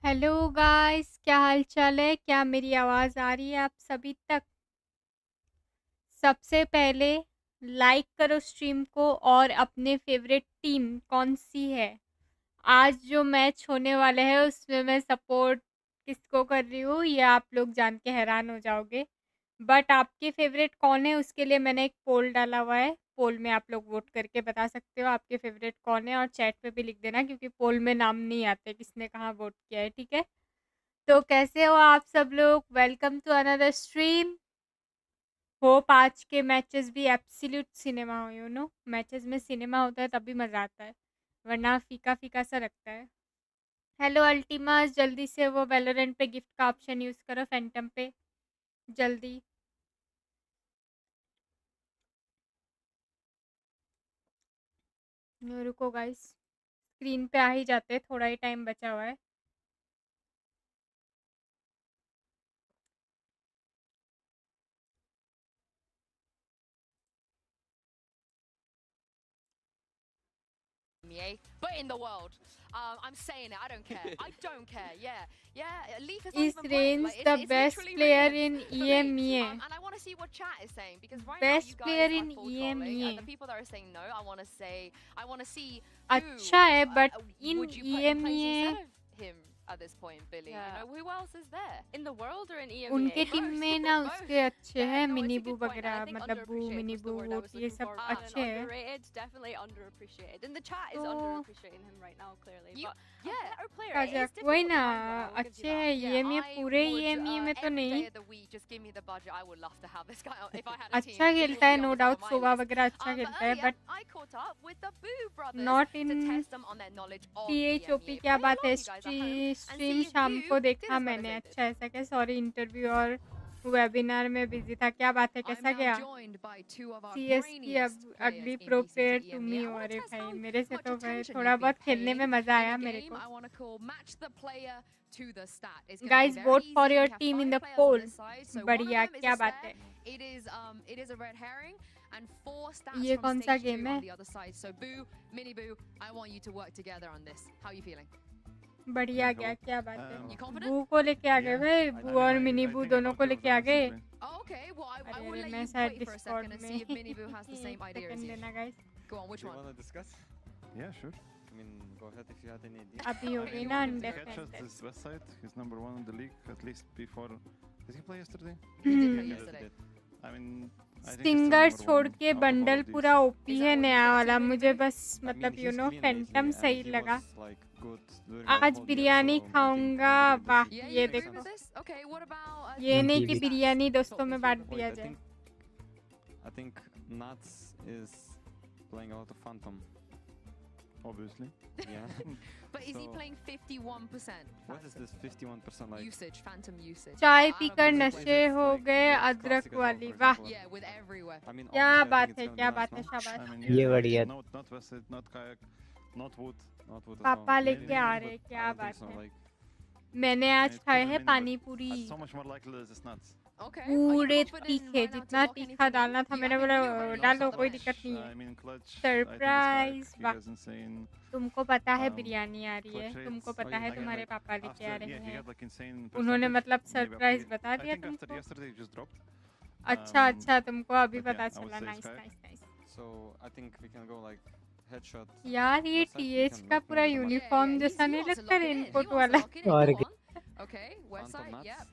Hello guys, क्या हाल चाल है? क्या मेरी आवाज़ आ रही है आप सभी तक? सबसे पहले लाइक करो स्ट्रीम को और अपने फेवरेट टीम कौन सी है? आज जो मैच होने वाले हैं उसमें मैं सपोर्ट किसको कर रही हूँ ये आप लोग जान के हैरान हो जाओगे। बट आपके फेवरेट कौन है उसके लिए मैंने एक पोल डाला हुआ है। पोल में आप लोग वोट करके बता सकते हो आपके फेवरेट कौन है और चैट पे भी लिख देना क्योंकि पोल में नाम नहीं आते किसने कहाँ वोट किया है, ठीक है? तो कैसे हो आप सब लोग? Welcome to another stream. Hope आज के मैचेस भी एब्सोल्यूट सिनेमा हो, मैचेस में सिनेमा होता है तभी मज़ा आता है, वरना फीका फीका सा लगता है। हेलो अल्टीमास, जल्दी से वो वैलोरेंट पे गिफ्ट का ऑप्शन यूज़ करो, फैंटम पे जल्दी। रुको गाइस, स्क्रीन पे आ ही जाते, थोड़ा ही टाइम बचा हुआ है। EMEA, but in the world. I'm saying it. I don't care. I don't care. Yeah, yeah. Leaf is not Is even playing. Reigns Like the it's best literally player brilliant in for me. EMEA? And I want to see what chat is saying because right now you Best guys player are in full trolling. EMEA? The people that are saying no, I want to see who अच्छा है but in would you put in place EMEA instead of him at this point, Billy? Yeah. You know, who else is there? In the world or in EMEA? उनके team Both. में ना Both. उसके अच्छे Yeah, हैं, no, mini it's a बू good point, and I वगैरह, think मतलब बू underappreciated मिनी was बू the word I वो was ये looking सब for rather अच्छे than हैं। underrated. Definitely underappreciated, and the chat is तो underappreciating him right now, clearly. You, But yeah. a better player. It ताजा is वही difficult ना, to find one. I will give you अच्छे that. हैं Yeah, EMEA, I पूरे would EMEA में तो every नहीं। day of the week just give me the budget. I would love to have this guy on. If I had a team, अच्छा he would खेलता है, be on no the top of doubt, my Sova list. वगैरह अच्छा But खेलता है, earlier but I caught up with the Boo brothers not to in test them on their knowledge of THOP। EMEA. क्या Play बात है? along, you guys at home, and see stream if शाम you को did देखा as well as मैंने। they did. अच्छा ऐसा क्या? सॉरी, इंटरव्यू और वेबिनार में बिजी था। क्या बात है, I'm कैसा now गया? joined by two of our CS की brainiest players अगली in प्रो VCT प्लेयर तुम ही EMEA. I हो। want to अरे test भाई, how मेरे से much तो attention थोड़ा you've been बहुत खेलने में paying मजा in आया a मेरे game को। I want to call Match the Player to the Stat. It's going to be guys, very vote for easy. Your We have team in 5 the players on poll. this side, so one of बढ़िया, them is क्या a बात spare. है? It is a red herring, and 4 stats ये from कौन सा stage 2 game on है? the other side. So Boo, Mini Boo, I want you to work together on this. How are you feeling? बढ़िया गया, क्या बात है? You confident? बू को लेके आ गए भाई, बू और मिनी बू दोनों को लेके आ गए। Oh, okay. Well, I अरे will अरे, let मैं you शायद wait for a Discord second and में see if Mini Boo has the एक same idea as second you. देना guys. Go on, which Do you one? want to discuss? Yeah, sure. I mean, go ahead if you had any idea. अभी हो गई ना Headshot अनडेफेंडेड। is West Side. He's number one in the league, at least before. Did he play yesterday? He did play He yesterday. I mean, I think he's still stinger number छोड़ one के out of all bundle of these. पूरा OP Is है that what you नया thought वाला। too, मुझे maybe? बस I मतलब mean, he's clean Phantom lately, सही and he लगा। was like good during the आज whole year, biryani so I think खाऊंगा, I'm really वाह! busy. Yeah, ये you agree देखो, with this? Okay, what about ये Tarak नहीं कि Sarkar's बिरयानी stats? दोस्तों Talk me में through बांट them. दिया Wait, जाए। I think Nuts is playing a lot of Phantom. Obviously. Yeah. But is he So- playing 51%? What is this 51% like? Usage, phantom usage. चाय out of पीकर all the नशे players. हो like गए, that's अदरक classic as well, वाली, for वाह! example. Yeah, with everywhere. I mean, क्या obviously, I बात think है, it's क्या gonna be बात है, Nuts, no? शाबाश। I mean, ये yeah, बढ़िया। not West Side, not Kayak, not Wood. Not Wood as पापा well. लेके Maybe, आ but रहे, I क्या don't think बात so. है? Like, मैंने I mean, आज it खाए could be हैं many, पानी but पूरी, so much more likely that it's Nuts. Okay. Are you पूरे confident तीखे, right now to जितना lock तीखा anything in? डालना था You- मैंने I mean, बोला you're ready, डालो, start the कोई match. दिक्कत नहीं है। I mean, Clutch. Surprise, I think it's Kayak. वाह! He has insane. तुमको पता है Um, बिरयानी आ रही है, clutch तुमको rates. पता है Again, तुम्हारे like, पापा लेके आ after, रहे yeah, he हैं। had like insane उन्होंने percentage. मतलब Maybe सरप्राइज after, बता I दिया think after तुमको। yesterday he just dropped. अच्छा अच्छा, तुमको अभी but पता yeah, I would चला। say nice Sky. Nice nice. so I think we can go like headshot. यार ये West side, we TH can का like पूरा move with the button. Uniform जैसा नहीं wants to लगता lock it in. He raincoat wants to वाला। lock it in. और Go on. Okay, West Phantom side. Nuts. Yep.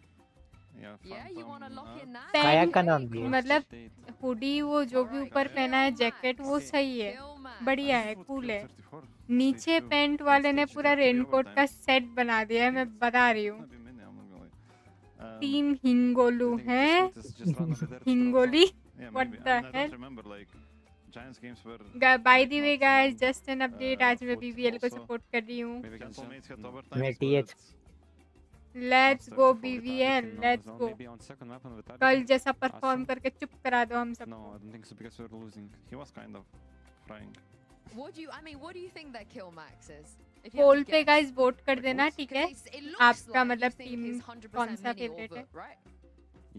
Yeah, Yeah, you want to Phantom, lock in that? काया pant का नाम भी है। मतलब Date. हुडी, वो जो भी ऊपर Alright. पहना है Kill जैकेट, वो Max. सही है, Kill Max. बढ़िया I है, think कूल would है। kill 34. नीचे Stage two. पैंट वाले ने Stage पूरा two, 3 रेनकोट का overtime. सेट बना दिया है, मैं बता रही हूँ। Maybe many, I'm not gonna lie. Team हिंगोलू Do you think है, Dsouza is just run over there to throw Hingoli. Yeah, What maybe. the I hell? don't remember like Giants games were. By like, the way not guys, long. Just an update, आज मैं Foot BBL को also. Support कर रही हूँ। Maybe we can Cancel jump. mates had No. overtime. मैं so TH it's- let's go Master BBL, We can let's as well go. maybe on second map on Vitality. कल जैसा perform Awesome. करके चुप करा दो हम No, सबको। I don't think so because we're losing. He was kind of frying. What do you think that kill max is? If you had to पोल पे guess. Guys vote कर देना, ठीक है? 'Cause it looks आपका like मतलब you think team he's कौन 100% सा mini or favourite है? Vert, right?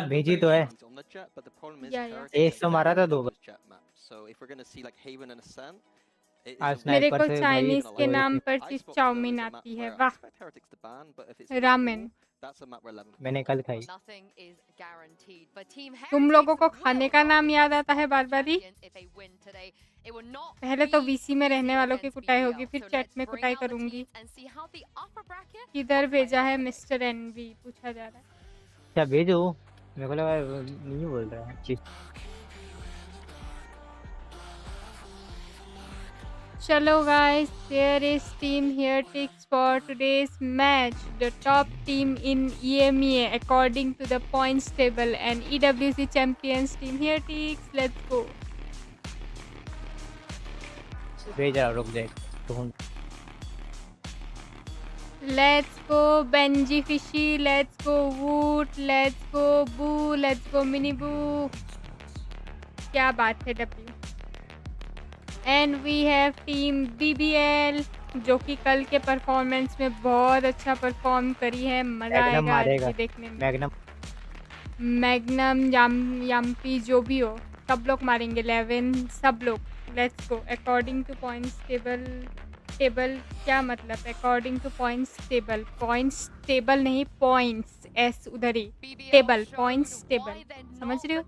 He's भेजी very तो है। strong. He's on the jet, but the problem is Yeah, yeah. Heretics एक are तो मारा very था good 2 on bar. those jet maps. So if we're going to see like Haven and Ascent, it is आज a मेरे sniper को से भाई Chinese के gonna like नाम it. पर सिर्फ Icebox though chowmein is a map आती है, where I वाह! expect Heretics to ban, but if it's ramen. visible, That's a map where 11 मैंने कल खाई। Nothing is guaranteed, but Team तुम लोगों को Heretics खाने will का not नाम be याद the आता है बार sole bar he? champions if they win today. It will not पहले तो be वीसी में रहने easy वालों की against कुटाई BBL. होगी, फिर So चैट let's में bring कुटाई out the करूंगी। teams and see how the upper bracket किधर will play भेजा out है today. मिस्टर एनवी, पूछा जा रहा है। क्या भेजो? मेरे को लगा नहीं बोल रहा है। चलो guys, here is team Heretics for today's match. The top team in EMEA according to the points table and EWC champions team Heretics. Let's go. भेज रहा, रुक जाए तो। Let's go Benji Fishy. Let's go Woot. Let's go Boo. Let's go Mini Boo. क्या बात है W. And we have team BBL जो कि कल के परफॉर्मेंस में बहुत अच्छा परफॉर्म करी है। मज़ा मैग्नम आएगा आज मारेगा। भी देखने में। मैग्नम मैग्नम यम्पी जो भी हो सब लोग मारेंगे। 11 सब लोग। Let's go according two points table क्या मतलब? अकॉर्डिंग टू पॉइंट्स टेबल नहीं, पॉइंट्स एस उधर ही, टेबल पॉइंट्स टेबल, समझ रहे हो?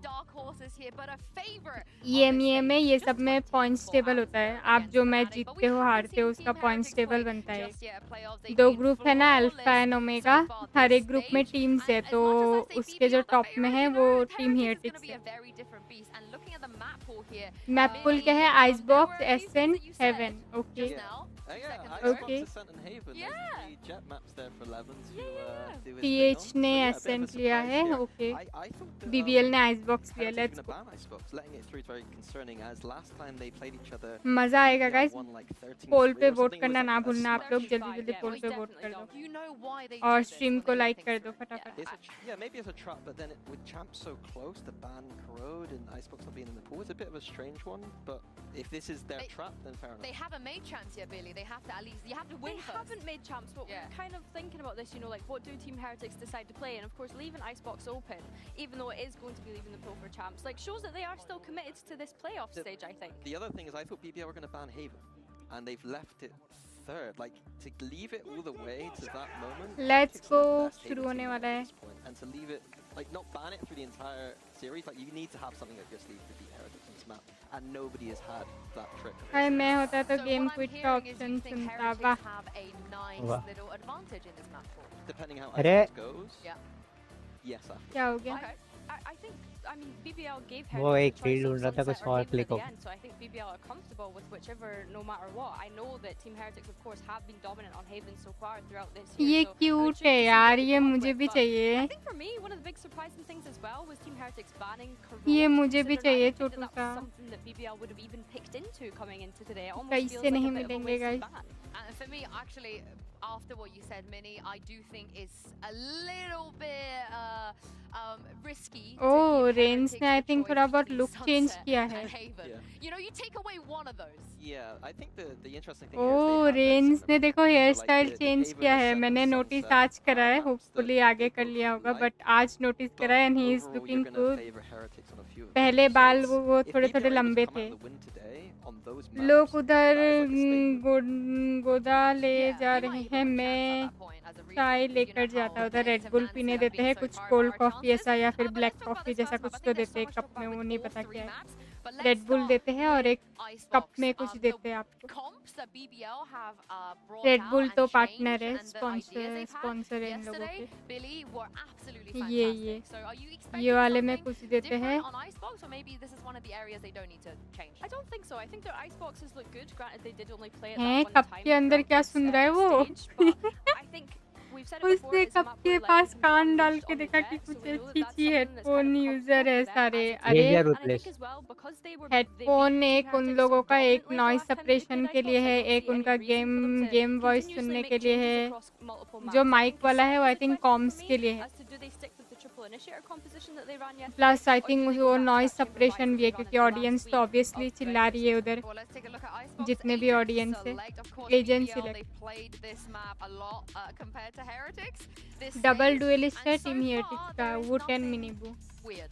EMEA में ये सब में पॉइंट्स टेबल होता है। आप जो मैच जीतते हो हारते हो उसका पॉइंट्स टेबल बनता है। 2 ग्रुप है ना, अल्फा एंड ओमेगा। हर एक ग्रुप में टीम्स है, तो उसके जो टॉप में है वो टीम हेरेटिक्स है। मैप पूल क्या है? Icebox, Ascent, Haven. Okay okay. TH ने एसेंट लिया है। ओके। BBL ने आइस बॉक्स लिया। Let's go. मजा आएगा गाइस। पोल पे वोट करना ना भूलना आप लोग। जल्दी जल्दी पोल पे वोट कर दो और स्ट्रीम को लाइक कर दो फटाफट। Yeah, maybe it's a trap, but then with champs so close, the ban corrode and Icebox not being in the pool is a bit of a strange one. But if this is their trap, then fair enough. They haven't made champs yet, Billy. They have to at least, you have to win They first. haven't made champs, but we're kind of thinking about this, you know, like what do Team Heretics decide to play? And of course, leaving Icebox open, even though it is going to be leaving the pool for champs, like shows that they are still committed to this playoff stage, I think. The other thing is I thought BBL were going to ban Haven, and they've left it third. Like, to leave it all the way to that moment. Let's Heretics are the go. best शुरू Haven होने team वाला at है। this point, and to leave it, like, not ban it through the entire series. Like, you need to have something up your sleeve to beat Heretics on this map, and nobody has had that trick. हाय, मैं होता तो So game what I'm quit का hearing is option you think सुनता। Heretics वाह। have a nice वाह। little advantage in this map pool. Depending how अरे। Icebox goes. Yeah. Yes, after. क्या हो गया? Okay. I think, I mean, BBL gave वो Heretics एक the choice फील्ड of ढूंढ रहा था, Sunset कुछ or और Haven क्लिक at the हो। end, so I think BBL are comfortable with whichever, no matter what. I know that Team Heretics, of course, have been dominant on Haven so far throughout this year. ये so I was cute intrigued है to see यार, what they ये come up मुझे with, भी but चाहिए। I think for me, one of the big surprising things as well was Team Heretics banning Corrode. ये मुझे भी considering I चाहिए don't think Chhotu that was सा। something that BBL would have even picked into coming into today. It almost feels कैसे like a नहीं bit of a मिलेंगे wasted guys? ban. And for me, actually, after what you said, Mini, I do think it's a little bit risky. Oh, to give range Heretics ने आई the think choice थोड़ा बहुत between look change Sunset किया है। and Haven. Yeah. You know, you take away one of those. Yeah, I think the interesting thing here is they oh, have very range similar ने maps. देखो here So, like, style the change Haven किया has है। set the मैंने notice Sunset आज करा है, maps that hopefully आगे they कर both लिया होगा, like. बट आज नोटिस But करा है एंड ही is overall, looking you're going to good. favor Heretics on a few of them. पहले So बाल it's- वो if थोड़े BBL थोड़े are able to लंबे come थे। out with a win today on those लोग maps, उधर that is like a statement. गोदा ले Yeah, जा we रहे might हैं। even मैं chance at that point as a region, चाय you know लेकर how जाता उधर। रेड negative बुल Nancy पीने have देते been हैं, so कुछ far cold about our coffee chances. ऐसा या फिर But black let's talk about coffee this जैसा first कुछ map. I तो think there's देते so हैं much to कप talk में, about वो with नहीं all पता three क्या है। maps. But let's red bull start देते हैं और with एक Icebox. कप में कुछ The देते हैं आपको। comps that BBL have brought red out bull and तो changed पार्टनर है, and the ideas they've had sponsor है इन लोगों yesterday, के। Billy, were absolutely ये fantastic. So are you ये expecting वाले में something कुछ देते हैं। different on Icebox, or maybe this is one of the areas they don't need to change? I don't think so. I think their iceboxes look good. Granted, they did only play it हैं, that one cup time के अंदर throughout क्या this, सुन रहा है वो? stage, but I think we've said it before. उसने It's a cup map के where pass legends can be कान डाल unleashed के on the देखा jet, कि so कुछ we know that अच्छी that's अच्छी something that's headphone kind of user है comfortable for them सारे। as a अरे Behavior and I replace. think as well because they were headphone Team एक उन Heretics so लोगों का एक dominantly the noise last time that they suppression played के लिए Icebox, है, I don't एक see उनका any reason for them to game voice continuously सुनने make के लिए changes है, across multiple maps. जो I think माइक वाला है वो I it's a think question for comms me के लिए है। as to do they stick with the triple initiator composition that they ran yesterday, plus I or think do they go वो back to noise that chamber suppression vibe भी है that they ran क्योंकि in the audience last तो week obviously of चिल्ला regular रही है season? उधर, Well, let's take a look at Icebox. जितने भी Agent ऑडियंस है। Select. Of course, agent BBL, select they've played this map a lot compared to Heretics this double stage, duellist है and so team heretics far का, there is वुट and nothing मिनीबू। weird.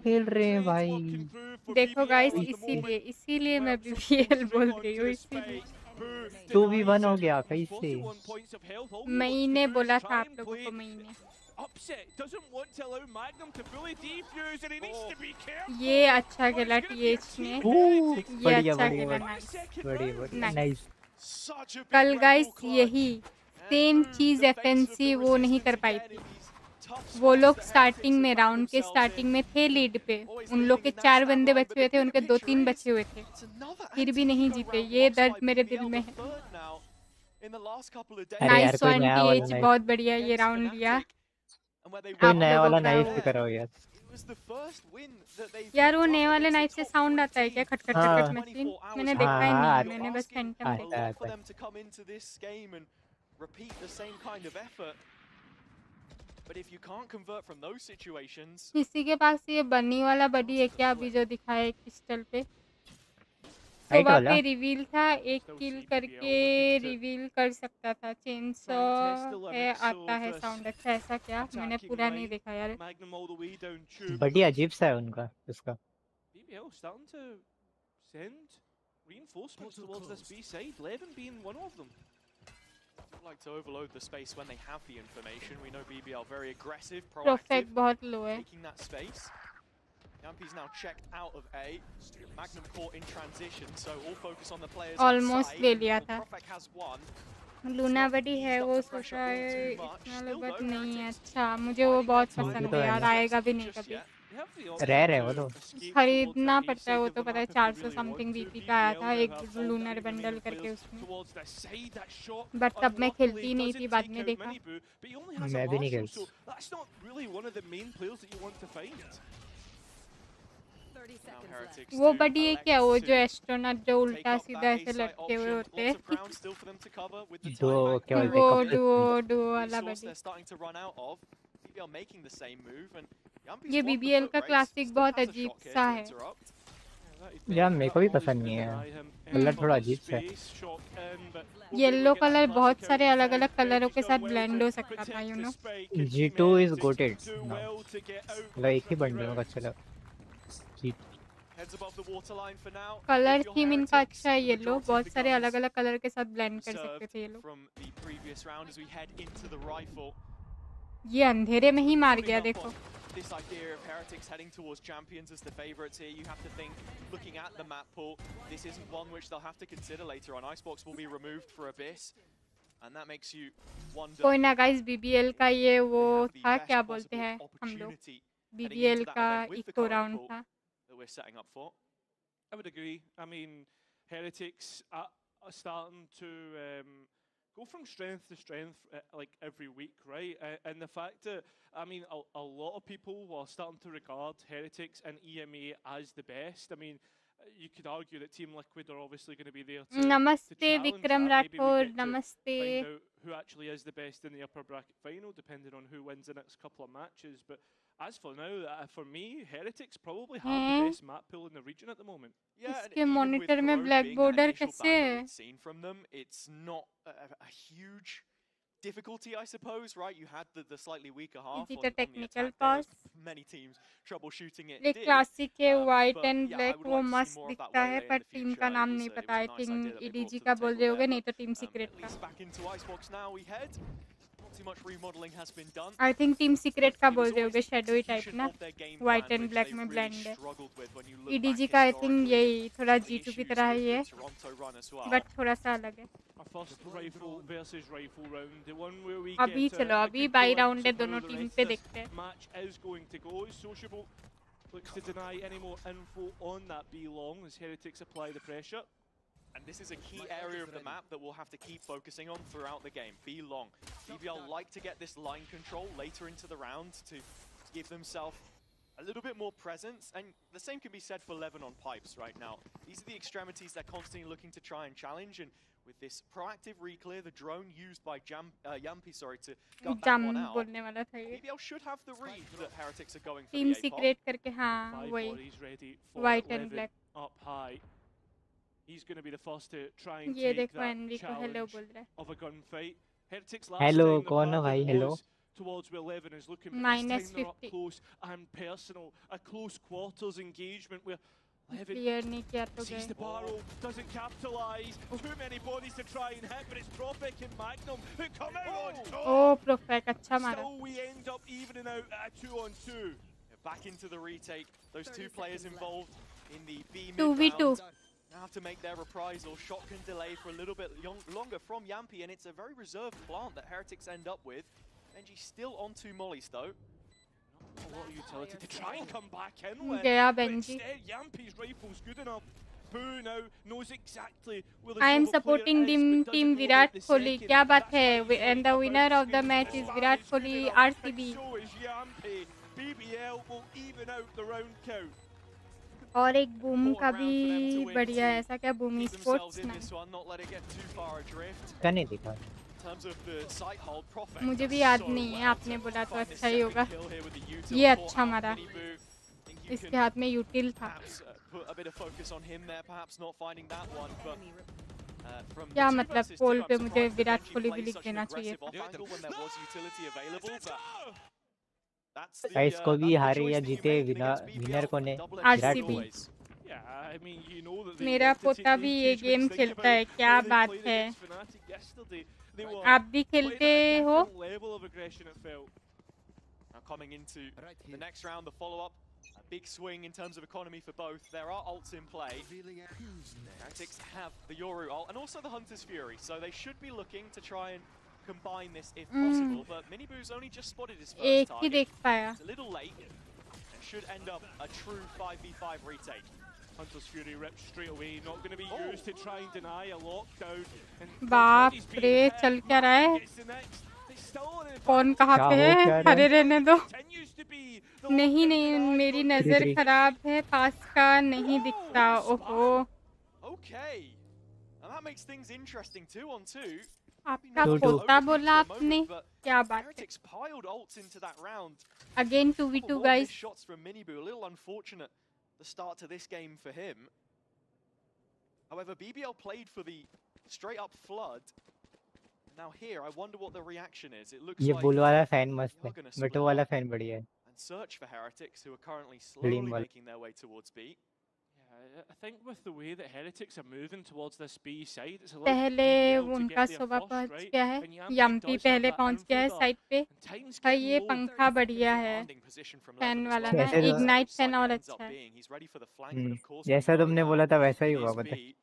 खेल रहे हैं भाई। देखो guys, इसीलिए मैं बीबीएल बोल रही हूँ, इसीलिए 2v1 हो गया कैसे? मैंने बोला था आप लोगों को, मैंने ये अच्छा खेला टीएच ने, ये बढ़िया अच्छा बढ़िया खेला, बढ़िया बढ़िया नाइस। नाइस। कल गाइस यही सेम चीज एफएनसी वो नहीं कर पाई थी, वो लोग स्टार्टिंग में राउंड के स्टार्टिंग में थे लीड पे, उन लोग के 4 बंदे बचे हुए थे, उनके 2-3 बचे हुए थे, फिर भी नहीं जीते। ये दर्द मेरे दिल में है। अरे यार नाइस कोई वन नया वाला टीएच, नाइफ, बहुत बढ़िया ये राउंड लिया कोई आप नया लोगों वाला का। नाइफ वो भी करो यार। यार वो नए वाले नाइफ से साउंड आता है क्या, खट खट खट खट हाँ मशीन? मैंने हाँ देखा ही हाँ नहीं, आता मैंने बस फैंटम देखा। है आता है। But if you can't convert from those situations, किसी के पास ये बनी वाला बडी है क्या अभी जो दिखाया है क्रिस्टल पे? हाइट सुबह वाला पे रिवील था, एक किल करके रिवील कर सकता था। चेनसॉ है, आता है साउंड अच्छा, ऐसा क्या? मैंने पूरा नहीं देखा यार। Magnum all the way down tube. बड़ी अजीब सा है उनका उसका। BBL starting to send reinforcements towards this B side, Levin being one of them. Don't like to overload the space when they have the information. We know BBL very aggressive, perfect proactive, बहुत लो है। taking that space. Yampi's now checked out of A. Magnum caught in transition, so all focus on the players Almost outside. ले लिया था। Profek has one. Luna बडी है, वो सोच रहा है इतना लगत नहीं है। अच्छा, मुझे वो बहुत पसंद है यार, आएगा भी नहीं कभी। रेयर है वो तो। खरीदना पड़ता है वो तो, पता है 400 समथिंग बीपी का आया था एक लूनर बंडल करके उसमें, बट तब मैं खेलती नहीं थी, बाद में देखा। मैं भी नहीं खेलती। वो बडी है क्या, वो जो एस्ट्रोनॉट जो उल्टा सीधा ऐसे लटके हुए होते हैं? जो क्या बोलते वो हैं डुओ वाला बडी। ये बीबीएल का क्लासिक बहुत अजीब सा है यार, मेरे को भी पसंद नहीं है, कलर थोड़ा अजीब सा है। येलो कलर बहुत सारे अलग अलग कलरों के साथ ब्लेंड हो सकता था, you know. G2 is goated now. मतलब एक ही बंडल में अच्छा लगा। कलर थीम इनका अच्छा है, येलो बहुत सारे अलग अलग कलर के साथ ब्लेंड कर सकते थे ये लोग। ये अंधेरे में ही मार गया देखो। This idea of Heretics heading towards champions as the favourites here, you have to think, looking at the map pool, this isn't one which they'll have to consider later on. Icebox will be removed for Abyss, and that makes you wonder. कोई ना guys, BBL का ये वो था, क्या बोलते हैं हम लोग, बीबीएल का इको राउंड था। That we're setting up for. I would agree. I mean, Heretics are starting to go from strength to strength like every week, right? And the fact that, I mean, a lot of people are starting to regard Heretics and EMEA as the best. I mean, you could argue that Team Liquid are obviously going to be there to नमस्ते challenge Vikram that. Maybe we Rathore, get to नमस्ते। find out who actually is the best in the upper bracket final, depending on who wins the next couple of matches. But as for now, for me, Heretics probably have the best map pool in the region at the moment. इसके monitor में black border कैसे है? Seen from them, it's not a huge difficulty, I suppose, right? You had the slightly weaker half. Is it a technical pass? pass? Many teams troubleshooting it. ये classic है, white and yeah, I black, would वो like to see मस्त more of that दिखता है, Waylay in पर the team future. का It नाम was नहीं a- पता। it I was a nice idea think that they EDG brought का to the बोल table रहे होगे, there. नहीं तो टीम सीक्रेट At का। least back into Icebox now we head. Not too much remodeling has been done. I think team secret का It बोल was रहे होगे, always the shadowy type execution ना, of their game white plan and which black they've में really blend है। struggled with when you look EDG back का I think historically. यही थोड़ा The G2 की issues तरह with ही the है, Toronto run as well. But थोड़ा सा अलग है। Our first rifle versus rifle round, the one where we अभी get चलो, a अभी good बाई glimpse राउंड है, of how दोनों the टीम rest पे of this देखते हैं। match is going to go. Sociable looks to deny any more info on that B long as Heretics apply the pressure. And this is a key area of the map that we'll have to keep focusing on throughout the game. Be long. BBL like to get this line control later into the round to give themselves a little bit more presence. And the same can be said for Levin on pipes right now. These are the extremities they're constantly looking to try and challenge. And with this proactive reclear, the drone used by Yampi, to gut that one out, बोलने वाला था ये। BBL should have the read that Heretics are going for team the A-pop. Secret करके, हाँ Five वही, bodies ready for white and Levin black. up high. He's going to be the first to try and ये take देखो that Enrico hello challenge बोल रहा है। of a gunfight. Heretics last hello, time the कौन है भाई? pattern hello. was towards where Levin is looking, but this Minus time they're up 50. close and personal. A close quarters engagement where Levin clear नहीं किया तो sees the गए। barrel, doesn't capitalise. Too many bodies to try and hit, but it's Profek and Magnum who come out on top. ओ प्रोफेक अच्छा मारा। Still we end up evening out at a 2-on-2. Back into the retake. Those two players involved in the B 2v2 mid round now have to make their reprisal. Shot can delay for a little bit longer from Yampi, and it's a very reserved plant that Heretics end up with. Benji still on two mollies though. A lot of utility to try and come back in with. गया But Benji. instead, Yampi's rifle's good enough. Boo now knows exactly where the I am solo player supporting is, but team doesn't know Virat about the Kohli. second. क्या बात That's है? why he's And the right winner about of the scooping match is Fahad Virat is good Kohli enough, RCB. and so is Yampi. BBL will even out the round count. और एक boom का भी बढ़िया है, ऐसा क्या बूमी Keep themselves sports in ना this one, not let it get too far adrift. क्या नहीं दिखा In terms of the site hold, Prophet मुझे भी does याद so नहीं है, well आपने to बोला तो find this अच्छा ही second होगा। kill here with the util ये caught अच्छा out. मारा, Miniboo, think you इसके can हाथ में यूटिल था। perhaps put a bit of focus on him there, perhaps not finding that one, but from the क्या two मतलब versus पोल two, I'm पे मुझे surprised that Virat Benji Kohli भी played लिख such an देना चाहिए aggressive था। off angle when there was utility available, but that's guys को भी that's the हारे या choice that you जीते make against विनर BBL. को ने Double-edged Virat sword RCB। always. Yeah, I mean, you know that they मेरा love to पोता take भी the ये engagements. गेम Think खेलता about है, क्या how they बात played है? against Fnatic yesterday. They were आप भी playing खेलते at a हो? different level of aggression, it felt. Now coming into the next round, the follow-up, a big swing in terms of economy for both. There are ults in play. Heretics have the Yoru ult and also the Hunter's Fury, so they should be looking to try and combine this if possible, but Miniboo's only just spotted his first एक ही target. देख पाया। It's a little late and should end up a true 5v5 retake. Hunter's Fury ripped straight away, not going to be used to try and deny a lockdown. And बाप Watchparty's being रे, hit. चल क्या रहा है? Gets the next. They still on it. कौन कहाँ क्या पे हो है? क्या रहा अरे है? रहने दो। Continues to be the नहीं lockdown नहीं, denied मेरी from the नज़र 3-3 खराब है, पास का नहीं दिखता। ओहो, Okay, and that makes things interesting 2-on-2. आपका 2-2 पोता बोला आपने? क्या बात है? Heretics piled ults into that round. Again Couple 2v2 more guys. missed shots from Miniboo, a little unfortunate the start to this game for him. However, BBL played for the straight up flood. Now here, I wonder what the reaction is. It looks ये like bull वाला fan मस्त they है, are gonna but split वो वाला up fan बढ़िया है। and search for Heretics, who are currently slowly Gleam वाला। making their way towards B. Yeah, I think with the way that Heretics are moving towards this B side, it's allowed पहले BBL to उनका get there सुबह first, पहुंच right? गया है, And Yampi यम्पी does have पहले that पहुंच गया है info साइड पे। and time's भाई getting ये low. पंखा बढ़िया है, Commanding position from fan Leopard as वाला well. ना, जैसे तो- इग्नाइट Site फैन it और ends up अच्छा है। being. He's ready for the flank, but of course we जैसा know तुमने that बोला था वैसा ही it हुआ is पता है। B.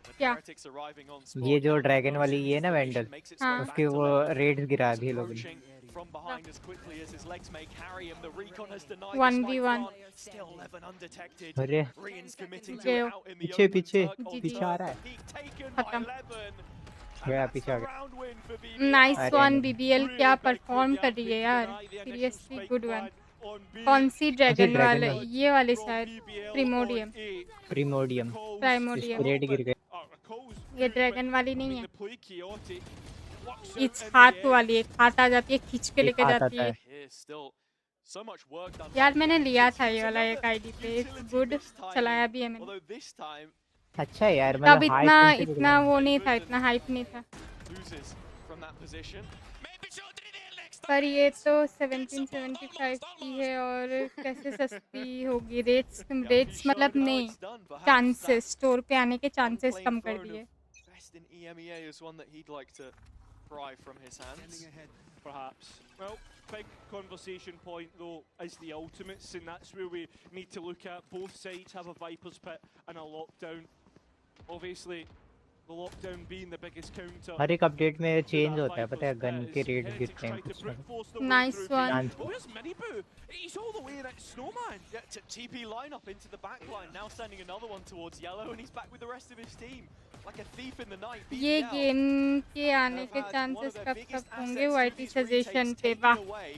But क्या? Heretics arriving on spot. ये जो Yampi ड्रैगन वाली motions ये है ना formation, वेंडल, makes its way हाँ। back उसके to वो Leopard. रेड्स गिरा He's दिए लोगों ने। approaching from behind as quickly as his legs may carry him. The recon has denied 1v1 the spike plant. Still 11 undetected. अरे Rian's committing to गयो। it out in the पीछे open. पीछे Turk on पीछे आ turf. रहा है। He's taken by खत्म। 11. गया And that's पीछे the आ गया। round win for BBL. Nice अरे वन नहीं। बीबीएल, क्या परफॉर्म कर रही है यार, सीरियसली गुड वन। कौन सी ड्रैगन ड्रैगन वाले? वाली। ये वाली शायद प्रिमोडियम, प्रीमोडियम प्राइमोडियम। रेड गिर गए। ये ड्रैगन वाली नहीं है, है इस हाथ वाली, एक हाथ आ जाती है, खींच के एक लेके हाथ जाती आता है। है। Here's still so much work done यार by मैंने the लिया Heretics. था ये It's वाला another एक आईडी पे, इट्स utility गुड, mistiming, चलाया भी है मैंने। although this time अच्छा है यार, तब मतलब हाई इतना सेंसिटिव इतना वो नहीं था, इतना हाइप नहीं था, loses from that position. पर ये तो 1775 की है और कैसे सस्ती होगी? रेट्स मतलब नहीं, चांसेस, स्टोर पे आने के चांसेस कम कर दिए। Best in EMEA is one that he'd like to pry from his hands. Perhaps. Well, big conversation point though is the ultimates, and that's where we need to look at. Both sides have a Viper's Pit and a lockdown. Obviously, the lockdown being the biggest counter. हर एक update में change होता है, पता है, gun के rates गिरते हैं कुछ ना। Nice one. Chance Oh, where's Miniboo? He's all the way in at Snowman. Yeah, TP lineup into the back line, now sending another one towards yellow, and he's back with the rest of his team. Like a thief in the night. ये BBL game के आने have के had one chances of their कब biggest तक होंगे? assets YT in these suggestion retakes पे, taken वाह। away.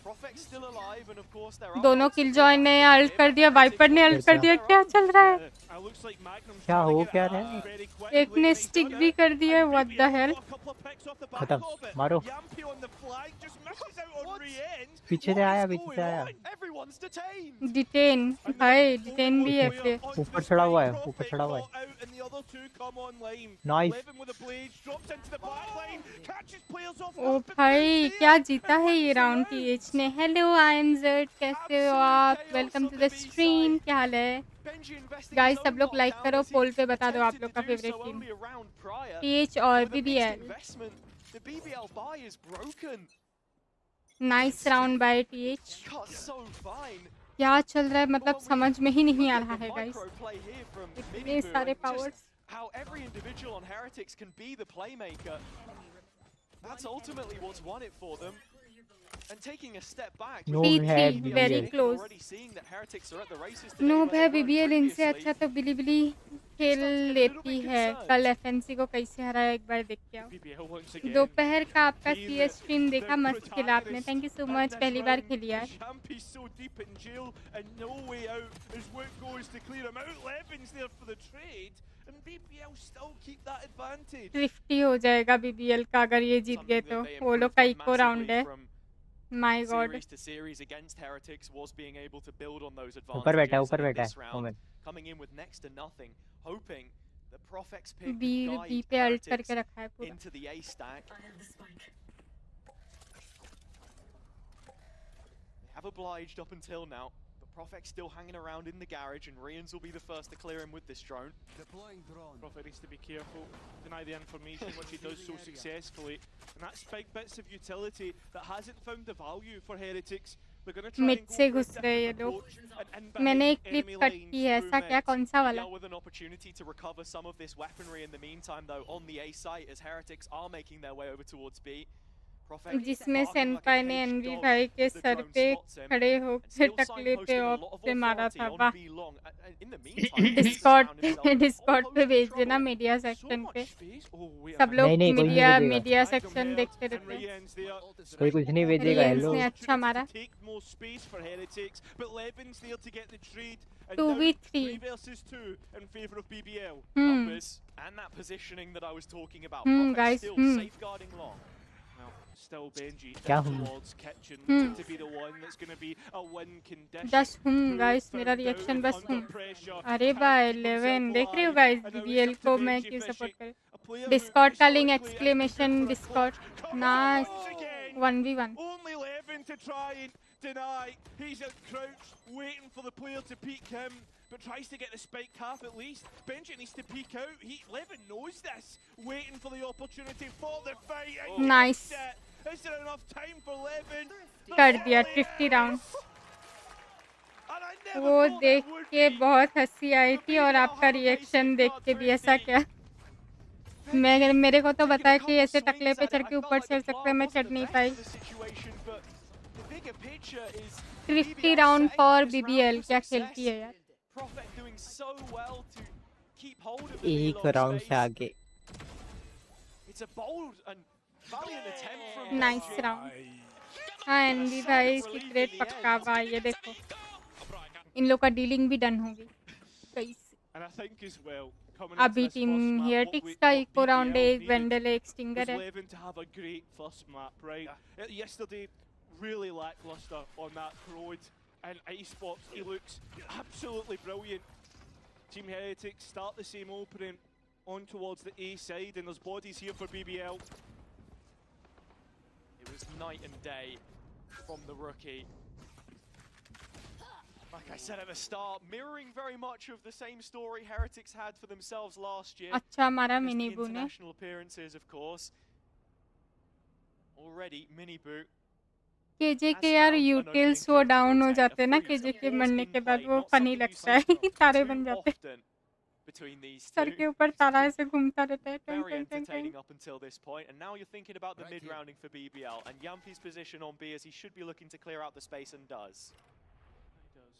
Prophet's still alive, and of course there are दोनों ults किल to जॉइन ने go अल्ट here, कर but दिया, Heretics वाइपर ने will अल्ट कर दिया, क्या चल रहा है? Looks like Magnum's क्या trying to हो get क्या it रहा out है? very एक quickly, ने and he's स्टिक done भी it. कर दिया, And what the BBL hello? got a couple of picks off the back खत्म, of it. मारो। Yampi on the flank just misses out on What? re-end. पीछे से What आया, is पीछे से going आया। on? Everyone's detained. Detain, And hi then detain only भी one है player फिर। onto ऊपर the चढ़ा हुआ है, strike, ऊपर Prophet चढ़ा हुआ है। caught out, and the other two come online. Nice. Levin with a blade, drops into the back line, catches players off O guard, but भाई Blazey क्या and जीता है ये wins the round round. TH ने। Hello I am जर्ट, कैसे हो आप? वेलकम टू द स्ट्रीम, क्या हाल है Benji investing गाइस? his सब own लोग लाइक lockdown करो, as he पोल पे बता दो आप attempted लोग to का do favourite so team, only a round prior. TH और With a mixed BBL. investment, the BBL buy is broken. Nice round by TH. Cut so fine. क्या चल रहा है, मतलब But when समझ में ही नहीं आ look रहा at है the guys. micro play here from इतने Miniboo सारे and just powers. how every individual on Heretics can be the playmaker. That's ultimately what's won it for them. And taking a step back, Noob है P3 very BBL. close. already seeing that Heretics are at the races today noob where है they weren't BBL इनसे previously. अच्छा तो बिलीबिली खेल लेती है। कल FNC को कैसे हराया एक बार देख के आओ। BBL once again. दोपहर का आपका Be CS स्ट्रीम the देखा, मस्त खेला आपने, thank you so protagonist much. in पहली this बार round. खेली यार। Yampy's so deep in jail and no way out as Wook goes to clear him out. Levin's there for the trade and BBL still keep that advantage. 50 हो जाएगा BBL का अगर ये जीत गए तो। वो लोग का इको राउंड है। My God. Series to series against Heretics was being able to build on those ऊपर बैठा है, advantages. ऊपर And in बैठा this है round, moment. coming in with next to nothing, hoping the Profex pick बी could be guide पे alt Heretics करके रखा है पूरा। into the A stack. They have obliged up until now, but Profex still hanging around in the garage, and Rians will be the first to clear him with this drone. Prophet needs to be careful, deny the information, which he does so successfully. And that's big bits of utility that hasn't found the value for Heretics. They're going to try mid and से go for a घुस रहे हैं ये different लोग। approach and मैंने behind एक clip enemy cut lines की है, through ऐसा क्या, mid. कौन सा वाला? BBL with an opportunity to recover some of this weaponry in the meantime, though, on the A site as Heretics are making their way over towards B. Profex जिसमें barking like a सेनपाई ने caged N V dog भाई के as the sir drone पे spots him, खड़े and होकर still टकले पे signposting a of lot of पे मारा authority था। on वाह। B long. In the meantime, Discord found himself in a Discord whole पे host of भेज trouble. देना मीडिया So सेक्शन much पे। space. Oh, wait a सब minute. लोग नहीं, नहीं, कोई नहीं मीडिया भेजेगा। मीडिया Magnum सेक्शन Head देखते and रहते हैं। Rian's there. कोई कुछ नहीं भेजेगा। Rians हेलो ने अच्छा मारा। To take more space for Heretics, but Levin's there to get the trade. And 2v3 3 versus 2 in favour of BBL. Numbers and that positioning that I was talking about. Profex guys, still safeguarding long. Well, still Benji क्या down हूँ? towards Kitchen, looking to be the one that's going to be a win condition. दस हूँ Who guys, found मेरा out reaction बस under हूँ। pressure, अरे can't भाई keep 11 himself देख रहे हो alive, guys, and now it's BBL up to को मैं Benji क्यों सपोर्ट fishing. करूँ। A player who डिस्कॉर्ड का link historically has been good exclamation for a Discord coach. Comes nice once again. 1v1 Only Levin to try and deny. He's at crouch, waiting for the player to peek him, but tries to get the spike half at least. Benji needs to peek out. Levin knows this, waiting for the opportunity for the fight. And Nice. gets it. Is there enough time for Levin? कर दिया 50 round. And I never वो thought देख that would के be. बहुत हंसी आई थी और आपका रिएक्शन देख के भी ऐसा क्या। मैं मेरे को तो बताया कि ऐसे टकले पे चढ़ के ऊपर चढ़ सकते हैं, मैं चढ़ नहीं पाई। 50 राउंड फॉर BBL, क्या खेलती है यार। एक राउंड से आगे। Nice round. हाँ एनवी भाई सीक्रेट पक्का भाई, ये देखो इन लोग का डीलिंग भी डन होगी कैसे। And I think as well, coming अभी into this team first map, heretics का what इको राउंड है, BBL एक needed वेंडल है, एक was स्टिंगर है। Levin to have a great first map, right? Yesterday, really lackluster on that road, and esports, he looks absolutely brilliant. Team Heretics start the same opening on towards the A side, and there's bodies here for BBL. It was night and day from the rookie. Like I said at the start, mirroring very much of the same story Heretics had for themselves last year. अच्छा मारा Minus mini the बू ने। international appearances, of course. Already, Mini Boo KJ के यार utils वो down हो जाते हैं ना, केजे के मरने के बाद वो फनी लगता है। तारे बन जाते हैं between these सर two. के ऊपर, तारा ऐसे घूमता रहता है। टंग Very tongue tongue entertaining tongue. up until this point, and now you're thinking about the mid-rounding for BBL, and Yampy's position on B as he should be looking to clear out the space and does. He does.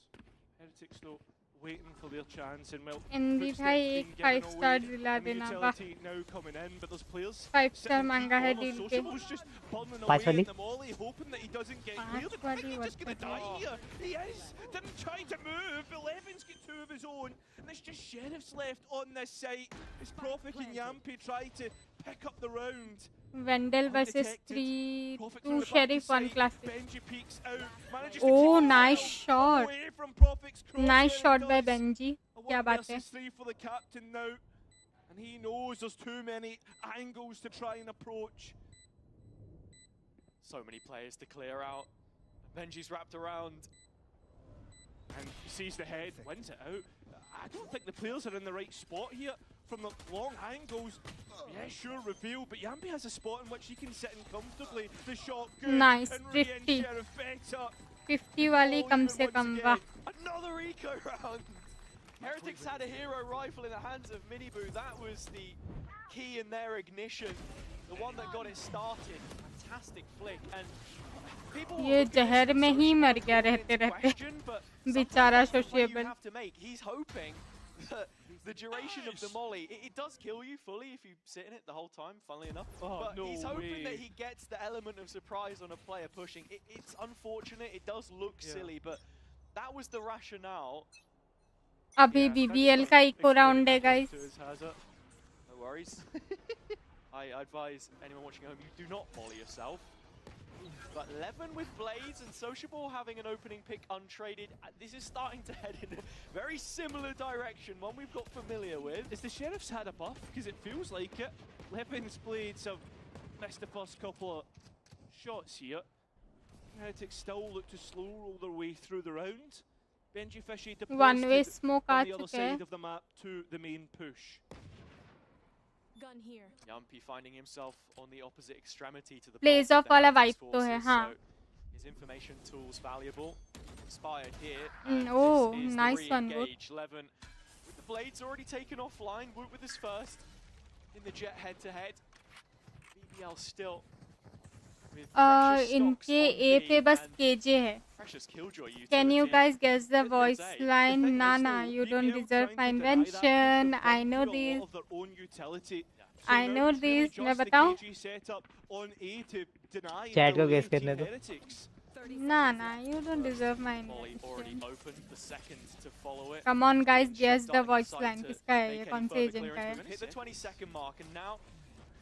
Heretics though, waiting for their chance, and well, NV footsteps भाई being एक given 5 away, star दिला and the देना। वाह, utility now coming in, but there's players 5 star sitting मांगा है deep deal corners. पे। Sociable's just burning पाँच away वाली? at the molly, hoping that he doesn't get पाँच cleared. I वाली think he's just going to die Watchparty। here. He is. Didn't try to move, but Levin's got 2 of his own, and there's just sheriffs left on this site. As Profik and Yampy try to pick up the round. Vandal versus Undetected. 3 Profik 2 through the back sheriff to 1 site. Classic. Benji peeks out, manages to Oh, keep nice himself shot. away from Profik's crosshair, nice and shot bye does. Benji, A क्या 1 बात है। versus 3 for the captain now, and he knows there's too many angles to try and approach. So many players to clear out. Benji's wrapped around. And sees the head, wins it out. I don't think the players are in the right spot here. From the long angles, yeah, sure, reveal, but Yampy has a spot in which he can sit in comfortably. The shot good, Nice, and Rian 50. Sheriff better. 50 वाली कम से कम। वाह, Another eco round! Heretics had a hero rifle in the hands of Mini Boo. That was the key in their ignition. The one that got it started. fantastic flick, and people ये look at this जहर from में ही Sociable मर गया calling रहते into रहते question, but बेचारा sometimes that's the play you sociable have to make. He's hoping that the duration of the molly, it does kill you fully if you sit in it the whole time, funnily enough. But no he's hoping that way. he gets the element of surprise on a player pushing. It's unfortunate, it does look silly, but that was the rationale. अभी BBL का eco round है guys. No worries. I advise anyone watching at home, you do not molly yourself. But Levin with Blades and Sociable having an opening pick untraded. This is starting to head in a very similar direction, one we've got familiar with. Is the Sheriffs had a buff? Because it feels like it. Levin's Blades have missed the first couple of shots here. Heretics still look to slow roll their way through the round. Benji Fishy One-way deposited smoke on आ the other चुका है. side of the map to the main push. Gun here. Yumpy finding himself on the opposite extremity to the Plays bulk off of the वाला Heretics vibe तो है, forces, हाँ. so his information tools valuable. Inspired here. And Oh, this is nice the one, Wood. re-engage. Levin with the blades already taken offline. Wood with his first in the jet head-to-head. BBL still with precious stocks इनके on A B पे बस and KJ है. precious killjoy utility. Can you guys guess the With voice Blazey. line? The thing is, Nana, though, you don't BBL deserve trying my to deny that push have invention. I burnt know through a lot this. of their own utility. I So know now it's really this. मैं just the बताऊं? KG setup on A to deny and Chat को delay guess करने Team दो. Heretics. Nana, you don't deserve my Volley already invention. opened, the second to follow it. Come on guys, Shot guess the darting voice inside line. to किसका है ये? make कौन any से further agent का clearance. है? We've hit the 20-second mark, and now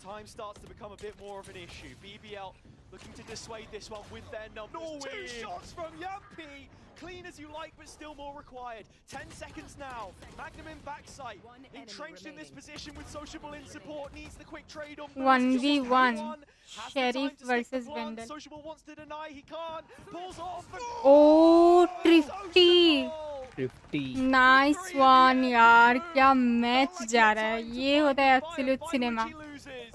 time starts to become a bit more of an issue. BBL looking to dissuade this one with their numbers. No Two way. shots from Yumpy. Clean as you like, but still more required. 10 seconds now. Magnum in backside. Entrenched in this position with Sociable in support. Needs the quick trade on. 1v1. Sheriff versus Vendel. Vendel. Sociable wants to deny. He can't. Pulls off. Oh, Trifty. 50. Nice one यार. क्या match जा रहा है. ये होता है absolute cinema.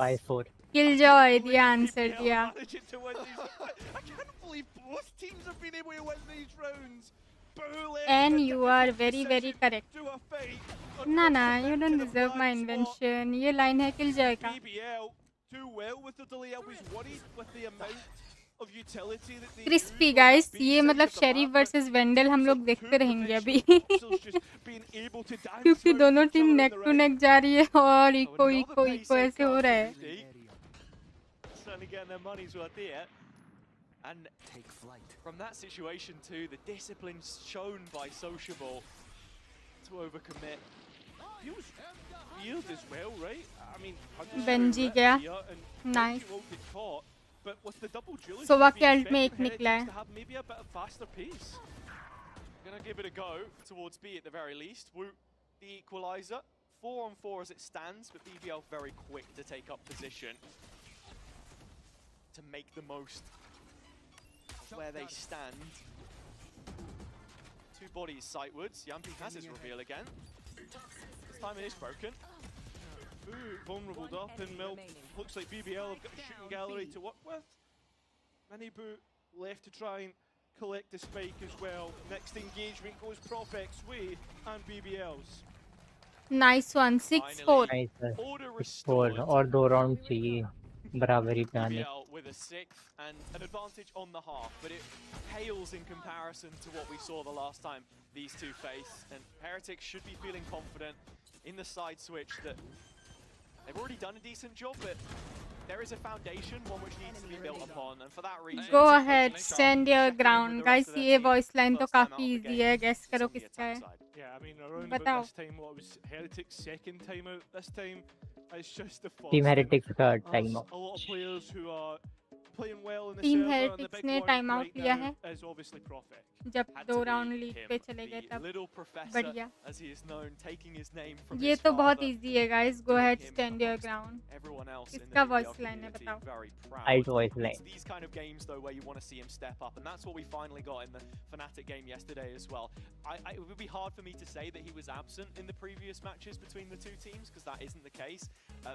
5-4. Killjoy the answer दिया. I can't believe both teams have been able to win these rounds. And you are very correct. Nana, you don't deserve my invention. ये line है Killjoy का. BBL do well with the delay. I was worried with the amount of utility that they Crispy used on guys, that B ये side मतलब of the Sheriff map, versus Vendel हम लोग देखते रहेंगे अभी. just being able to dance क्योंकि around दोनों each team other neck in the to round. neck जा रही है और इको Another ऐसे हो रहा है. Certainly getting their money's worth here. And take flight. From that situation too, the discipline shown by Sociable to overcommit. He was yield as well, right? I mean, Benji गया. Nice. But with the double duelist, Sova we के ult में expected एक निकला Heretics है. to have maybe a bit of faster pace. Gonna give it a go towards B at the very least. Woot, the equalizer. 4 on 4 as it stands, but BBL very quick to take up position to make the most of where they stand. Two bodies sightwards. Yumpy has his reveal again. This time it is broken. Ooh, vulnerable up in Milk. Looks like BBL have got a shooting gallery to work with. Mini Boot left to try and collect the spike as well. Next engagement goes Profec's way and BBL's. Nice one. 6-4. Nice. Order 4 restored. और 2 round चाहिए बराबरी पे आने. BBL with a 6th and an advantage on the half, but it pales in comparison to what we saw the last time these two faced. And Heretics should be feeling confident in the side switch that they've already done a decent job, but there is a foundation, one which needs to be built upon, and for that reason... Go ahead, stand your ground. Guys, ये voice line तो काफी easy है. Guess करो किसका है. Yeah, I mean, around बताओ. about this time, what was Heretics' second time out this time? It's just the first. Team Heretics का time There's out. a lot of players who are playing well in the Team server, and the Heretics big ने one time out right लिया now है. is obviously Prophet. जब Had 2 to be round lead him, पे चले गए the तब. little professor, बढ़िया. as he is known, taking his name from ये his तो बहुत father. easy है guys. Go ahead, Him stand your amongst ground. Everyone else in the किसका BBL voice line है community बताओ. very proud. Alt voice It's line. these kind of games though where you want to see him step up, and that's what we finally got in the Fnatic game yesterday as well. It would be hard for me to say that he was absent in the previous matches between the two teams, because that isn't the case,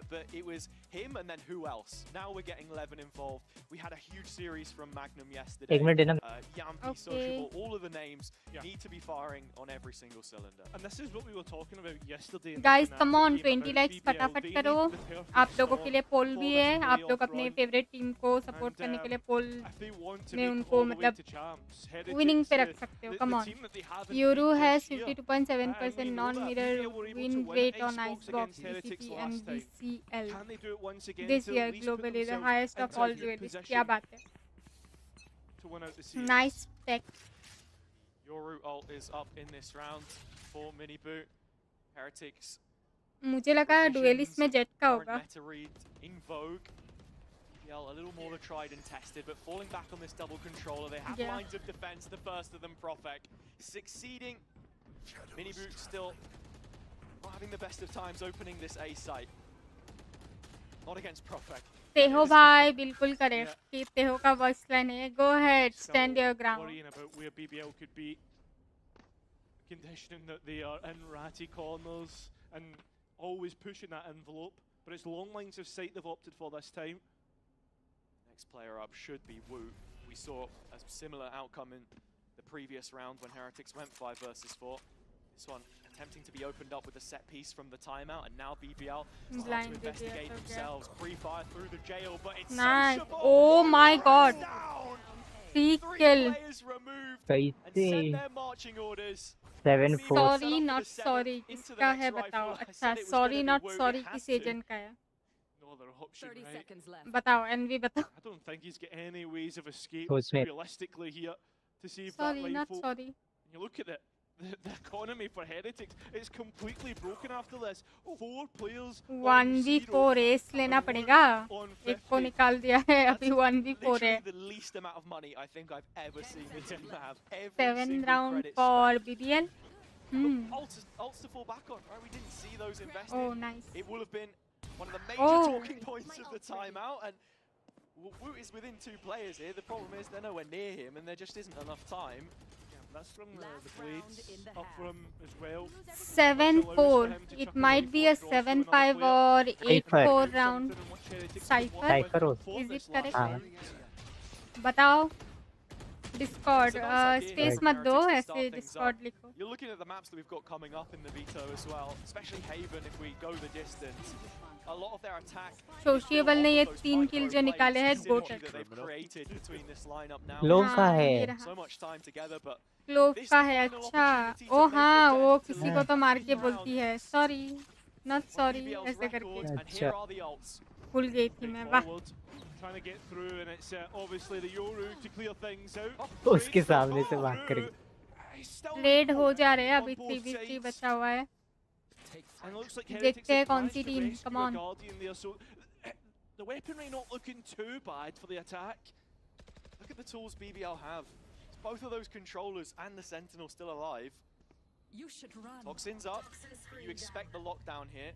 but it was him and then who else? Now we're getting Levin involved We had a huge series from Magnum yesterday. एक minute देना Yampi, Sociable, all of the names need to be firing on every single cylinder. And this is what we were talking about yesterday. Guys, come on, 20 likes फटाफट करो. आप लोगों के लिए पोल भी है. आप लोग अपने फेवरेट टीम को सपोर्ट करने के लिए पोल में उनको मतलब विनिंग पे रख सकते हो. Come on. Euro has 52.7% non-mirror win rate on Icebox, VCT and BCL. This year globally the highest of all duelists. क्या बात है? Nice tech. Yoru ult is up in this round for Mini Boot. Heretics. मुझे लगा duelist में Jet का होगा. In vogue. A little more tried and tested, but falling back on this double controller. They have lines of defense. The first of them, Profek, succeeding. Mini Boot still not having the best of times opening this A site. Not against Profek. Teho bhai, bilkul correct. Teho ka voice line hai. Go ahead, stand your ground. Worrying about where BBL could be, conditioning that they are in ratty corners and always pushing that envelope. But it's long lines of sight they've opted for this time. Next player up should be Wu. We saw a similar outcome in the previous round when Heretics went 5 versus 4. This one attempting to be opened up with a set piece from the timeout, and now BBL start to investigate themselves. Pre-fire through the jail, but it's nice. Oh my god. 3 kill. And send their marching orders. 7-4. Sorry, not sorry. किसका है बताओ. अच्छा, sorry, not sorry किस agent का है? No other option, 30 right? seconds left. बताओ, NV बताओ. I don't think he's got any ways of escape Who's it? realistically here to save Sorry, that not rifle. sorry. You look at the economy for Heretics, it's completely broken after this. 4 players 1v4 race लेना पड़ेगा. एक को निकाल दिया है, अभी 1v4 है. The least amount of money I think I've ever seen the team have. 7th round for BBL. Ults to fall back on, right? We didn't see those invested. Oh, nice. It will have been one of the major talking points of the timeout, and Wu is within 2 players here. The problem is they're nowhere near him, and there just isn't enough time. That's from the Blades up from as well. 7-4. It might be a 7-5 or 8-4 round. Cypher. Is it correct? बताओ. Discord. Space मत दो, ऐसे Discord लिखो. You're looking at the maps that we've got coming up in the veto as well, especially Haven if we go the distance. A lot of their attack. Sociable ने ये 3 kill जो निकाले हैं goated. Glove का है. So much time together, but Glove का है अच्छा. ओ हाँ, वो किसी को तो मार के बोलती है. Sorry, not sorry ऐसे करके. अच्छा. भूल गई थी मैं. वाह. Trying to get through, and it's obviously the Yoru to clear things out. उसके सामने से भाग कर. Raid हो जा रहे हैं अभी 3v3 बचा हुआ है. देखते हैं कौन सी team. Come on. The weaponry not looking too bad for the attack. Look at the tools BBL have. It's both of those controllers and the Sentinel still alive. You should run. Toxins up. You expect the lockdown here.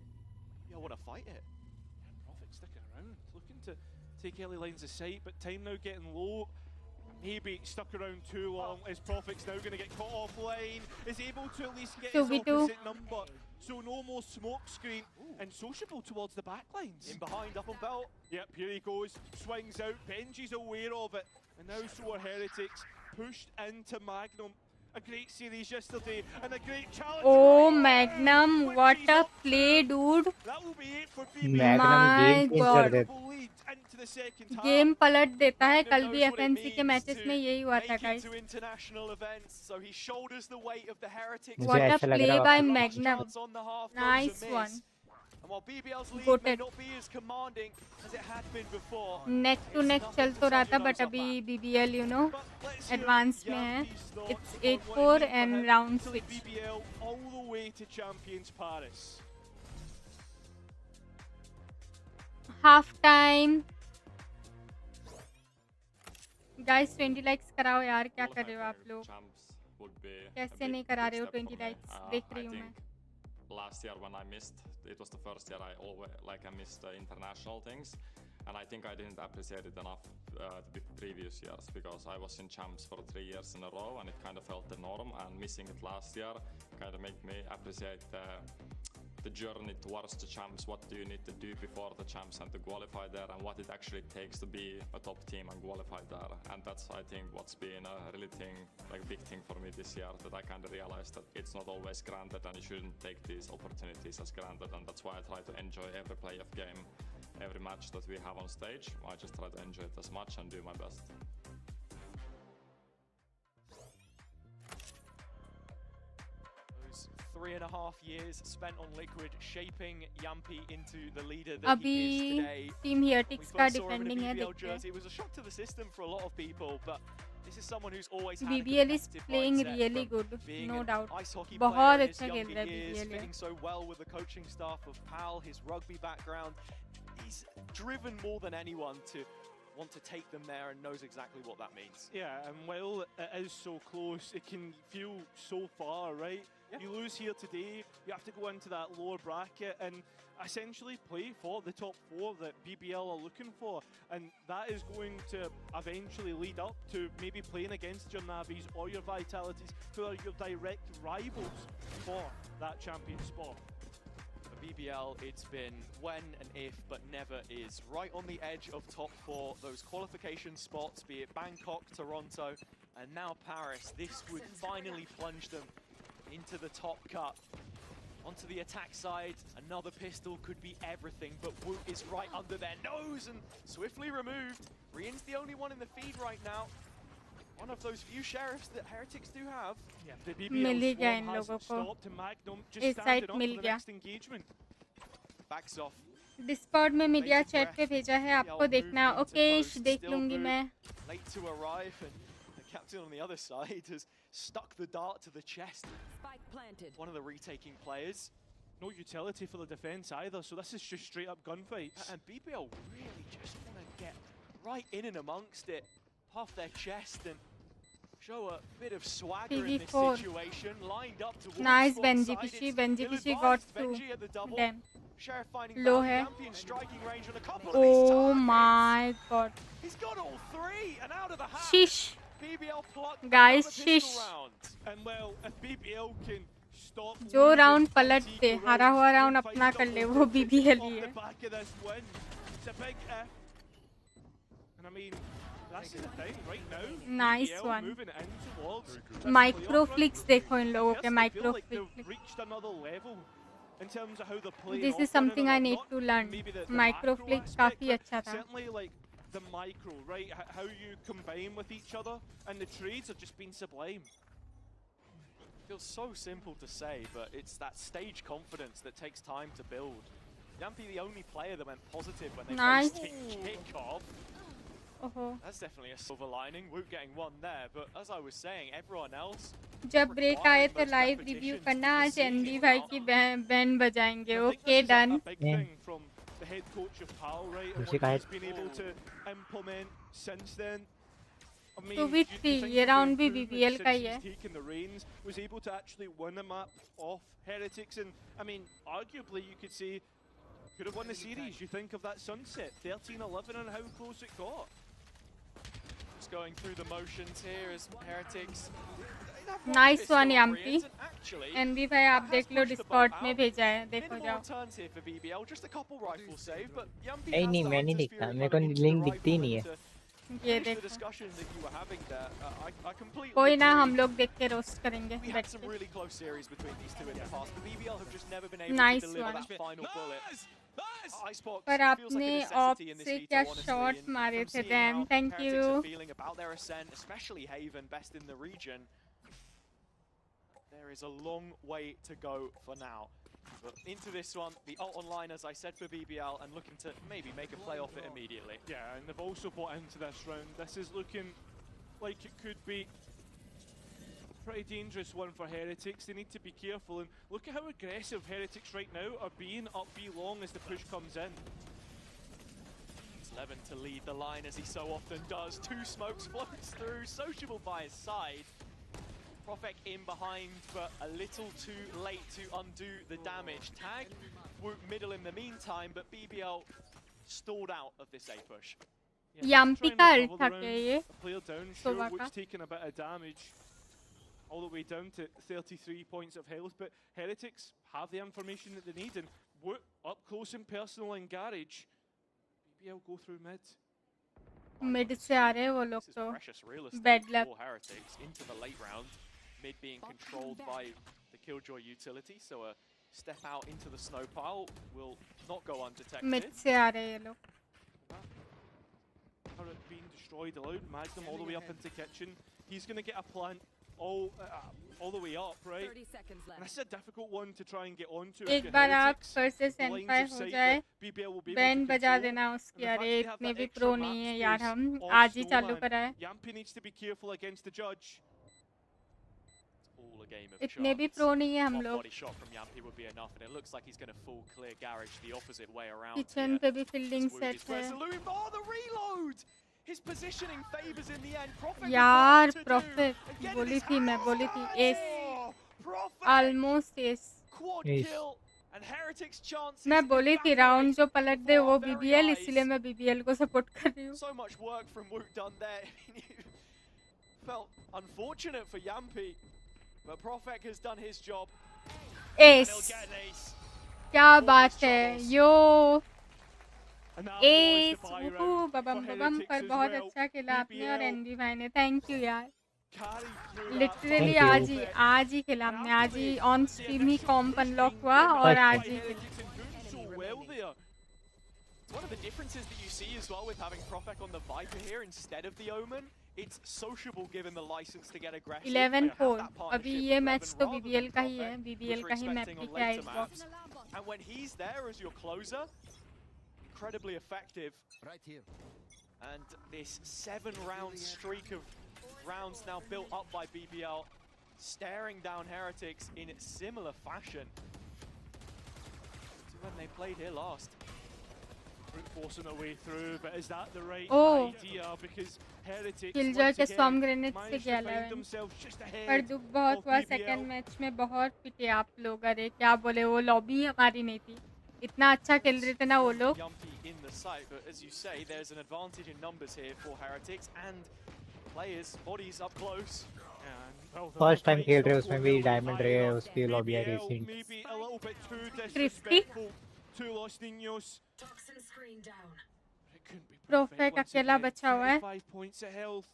You want to fight it. Profit sticking around, looking to take early lines of sight, but time now getting low. Maybe stuck around too long. His Profit's now going to get caught offline. Is able to at least get his opposite number. So no more smoke screen. And Sociable towards the back lines. In behind, up on belt. Yep, here he goes. Swings out. Benji's aware of it. And now so are Heretics. Pushed into Magnum. A great series yesterday and a great challenge. Oh, Magnum, what a play, dude. That will be it for BBL. My God. Game पलट देता है. कल भी FNC के matches में यही हुआ था guys. What a play by Magnum. Nice one. Goated. Neck to neck चल तो रहा था, but अभी BBL you know advance में है. It's 8-4 and round switch. All the way to Champions Paris. Half time. Guys 20 likes कराओ यार. क्या कर रहे हो आप लोग? कैसे नहीं करा रहे हो 20 likes? देख रही हूँ मैं. Last year when I missed, it was the first year I missed the international things, and I think I didn't appreciate it enough the previous years, because I was in champs for 3 years in a row, and it kind of felt the norm, and missing it last year kind of made me appreciate the journey towards the champs. What do you need to do before the champs and to qualify there, and what it actually takes to be a top team and qualify there. And that's, I think, what's been a really big thing for me this year, that I kind of realized that it's not always granted and you shouldn't take these opportunities as granted, and that's why I try to enjoy every playoff game, every match that we have on stage. I just try to enjoy it as much and do my best. 3.5 years spent on Liquid, shaping Yampi into the leader that he is अभी today. Team Heretics का When we first saw him in a defending है, BBL देखते हैं. jersey, it was a shock to the system for a lot of people, but this is someone who's always had BBL a is competitive playing mindset really from good, being no an doubt. ice hockey बहुत player in his अच्छा खेल younger रहा है years, BBL ये. fitting so well with the coaching staff of PAL, his rugby background. He's driven more than anyone to want to take them there and knows exactly what that means. Yeah, and while it is so close, it can feel so far, right? Yeah. You lose here today, you have to go into that lower bracket and essentially play for the top 4 that BBL are looking for, and that is going to eventually lead up to maybe playing against your Navis or your Vitalities, who are your direct rivals for that champion spot. For BBL, it's been when and if, but never is. Right on the edge of top 4, those qualification spots, be it Bangkok, Toronto, and now Paris. This would finally plunge them into the top cut. Onto the attack side, another pistol could be everything, but Woot is right under their nose and swiftly removed. Rian's the only one in the feed right now. One of those few sheriffs that Heretics do have. Yeah, the mill he BBL गया इन swarm लोगों hasn't को. stopped, and Magnum just इस standing side up mill for the गया. next engagement. Backs off. Discord में media chat पे भेजा है, आपको देखना. ओके, देख लूंगी मैं. Late to arrive, and the captain on the other side has stuck the dart to the chest. Spike planted. One of the retaking players. No utility for the defense either, so this is just straight up gunfights. And BBL really just want to get right in and amongst it, puff their chest and show a bit of swagger in this PV4. situation. Lined up towards Nice spawn Benji side. Pishi, It's Benji Pishi ill-advised. got Benji two. at the double. Damn. Sheriff finding Low Val hai. Yampi in striking range on a couple of Oh these targets. my god. He's got all 3 and out of the hat. Shish. BBL plucked Guys, another pistol shish. round. And well, if BBL can stop जो losing round on पलट Tico दे, round, हारा हुआ they round can अपना find कर ले, double वो digits BBL off he the है. back of this win. It's a big if. And I mean, that's the thing right now. Nice BBL one. moving in towards this micro playoff run. Flix देखो इन लोगों के. Yes, they feel micro like they've flix. reached another level in terms of how they're playing. This is off one something I another, need not to learn. maybe the Micro macro flicks aspect, काफी but अच्छा था. certainly like the micro, right? How you combine with each other, and the trades have just been sublime. Feels so simple to say, but it's that stage confidence that takes time to build. Yampi the only player that went positive when they Nice. faced kickoff. ओहो. That's definitely a silver lining. Woot getting one there, but as I was saying, everyone else. जब break आए तो live review करना. आज ND भाई की band बजाएंगे. I think okay, this is a done. big Yeah. thing from the head coach of PAL, right? And Usi what ka he's head- been able to implement since then. I mean, 2v3, you think ये of the round भी improvement BBL का ही since है. he's taken the reins, was able to actually win a map off Heretics, and I mean, arguably you could say could have won the series. You think of that sunset, 13-11, and how close it got. Just going through the motions here as Heretics. Nice one, Yampi. ND भाई आप देख लो, Discord में भेजा है, देखो Minimal जाओ. turns here for BBL, just a couple rifle save, but Yampi नहीं has नहीं the मैं नहीं hunter's दिखता, fury मेरे को coming into लिंक the दिखती ही rifle नहीं and है. to ये finish the देखो. discussion that you were having there. I completely कोई ना, agree. हम लोग देख के रोस्ट करेंगे. We बैठ had some के. really close series between these two in the past, but BBL have just never been able Nice to deliver one. that final bullet. Icebox पर feels like आपने a of necessity in this से veto, क्या honestly, shots and मारे from थे. seeing dam, how thank Heretics you. are feeling about their ascent, especially Haven, best in the region. There is a long way to go for now. But into this one, the ult online, as I said, for BBL, and looking to maybe make a play off it immediately. Yeah, and they've also bought into this round. This is looking like it could be a pretty dangerous one for Heretics. They need to be careful, and look at how aggressive Heretics right now are being up B long as the push comes in. It's Levin to lead the line as he so often does. 2 smokes floats through, sociable by his side. Profek in behind, but a little too late to undo the damage. Tag Woot middle in the meantime, but BBL stalled out of this A push. Yeah, Yampi trying का to ult cover था the क्या round. ये? A player down, Zoya sure, का? Woot's taking a bit of damage. all the way down to 33 points of health, but Heretics have the information that they need, and up close and personal in Garage. BBL go through mid. Mid से आ रहे हैं वो लोग तो bad luck. Heretics into the late round, mid being controlled by the Killjoy utility, so a step out into the snow pile will not go undetected. Mid से आ रहे हैं ये लोग. Being destroyed allowed, Magnum all the way up into kitchen. He's going to get a plant all the way up, right? And this is a difficult one to try and get onto. एक बार आप versus N5 हो जाए, band बजा देना उसकी. अरे इतने भी प्रो नहीं है यार, हम आज ही चालू कराए. Yampy needs to be careful against the judge. इतने भी प्रो नहीं है हम लोग. किचन पे भी फील्डिंग सेट है. His positioning favors in the end. Prophet यार Prophet बोली थी मैं, बोली थी एस, almost एस. मैं बोली थी राउंड जो पलट दे वो BBL, इसलिए मैं BBL को सपोर्ट कर रही हूँ. So much work from Wook done there. Felt unfortunate for Yampy, but Prophet has done his job. S, क्या बात है यो. एस बबम बबम पर बहुत अच्छा खेला आपने और एनबी भाई ने. थैंक यू यार. लिटरली आज ही खेला हमने. आज ही ऑन स्ट्रीम ही कॉम्प अनलॉक हुआ और आज ही खेला. One of the differences that you see as well with having Profek on the Viper here instead of the Omen, it's sociable given the license to get aggressive. 11-4. अभी ये match तो BBL का ही है. BBL का ही map की क्या इस box. And when he's there as your closer, incredibly effective. Right here. And this 7-round streak of rounds now built up by BBL, staring down Heretics in similar fashion to when they played here last. Forcing their way through, but is that the right idea? Because Heretics Killjoy के storm grenade से गया 11. पर दुख बहुत हुआ second match में. बहुत पिटे आप लोग. अरे क्या बोले, वो लॉबी हमारी नहीं थी. इतना अच्छा खेल रहे थे ना वो लोग. In the site, but as you say, there's an advantage in numbers here for Heretics and players, bodies up close. First time खेल रहे उसमें भी डायमंड रहे है उसकी लॉबी है रेसिंग. क्रिस्पी Prophet अकेला बचा हुआ है. 5 points of health.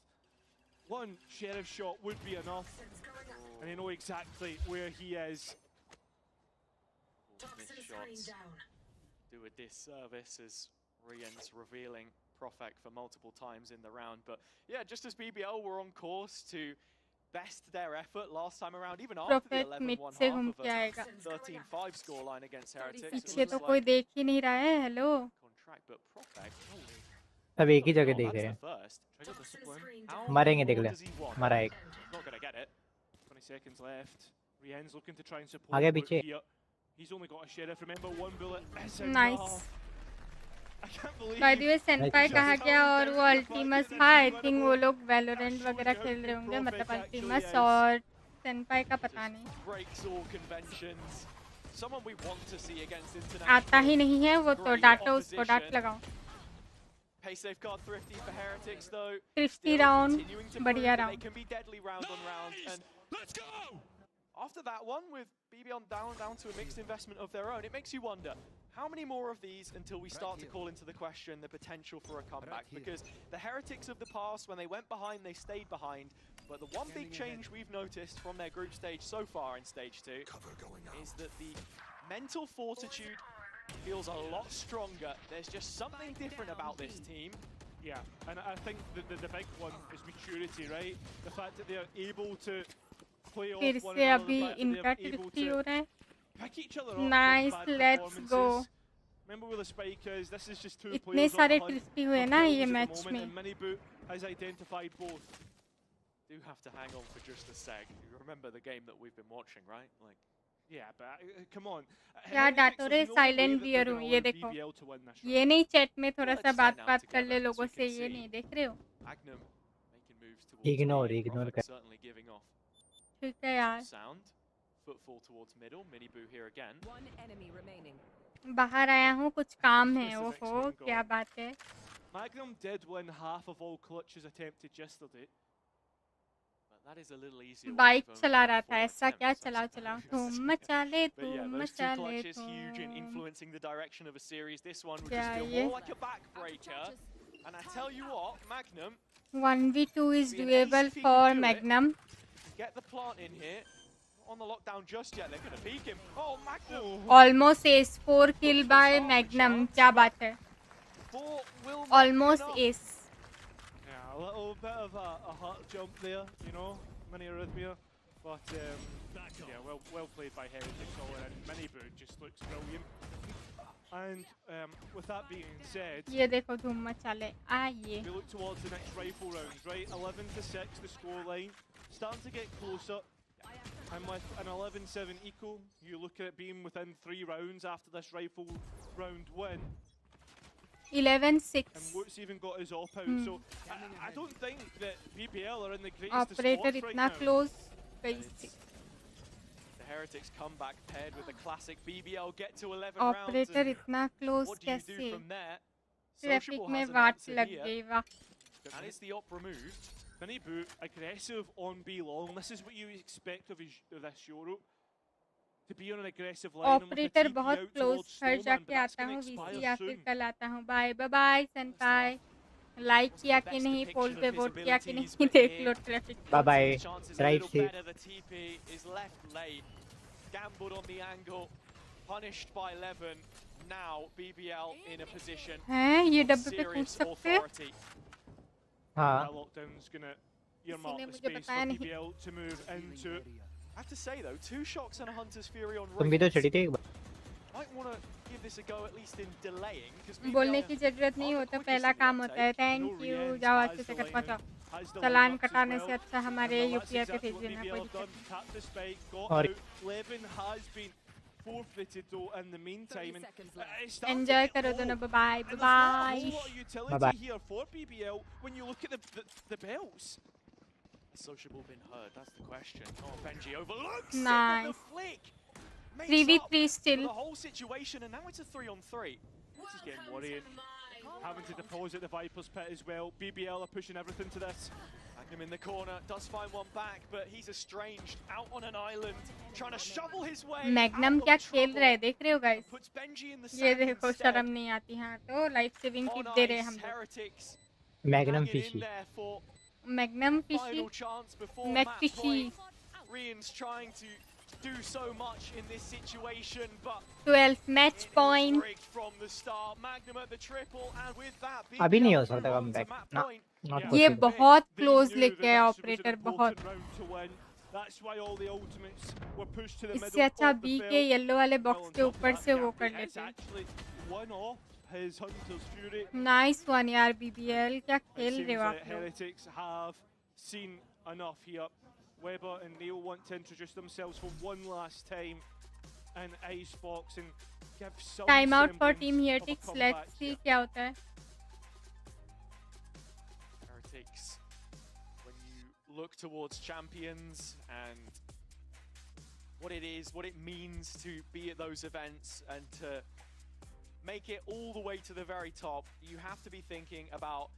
One sheriff shot would be enough, and they know exactly where he is. Missed shots do a disservice as Rian's revealing Profek for multiple times in the round. But yeah, just as BBL were on course to best their effort last time around, even after the 11-1 half of a 13-5 scoreline against Heretics. पीछे तो कोई देख ही नहीं रहा है. Hello. But Profek, सब एक ही जगह देख रहे हैं. मरेंगे देख ले. मरा एक. Not gonna get it. 20 seconds left. Rian's looking to try and support. आगे पीछे. He's only got a sheriff. Remember, one bullet. Nice. I can't believe. By the way, Senpai कहा गया और वो Ultimus था. I think वो लोग Valorant वगैरह खेल रहे होंगे. मतलब Ultimus और Senpai का पता नहीं. Breaks all conventions. Someone we want to see against international. आता ही नहीं है वो तो. डांटो उसको. डांट लगाओ. Pay safe card thrifty for Heretics though. Thrifty round. बढ़िया round. They can be deadly round on round. And let's go. After that one, with BBL down to a mixed investment of their own, it makes you wonder, how many more of these until we start to call into the question the potential for a comeback? Because the Heretics of the past, when they went behind, they stayed behind. But the one big change we've noticed from their group stage so far in stage 2 is that the mental fortitude feels a lot stronger. There's just something different about this team. Yeah, and I think the big one is maturity, right? The fact that they're able to play off one another, इनका ट्रिस्टी हो रहा है. Pick each other up. Nice, let's go. Remember where the spike is. This is just two इतने players सारे on the ट्रिस्टी हुए ना ये match में. And Miniboot has identified both. Do have to hang on for just a sec. You remember the game that we've been watching, right? Like, yeah, but come on. क्या डांटो रे, silent wear हूँ. ये देखो. ये नहीं chat में थोड़ा सा बात कर ले लोगों से. ये नहीं देख रहे हो. इग्नोर कर. ठीक है यार. Footfall towards middle. Miniboo here again. One enemy remaining. बाहर आया हूँ, कुछ काम है. ओहो क्या बात है. Magnum did win half of all clutches attempted yesterday. That is a little easier. Bike चला रहा था ऐसा क्या चलाओ चलाओ धूम मचा ले But yeah, धूम those two मचा ले clutches huge in influencing the direction of a series. This one would क्या just feel ये more like a backbreaker. And I tell you what, Magnum 1v2 is be an ace doable if he for can do it. Magnum. Get the plant in here. Not on the lockdown just yet. They're going to peek him. Oh, Magnum. Almost ace 4 kill by Magnum. क्या बात है? Four will not be Almost enough. ace. Yeah, a little bit of a heart jump there, you know, mini arrhythmia. But yeah, well played by Heretics all in. Mini boot just looks brilliant. And with that being said, ये देखो धूम मचा ले आइए. we look towards the next rifle rounds, right? 11-6, the scoreline. Starting to get closer. And with an 11-7 equal, you look at it being within 3 rounds after this rifle round win. 11-6. And Woot's even got his op out, so I don't think that BBL are in the greatest of Operator spots right इतना now. close. कैसे? The Heretics come back paired with the classic BBL get to 11 Operator rounds. इतना close What do you do कैसे? from there? Traffic Sociable में has an watt answer लग here. गई वाह. And is the op removed? Mini boot, aggressive on B long. This is what you expect of this Euro. To be on an aggressive line. Operator बहुत close. घर जाके आता हूँ VC या फिर कल आता हूँ. Bye bye bye senpai. Like किया कि नहीं, poll पे vote किया कि नहीं, देख लो traffic. Bye bye. Drive safe. The TP is left late. Gambled on the angle. Punished by 11. Now BBL in a position हैं ये of डब्बे पे कूद serious सकते हैं? authority. हाँ. That lockdown's gonna earmark ने the मुझे space for बताया नहीं. BBL to move into. I have to say though, 2 shocks and a Hunter's Fury on तुम भी तो Rockets. चढ़ी थी एक बार. Might want to give this a go at least in delaying because बोलने की जरूरत नहीं हो तो पहला काम होता है. Thank you. जाओ अच्छे से कर पहुंचाओ. चलान कटाने से अच्छा हमारे यूपीआई पे भेज देना, कोई दिक्कत नहीं. Tap the spike, got और- out. Levin has been forfeited though in the meantime. And it's starting to Enjoy get करो low. दोनों. Bye And there's not a bye. whole lot of utility Bye-bye. here for BBL when you look at the belts. Sociable been heard, that's the question. Oh, Benji overlooks Nice. it with the flick. Makes 3v3 up for still. the whole situation, and now it's a 3-on-3. This is getting worrying. Having to deposit the Viper's pit as well. BBL are pushing everything to this. Magnum in the corner, does find one back, but he's estranged, out on an island, trying to shovel his way Magnum out क्या of खेल trouble. रहा है देख रहे हो guys? Puts Benji in the ये sand देखो instead. शर्म नहीं आती. हाँ तो लाइफ सेविंग On टिप दे रहे ice, हम लोग. Heretics Magnum hanging in fishy. there for Magnum fishy. final chance before Mac match fishy. point. Rian's trying to do so much in this situation, but 12 match it is point. rigged from the start. Magnum at the triple, and with that, अभी नहीं हो BBL सकता move on to comeback. match ना. point. Not Yeah. ये possible. बहुत They close knew लेके that आया this was an operator important बहुत. round to win. That's why all the ultimates were pushed to the इससे middle अच्छा of the B field. के yellow वाले Well, box on के top of ऊपर that, से वो Gappy कर has लेते. actually won off his Hunter's Fury. Nice one यार बीबीएल. क्या It खेल seems रहे हो that आप लोग? Heretics have seen enough here. Weber and Neil want to introduce themselves for one last time in Icebox and give some time out for semblance team of a heretics. comeback let's see here. क्या होता है. Heretics, when you look towards champions and what it is, what it means to be at those events and to make it all the way to the very top, you have to be thinking about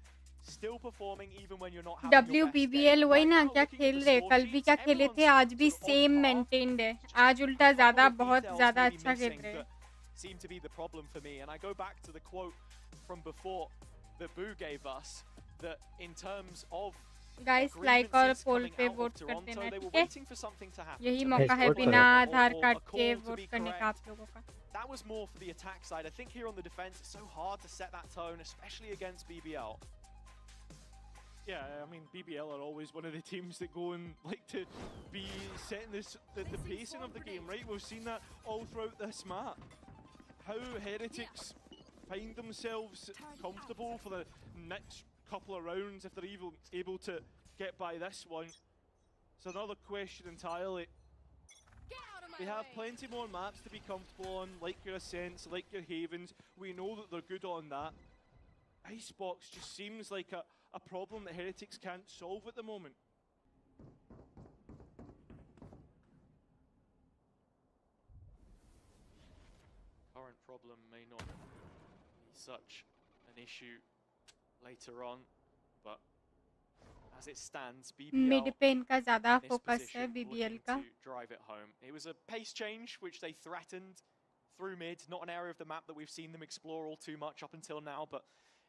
still performing even when you're not having your best WBBL day. वही Right ना now, क्या looking at खेल the रहे. score कल भी sheets, क्या खेले थे, everyone's आज भी sort of same on par. Maintained है. Just आज उल्टा couple ज्यादा of बहुत details ज्यादा maybe अच्छा खेल missing रहे हैं. that seem to be the problem for me. And I go back to the quote from before that Boo gave us, that in terms of guys like और grievances पोल coming पे out vote of कर Toronto, देना. they were ठीक है, waiting for something to happen. यही to मौका make है vote sure बिना or- Aadhaar or card a के call to वोट be करने का correct. आप लोगों का. That was more for the attack side. I think here on the defense, it's so hard to set that tone, especially against BBL. Yeah, I mean BBL are always one of the teams that go and like to be setting the pacing of the game, right? We've seen that all throughout this map. How Heretics find themselves comfortable for the next couple of rounds if they're even able to get by this one. It's another question entirely. They have plenty more maps to be comfortable on, like your Ascents, like your Havens. We know that they're good on that. Icebox just seems like a problem that Heretics can't solve at the moment. Current problem may not be such an issue later on, but as it stands, mid BBL पे इनका ज़्यादा in this focus है position BBL looking का. to drive it home. It was a pace change which they threatened through mid, not an area of the map that we've seen them explore all too much up until now, but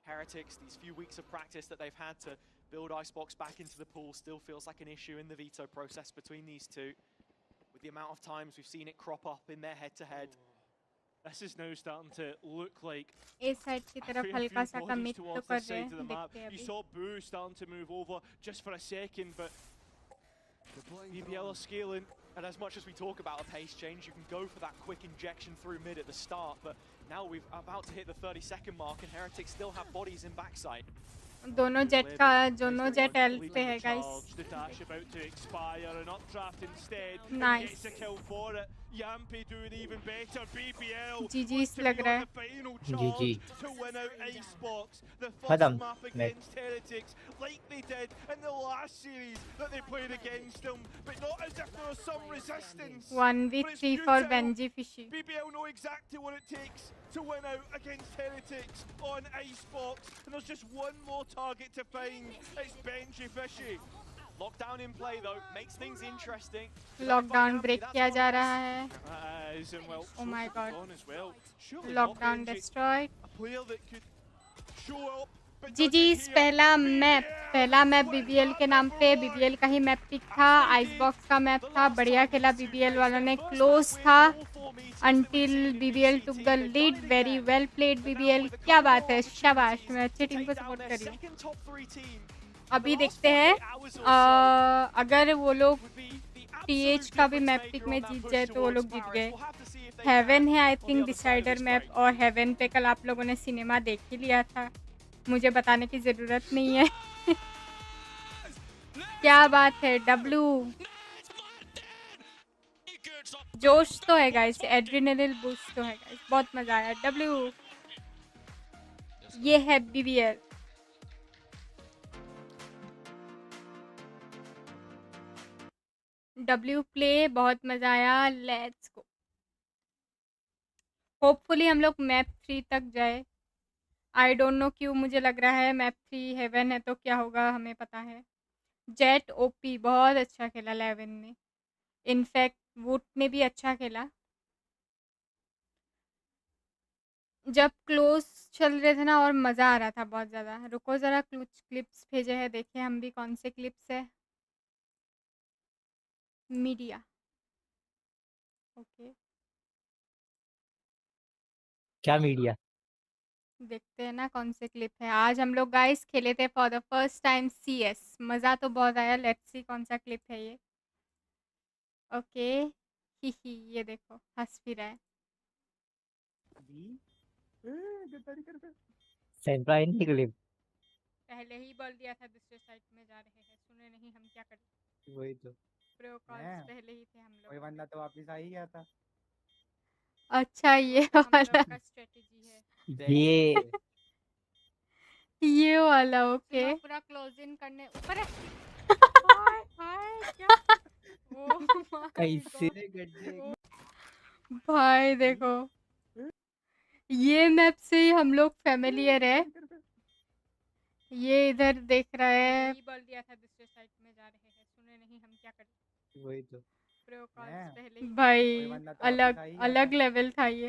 Heretics, these few weeks of practice that they've had to build Icebox back into the pool still feels like an issue in the veto process between these two. With the amount of times we've seen it crop up in their head-to-head. This is now starting to look like A side की a तरफ fair हल्का few सा bodies commit तो towards कर this रहे side of the हैं, map. देखते हैं You अभी. saw Boo starting to move over just for a second, but BBL are scaling. And as much as we talk about a pace change, you can go for that quick injection through mid at the start, but now we're about to hit the 30-second mark and Heretics still have bodies in backside. दोनों jet L पे है guys. The dash about to expire, an updraft instead. Nice. Gets a kill for it. Yampi doing even better. BBL GG's look to लग be रहा on है. the final GG. charge to win out Icebox. The first खत्म map match. against Heretics, like they did in the last series that they played against them, but not as if there was some resistance. 1v3 for Benji Fishy. BBL know exactly what it takes to win out against Heretics on Icebox, and there's just one more target to find. It's Benji Fishy. Lockdown in play though, makes things interesting. Lockdown break किया जा रहा है. Well, Oh my god. on as well. Surely lockdown not Benji, destroyed. a player that could show up. But जीजी's पहला map BBL के नाम पे BBL का ही map pick था. आइसबॉक्स का मैप था. बढ़िया खेला BBL वालों ने. क्लोज था until BBL took the lead. Very well played BBL. क्या बात है, शाबाश. मैं अच्छी टीम को सपोर्ट कर रही हूँ. अभी देखते हैं अगर वो लोग TH का भी मैप पिक में जीत जाए तो वो लोग जीत गए. हेवन है आई थिंक डिसाइडर मैप, और हेवन पे कल आप लोगों ने सिनेमा देख ही लिया था, मुझे बताने की ज़रूरत नहीं है. क्या बात है डब्लू. जोश तो है गाइस, एड्रेनलिन बूस्ट तो है गाइस. बहुत मज़ा आया डब्लू. ये है BBL. डब्ल्यू प्ले बहुत मज़ा आया. Let's go. होपफुली हम लोग मैप 3 तक जाए. आई डोंट नो क्यों मुझे लग रहा है मैप 3 हेवन है तो क्या होगा हमें पता है. जेट ओपी बहुत अच्छा खेला 11 में. इनफैक्ट वुड ने भी अच्छा खेला. जब क्लोज चल रहे थे ना और मज़ा आ रहा था बहुत ज़्यादा. रुको ज़रा कुछ क्लिप्स भेजे हैं, देखें हम भी कौन से क्लिप्स है. मीडिया ओके, क्या मीडिया? देखते हैं ना कौन से क्लिप है. आज हम लोग गाइस खेले थे for the first time CS. मज़ा तो बहुत आया. लेट्स सी कौन सा क्लिप है ये. ओके ही ये देखो हंस भी रहा है. सेंट्रा इन क्लिप. पहले ही बोल दिया था दूसरे साइड में जा रहे हैं, सुने नहीं हम क्या करें. वही तो. प्रो कॉल्स पहले ही थे हम लोग. वही बंदा तो वापस आ ही गया था. अच्छा ये वाला का स्ट्रेटजी है. ये वाला ओके. पूरा क्लोज इन करने ऊपर है. हाय हाय क्या. ओ कैसे भाई देखो, ये मैप से ही हम लोग फैमिलियर है. ये इधर देख रहा है. बोल दिया था दूसरे साइड में जा रहे हैं, सुने नहीं हम क्या करें. वही तो. प्रो कॉल्स पहले भाई अलग अलग लेवल था ये.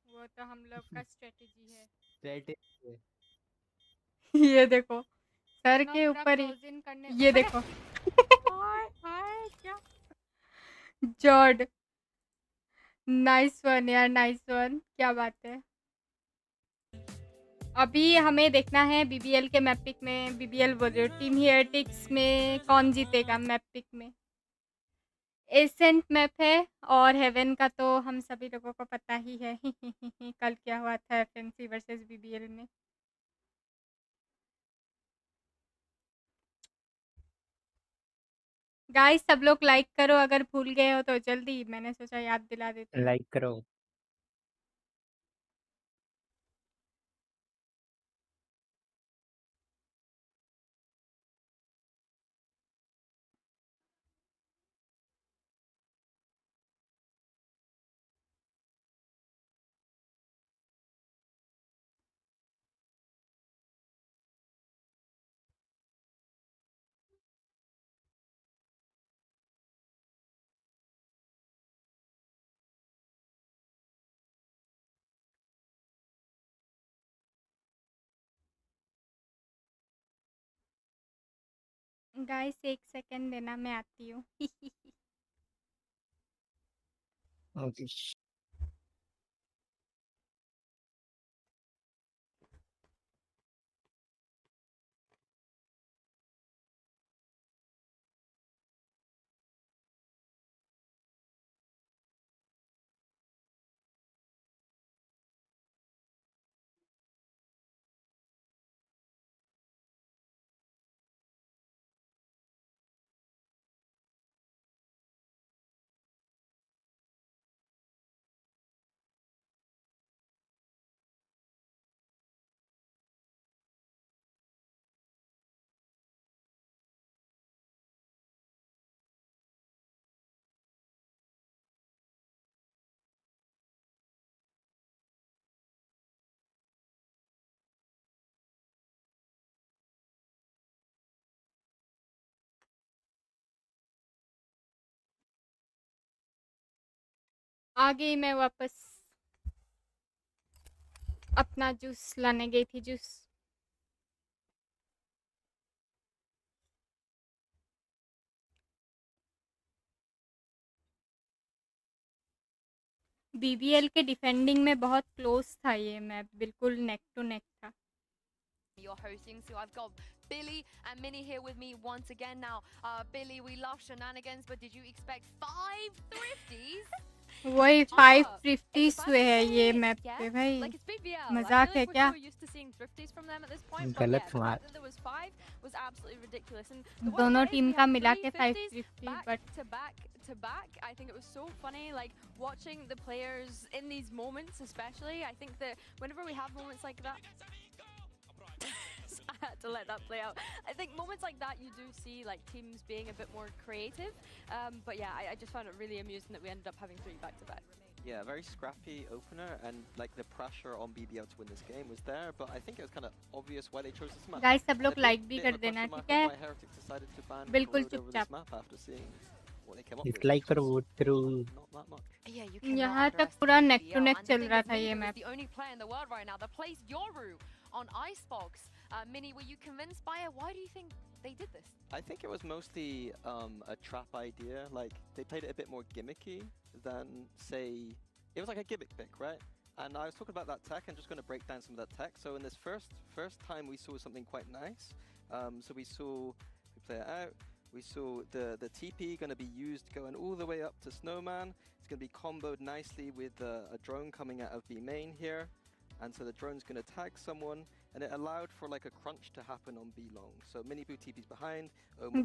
वो तो हम लोग का स्ट्रेटजी है. ये देखो सर के ऊपर ही. ये देखो हाय हाय क्या. जॉर्ड नाइस वन यार, नाइस वन. क्या बात है. अभी हमें देखना है BBL के मैप पिक में. BBL बोलो टीम हेरेटिक्स में कौन जीतेगा मैप पिक में. एसेंट मैप है और हेवन का तो हम सभी लोगों को पता ही है. कल क्या हुआ था FNC वर्सेस BBL में. गाइस सब लोग लाइक करो, अगर भूल गए हो तो जल्दी. मैंने सोचा याद दिला देती हूँ. लाइक करो. गाइस 1 सेकंड देना, मैं आती हूँ। ओके। आ गई मैं वापस। अपना जूस लाने गई थी, जूस। बीबीएल के डिफेंडिंग में बहुत क्लोज था ये मैप, बिल्कुल नेक टू नेक था। You're hosting, so I've got Billy and Mini here with me once again now. Billy, we love shenanigans, but did you expect 5 thrifties? वही 5 thrifties हुए हैं ये मैप पे भाई। Like it's BBL. मजाक है we're क्या? so used to seeing thrifties from them at this point. But गलत yeah, the बात। fact that there was 5 was absolutely ridiculous. And the worst दोनों part is टीम we का had मिला 3 के 5 50s thrifty, back but to back to back. I think it was so funny, like watching the players in these moments, especially. I think that whenever we have moments like that. I had to let that play out. I think moments like that you do see like teams being a bit more creative. But yeah, I just found it really amusing that we ended up having 3 back to back. Yeah, very scrappy opener, and like the pressure on BBL to win this game was there, but I think it was kind of obvious why they chose this map. Guys सब And लोग a bit- like भी bit कर of a देना, question mark ठीक है? on why Heretics decided to ban बिल्कुल Corrode over चुपचाप। this map after seeing what they came up It's with. like which for was vote through. Not that much. Yeah, you cannot यहाँ तक underestimate पूरा neck to BBL. Neck And the चल thing रहा is, था ये Mini map. was the only player in the world right now that plays Yoru on Icebox. Mini, were you convinced by it? Why do you think they did this? I think it was mostly a trap idea. Like they played it a bit more gimmicky than say it was like a gimmick pick, right? And I was talking about that tech and just going to break down some of that tech. So in this first time we saw something quite nice. So we play it out. We saw the TP going to be used going all the way up to Snowman. It's going to be comboed nicely with a drone coming out of B main here. And so the drone's going to tag someone, and it allowed for like a crunch to happen on B long. So Mini Boo TP's behind.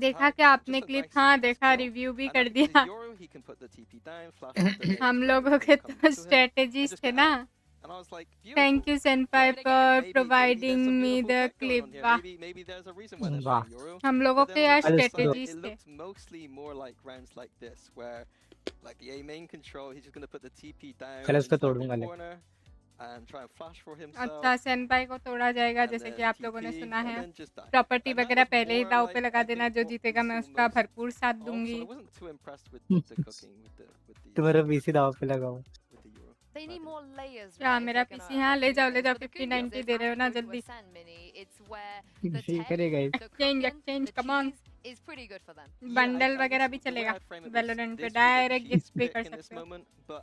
देखा क्या आपने clip? हाँ देखा, review भी कर दिया। Yoru, he can put the TP down, flash up the हम लोगों के तो स्ट्रेटेजीज थे ना। And I was like, Thank you Senpai for providing me the clip। वाह, maybe there's a reason why they're वाह। playing Yoru. हम लोगों But के then यार on the flip side, strategies it थे। looked mostly more like rounds like this, where like the A main control, he's just going to put the TP down कल उसको inside the तोड़ूंगा ले। corner and try and flash for himself. अच्छा, सेनपाई को तोड़ा जाएगा, And जैसे कि then आप लोगों ने TP, सुना and है। then just die. Property And that वगैरह was पहले ही more दाव like, पे लगा I देना, think, जो what we जीतेगा मैं saw उसका most भरपूर साथ of. दूंगी। So I wasn't too impressed with the cooking with the तुम्हारा बीसी दाव पे लगाओ। with the Euro. They need more layers, क्या right? if मेरा they're पीसी? gonna हाँ ले जाओ achieve ले this. जाओ, But the 50 good news 90 is, दे रहे हो as ना opposed to जल्दी। Ascend Mini, it's where the ठीक tech, करेगा ये। the Exchange, cooking, exchange, the come on। cheese is pretty good for them. Bundle वगैरह भी the way चलेगा। I'd frame it was, Valorant पे this was a direct cheese gift भी pick कर in this सकते हो। moment, but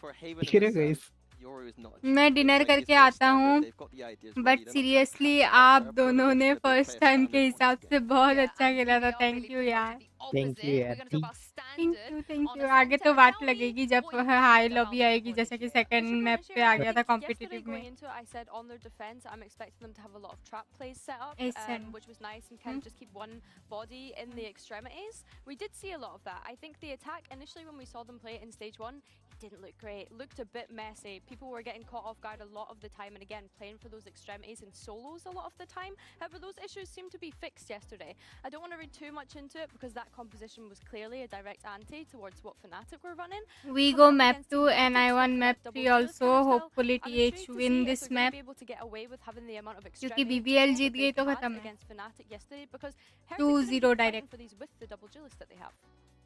for Haven and करेगा Ascent, इस। Yoru is not. मैं डिनर Like, करके it's more आता standard. हूँ, They've got the ideas but ready. They're not trying to seriously catch us आप off guard. दोनों Probably ने just gonna first play a time के standard हिसाब points से game. बहुत Yeah, अच्छा and खेला था। BBL thank really you proved यार। the Thank opposite. you We're यार। going to talk about thank standard you thank on you. Ascent. आगे तो Tarak, बात tell me लगेगी जब what you high think lobby about आएगी, Q4 जैसे this कि year. Second Super map Punisher, पे आ I गया think था yesterday कॉम्पिटिटिव going में। into it, I said on their defense, I'm expecting them to have a lot of trap plays set up, essence which was nice, and kind of just keep one body in the extremities. We did see a lot of that. I think the attack initially when we saw them play it in stage 1, it didn't look great. Looked a bit messy. People were getting caught off guard a lot of the time, and again playing for those extremities and solos a lot of the time. However, those issues seem to be fixed yesterday. I don't want to read too much into it because that composition was clearly a direct anti towards what Fnatic were running. We Coming go up map against 2 Team and I Heretics, want looking map like double 3 Julius also. kind of style. Hopefully I'm TH intrigued to win see if this they're going map, to be able to get away with having the amount of क्योंकि extremity BBL control Jeet that गई they तो had खत्म है। against Fnatic yesterday because Heretics 2-0 didn't keep fighting direct. for these with the double Julius that they have.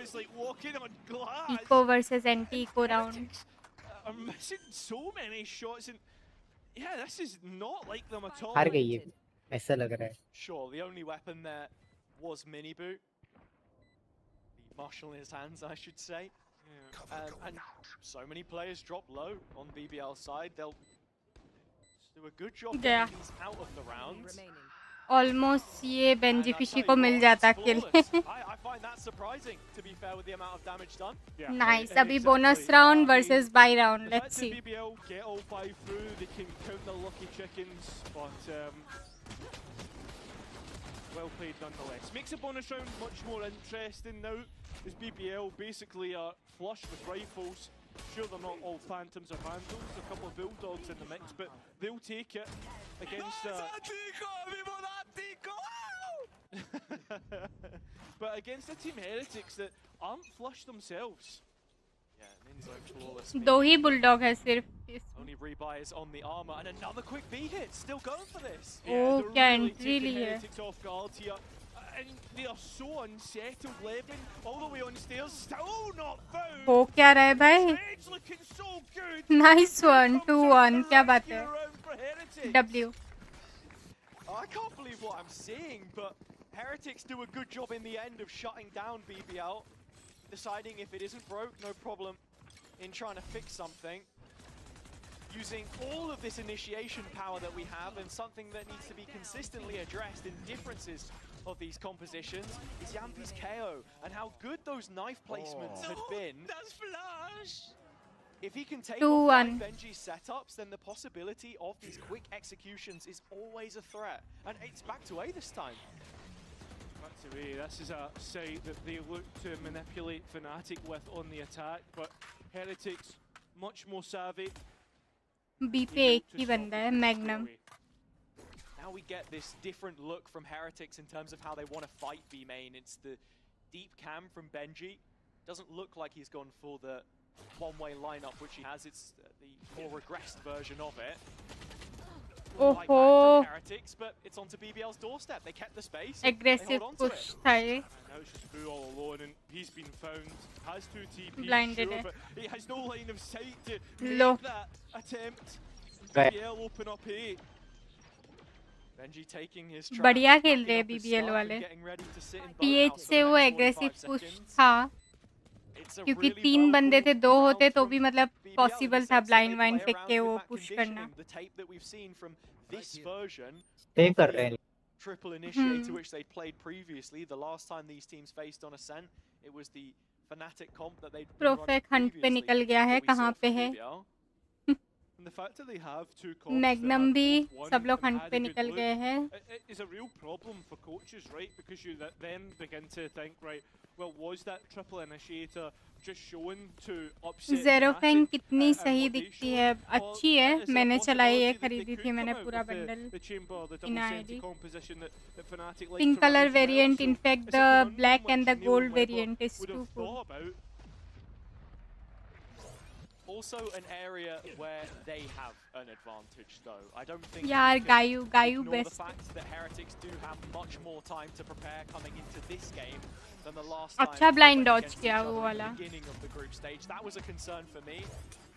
It's like walking on glass. Eco versus anti-eco round. Heretics are missing so many shots, and yeah, this is not like them at all. हार गई है ऐसा लग रहा है. Sure, the only weapon there was Mini Boot. The marshal in his hands, I should say. And so many players drop low on BBL side. They'll do a good job getting these out of the round. Almost ये Benji fishy को मिल जाता किल. I find that surprising, to be fair, with the amount of damage done. Nice. अभी bonus round versus buy round. Let's see. BBL get all 5 through, they can count the lucky chickens, but well played nonetheless. Makes a bonus round much more interesting now, as BBL basically are flush with rifles. Sure, they're not all Phantoms or Vandals, a couple of Bulldogs in the mix, but they'll take it against but against a team Heretics that aren't flush themselves. Yeah, Ninzo flawless. दो ही bulldog है सिर्फ. Only rebuy is on the armor, and another quick B hit. Still going for this. Oh, क्या entry ली है. Heretics off guard here. And they are so unsettled, Levin, all the way on stairs, still not found. हो क्या रहा है भाई? It's looking so good. Nice one, 2-1. क्या बात है? W. I can't believe what I'm seeing, but Heretics do a good job in the end of shutting down BBL, deciding if it isn't broke, no problem in trying to fix something. Using all of this initiation power that we have, and something that needs to be consistently addressed in differences of these compositions is Yampi's KO, and how good those knife placements had been. That's flash! If he can take 2-1. Benji's setups, then the possibility of these quick executions is always a threat. And it's back to A this time. Back to A, this is a side that they look to manipulate Fnatic with on the attack, but Heretics much more savvy. B पे एक ही बंदा है, Magnum. Now we get this different look from Heretics in terms of how they want to fight B main. It's the deep cam from Benji. Doesn't look like he's gone for the one-way lineup, which he has. It's the more regressed version of it. Like Oh, Heretics, but it's onto BBL's doorstep. They kept the space. aggressive push था ये. Now it's just Boo all alone, and he's been found. Has 2 TP, Blinded sure, it. but he has no line of sight to Low. make that attempt. Right. BBL open up A. Benji taking his trap, बढ़िया खेल रहे हैं backing up his BBL staff वाले. and getting ready to sit in TH boathouse से for वो the next aggressive 45 push seconds. था. It's a क्योंकि really 3 बंदे थे, 2 well होते तो from भी मतलब BBL possible in the था sense that blind they wine play फेंक around के with वो that push करना. conditioning. The tape that we've seen from this version, Stay कर रहे हैं. triple initiator, which they played previously. The last time these teams faced on Ascent, it was the Fnatic comp that they'd been running Perfect hunt पे previously निकल गया है, that we saw कहाँ पे from है? BBL. And the fact that they have 2 comps Magnum that भी have both won सब लोग and hunt had पे a good निकल look, गए हैं. it is a real problem for coaches, right? Because you then begin to think, right, well, was that triple initiator just shown to upset Zerofang Fnatic, कितनी and सही what they दिखती showed? है, Or अच्छी है. is there a मैंने चलाई है, possibility that they खरीदी could थी मैंने come out पूरा with bundle. the chamber, the in double ID. senti composition that Fnatic likes Pink to run color as well, variant, so in fact it's a the conundrum black and the which Neil gold Webber variant is would have too cool. thought about. Also an area where they have an advantage, though. I don't think यार you can Gayu ignore the best. fact that Heretics do have much more time to prepare coming into this game than the last time. अच्छा they blind went dodge against किया each वो other at वाला. the beginning of the group stage. That was a concern for me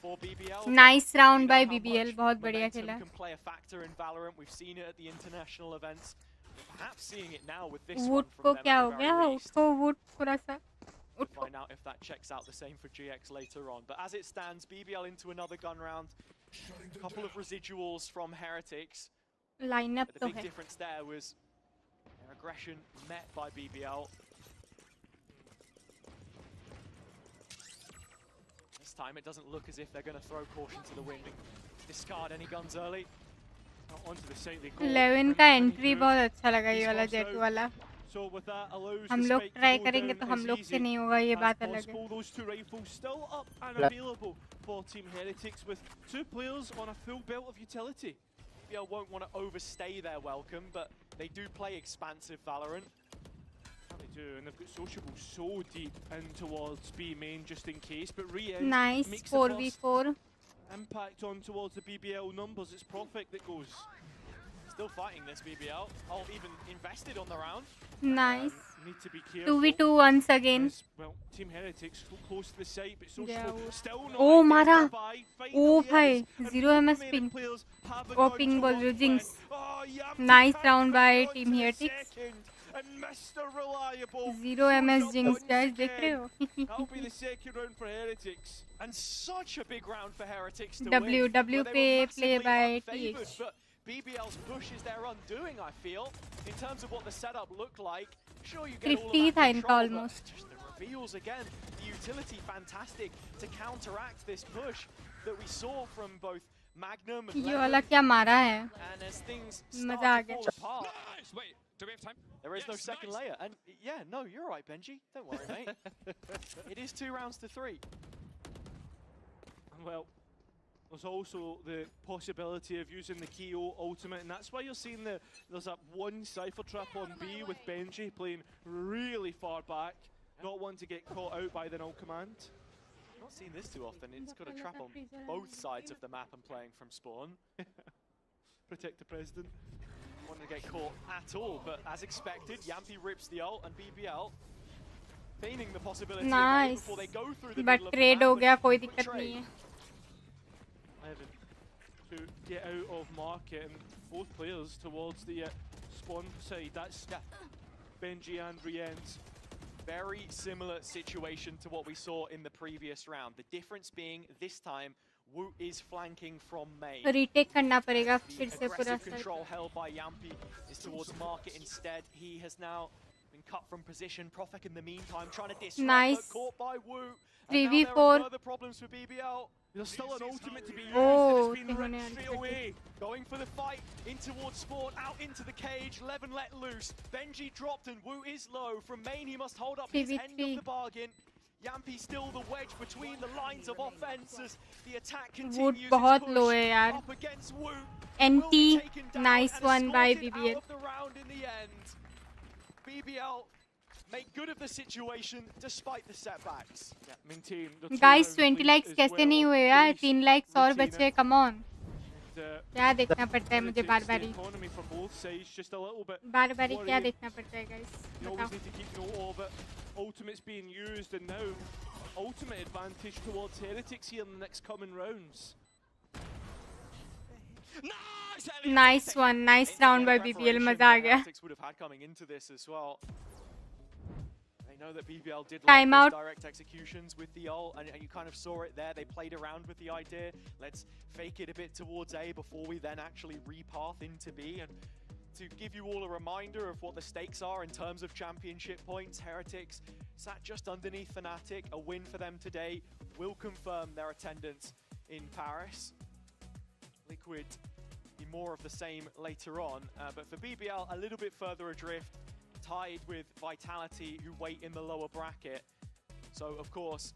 for BBL. Nice but round we by know how BBL, much बहुत बढ़िया momentum खेला. can play a factor in Valorant. We've seen it at the international events. Perhaps seeing it now with this Wood one को from them क्या at हो the गया? very least. उठो Wood थोड़ा सा. We'll find out if that checks out. The same for GX later on. But as it stands, BBL into another gun round. A couple of residuals from Heretics. Line up But the तो big है. difference there was their aggression met by BBL. This time it doesn't look as if they're going to throw caution to the wind and discard any guns early. Onto the site they go. 11 का entry बहुत अच्छा लगा ये वाला Jet वाला. So with that allows हम the लोग spike to try go करेंगे down तो हम as लोग easy से नहीं होगा, ये as बात अलग है. possible. Those 2 rifles still up and Yeah. available for Team Heretics with 2 players on a full belt of utility. BBL won't want to overstay their welcome, but they do play expansive Valorant. They do, and they've got Sociable so deep in towards B main just in case, but Re-End Nice makes the first 4v4. impact on towards the BBL numbers. It's Profit that goes. Still fighting this BBL. Oh, even invested on the round. Nice. need to be careful. 2v2 once again. As, well, Team Heretics close to the site, but so Yeah, slow. Still not oh mara, identified. oh Finally bhai, is, and 0 MS remaining ping. players have a Oh nudge ping bol along rahe the Jinx. way. Oh, Nice Yampi round by back Team onto the Heretics. second, and Mr. Reliable 0 MS shows up Jinx once guys, देख रहे again. हो? That'll be the second round for Heretics. And such a big round for Heretics to W win. W where they पे were play massively by unfavored, TH. but BBL's push is their undoing, I feel, in terms of what the setup looked like. Sure, you get all of Thrifty that था इनका control, almost. but just the reveals again, the utility fantastic to counteract this push that we saw from both Magnum and ये वाला क्या मारा है? and as things मजा start uh to गया. fall apart. Nice. Wait, do we have time? There is no second layer, and yeah, no, you're right, Benji. Don't worry, mate. It is 2 rounds to 3. Well, there's also the possibility of using the KO ultimate, and that's why you're seeing there's that one Cypher trap on B with Benji playing really far back, not wanting to get caught out by the null command. Not seen this too often. It's got a trap on both sides of the map and playing from spawn. Protect the president. Want to get caught at all, but as expected, Yampi rips the ult and BBL feigning the possibility of A Nice. before they go through the But middle of the trade map, हो but गया, कोई good दिक्कत trade. नहीं है. 11 to get out of market, and both players towards the spawn side. That's Benji and Rien's. Very similar situation to what we saw in the previous round. The difference being this time, Wu is flanking from main. Retake करना पड़ेगा फिर The से पूरा aggressive set. control held by Yampi is towards market instead. He has now been cut from position. Profek in the meantime trying to disrupt, Nice. but caught by Wu. And now there 3v4. are further problems for BBL. There's still an ultimate to be used, Oh, and it's been इन्होंने ripped straight ultimate away. Going for the fight in towards Spawn, out into the cage. Levin let loose. Benji dropped and Wu is low. From main, he must hold up his end of 3v3. the bargain. Yampi still the wedge between the lines of offense as the attack Wood continues बहुत its low push है यार. up against Wu. NT, Will be taken down nice and one by escorted BBL. out of the round in the end. BBL make good of the situation despite the setbacks. Yeah, maintain the 2 Guys round 20 lead likes as कैसे well. नहीं हुए यार? Police 3 likes और retain बचे, it. come on. And, क्या देखना पड़ता है मुझे Heretics, bar the bar he? economy for both sides just a little bit बार बार ही क्या worrying. देखना पड़ता है guys? You बताओ. always need to keep note of it. Ultimate's being used, and now ultimate advantage towards Heretics here in the next coming rounds. Nice one, nice round by BBL, मजा आ गया. Heretics would have had coming into this as well. They know that BBL did Time like out. those direct executions with the ult, and you kind of saw it there. They played around with the idea. Let's fake it a bit towards A before we then actually repath into B. And to give you all a reminder of what the stakes are in terms of championship points, Heretics sat just underneath Fnatic. A win for them today will confirm their attendance in Paris. Liquid be more of the same later on, but for BBL a little bit further adrift, tied with Vitality, who wait in the lower bracket. So of course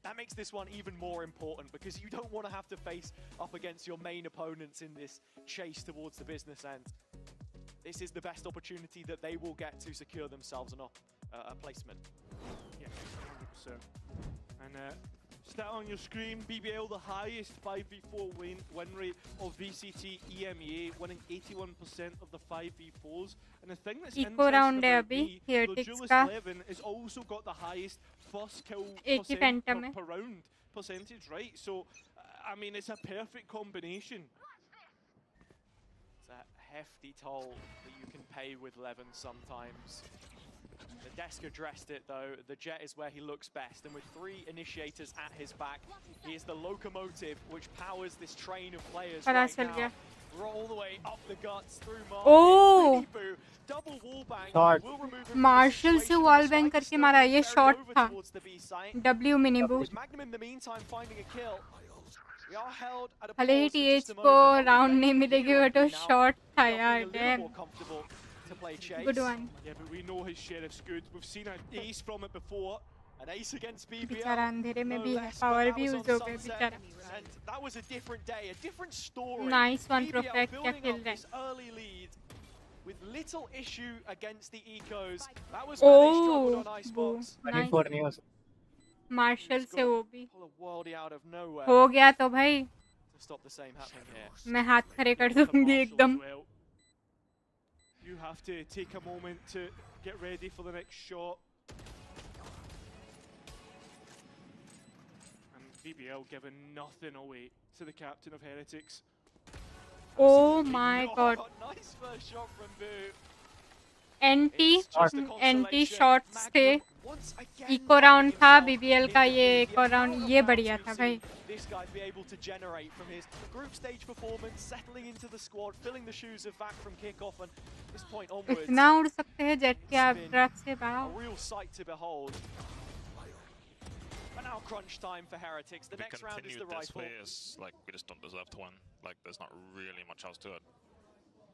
that makes this one even more important, because you don't want to have to face up against your main opponents in this chase towards the business end. This is the best opportunity that they will get to secure themselves a placement. Yeah, 100%. And stat on your screen, BBL the highest 5v4 win rate of VCT EMEA, winning 81% of the 5v4s. And the thing that's Eco round interesting है about अभी me, Heretics Julius का. 11 has also got the highest first kill एक ही Phantom है. per round percentage, right? So, I mean, it's a perfect combination. It's a hefty toll that you can pay with Levin sometimes. The desk addressed it though. The Jet is where he looks best, and with 3 initiators at his back, he is the locomotive which powers this train of players पता right चल now. गया. All the way up the guts through market. Oh! Boo, double wall bang Shot. will remove him from the Marshall से situation, wall and the bang spike करके still मारा, being ये ferried shot over था. towards the B site. W mini With boost. Magnum in the meantime finding a kill. We are held at a भले ही pause for just TH a को moment. round नहीं Only मिलेगी, Benji but वो here now. shot था Feeling यार. a little Damn. more comfortable to play chase. Good one. Yeah, but we know his sheriff's good. We've seen an ace from it before. An ace against BBL. बेचारा अंधेरे में no भी है. less, but Power that भी was use on हो गया sunset, बेचारा. and that was a different day, a different story. Nice one, BBL Profek, क्या building खेल up रहे this early lead with little issue against the ecos. That was हैं. where they struggled Oh, on boo. Icebox. Nice. 24 news. Marshall He's से got वो भी. Pull a worldie out of nowhere हो गया तो भाई. to stop the same happening here. मैं हाथ खड़े कर With the दूंगी Marshall एकदम. as well. you have to take a moment to get ready for the next shot. And BBL giving nothing away to the captain of Heretics. Oh my god. Nice first shot from Boo. Anti shots थे eco round था BBL का ये eco round ये बढ़िया था भाई This guy be able to generate from his group stage performance, settling into the squad, filling the shoes of back from kickoff, and this point onwards. इतना उड़ सकते हैं जेट के आप ट्रक से A real sight to behold. But now crunch time for Heretics. The next round is the rifle. Like we just don't deserve to win. Like there's not really much else to it.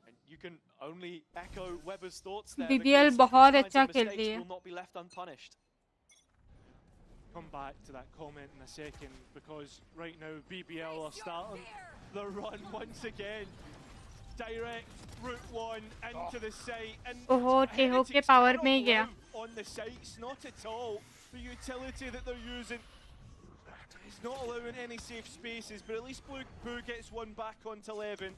And you can only echo Weber's thoughts there. BBL बहुत अच्छा खेल रही है. Will not be left unpunished. Come back to that comment in a second, because right now BBL are starting the run once again. Direct route one into the site, and टेहो के power में ही गया. On the sites, not at all. The utility that they're using is not allowing any safe spaces, but at least Boo gets one back onto 11.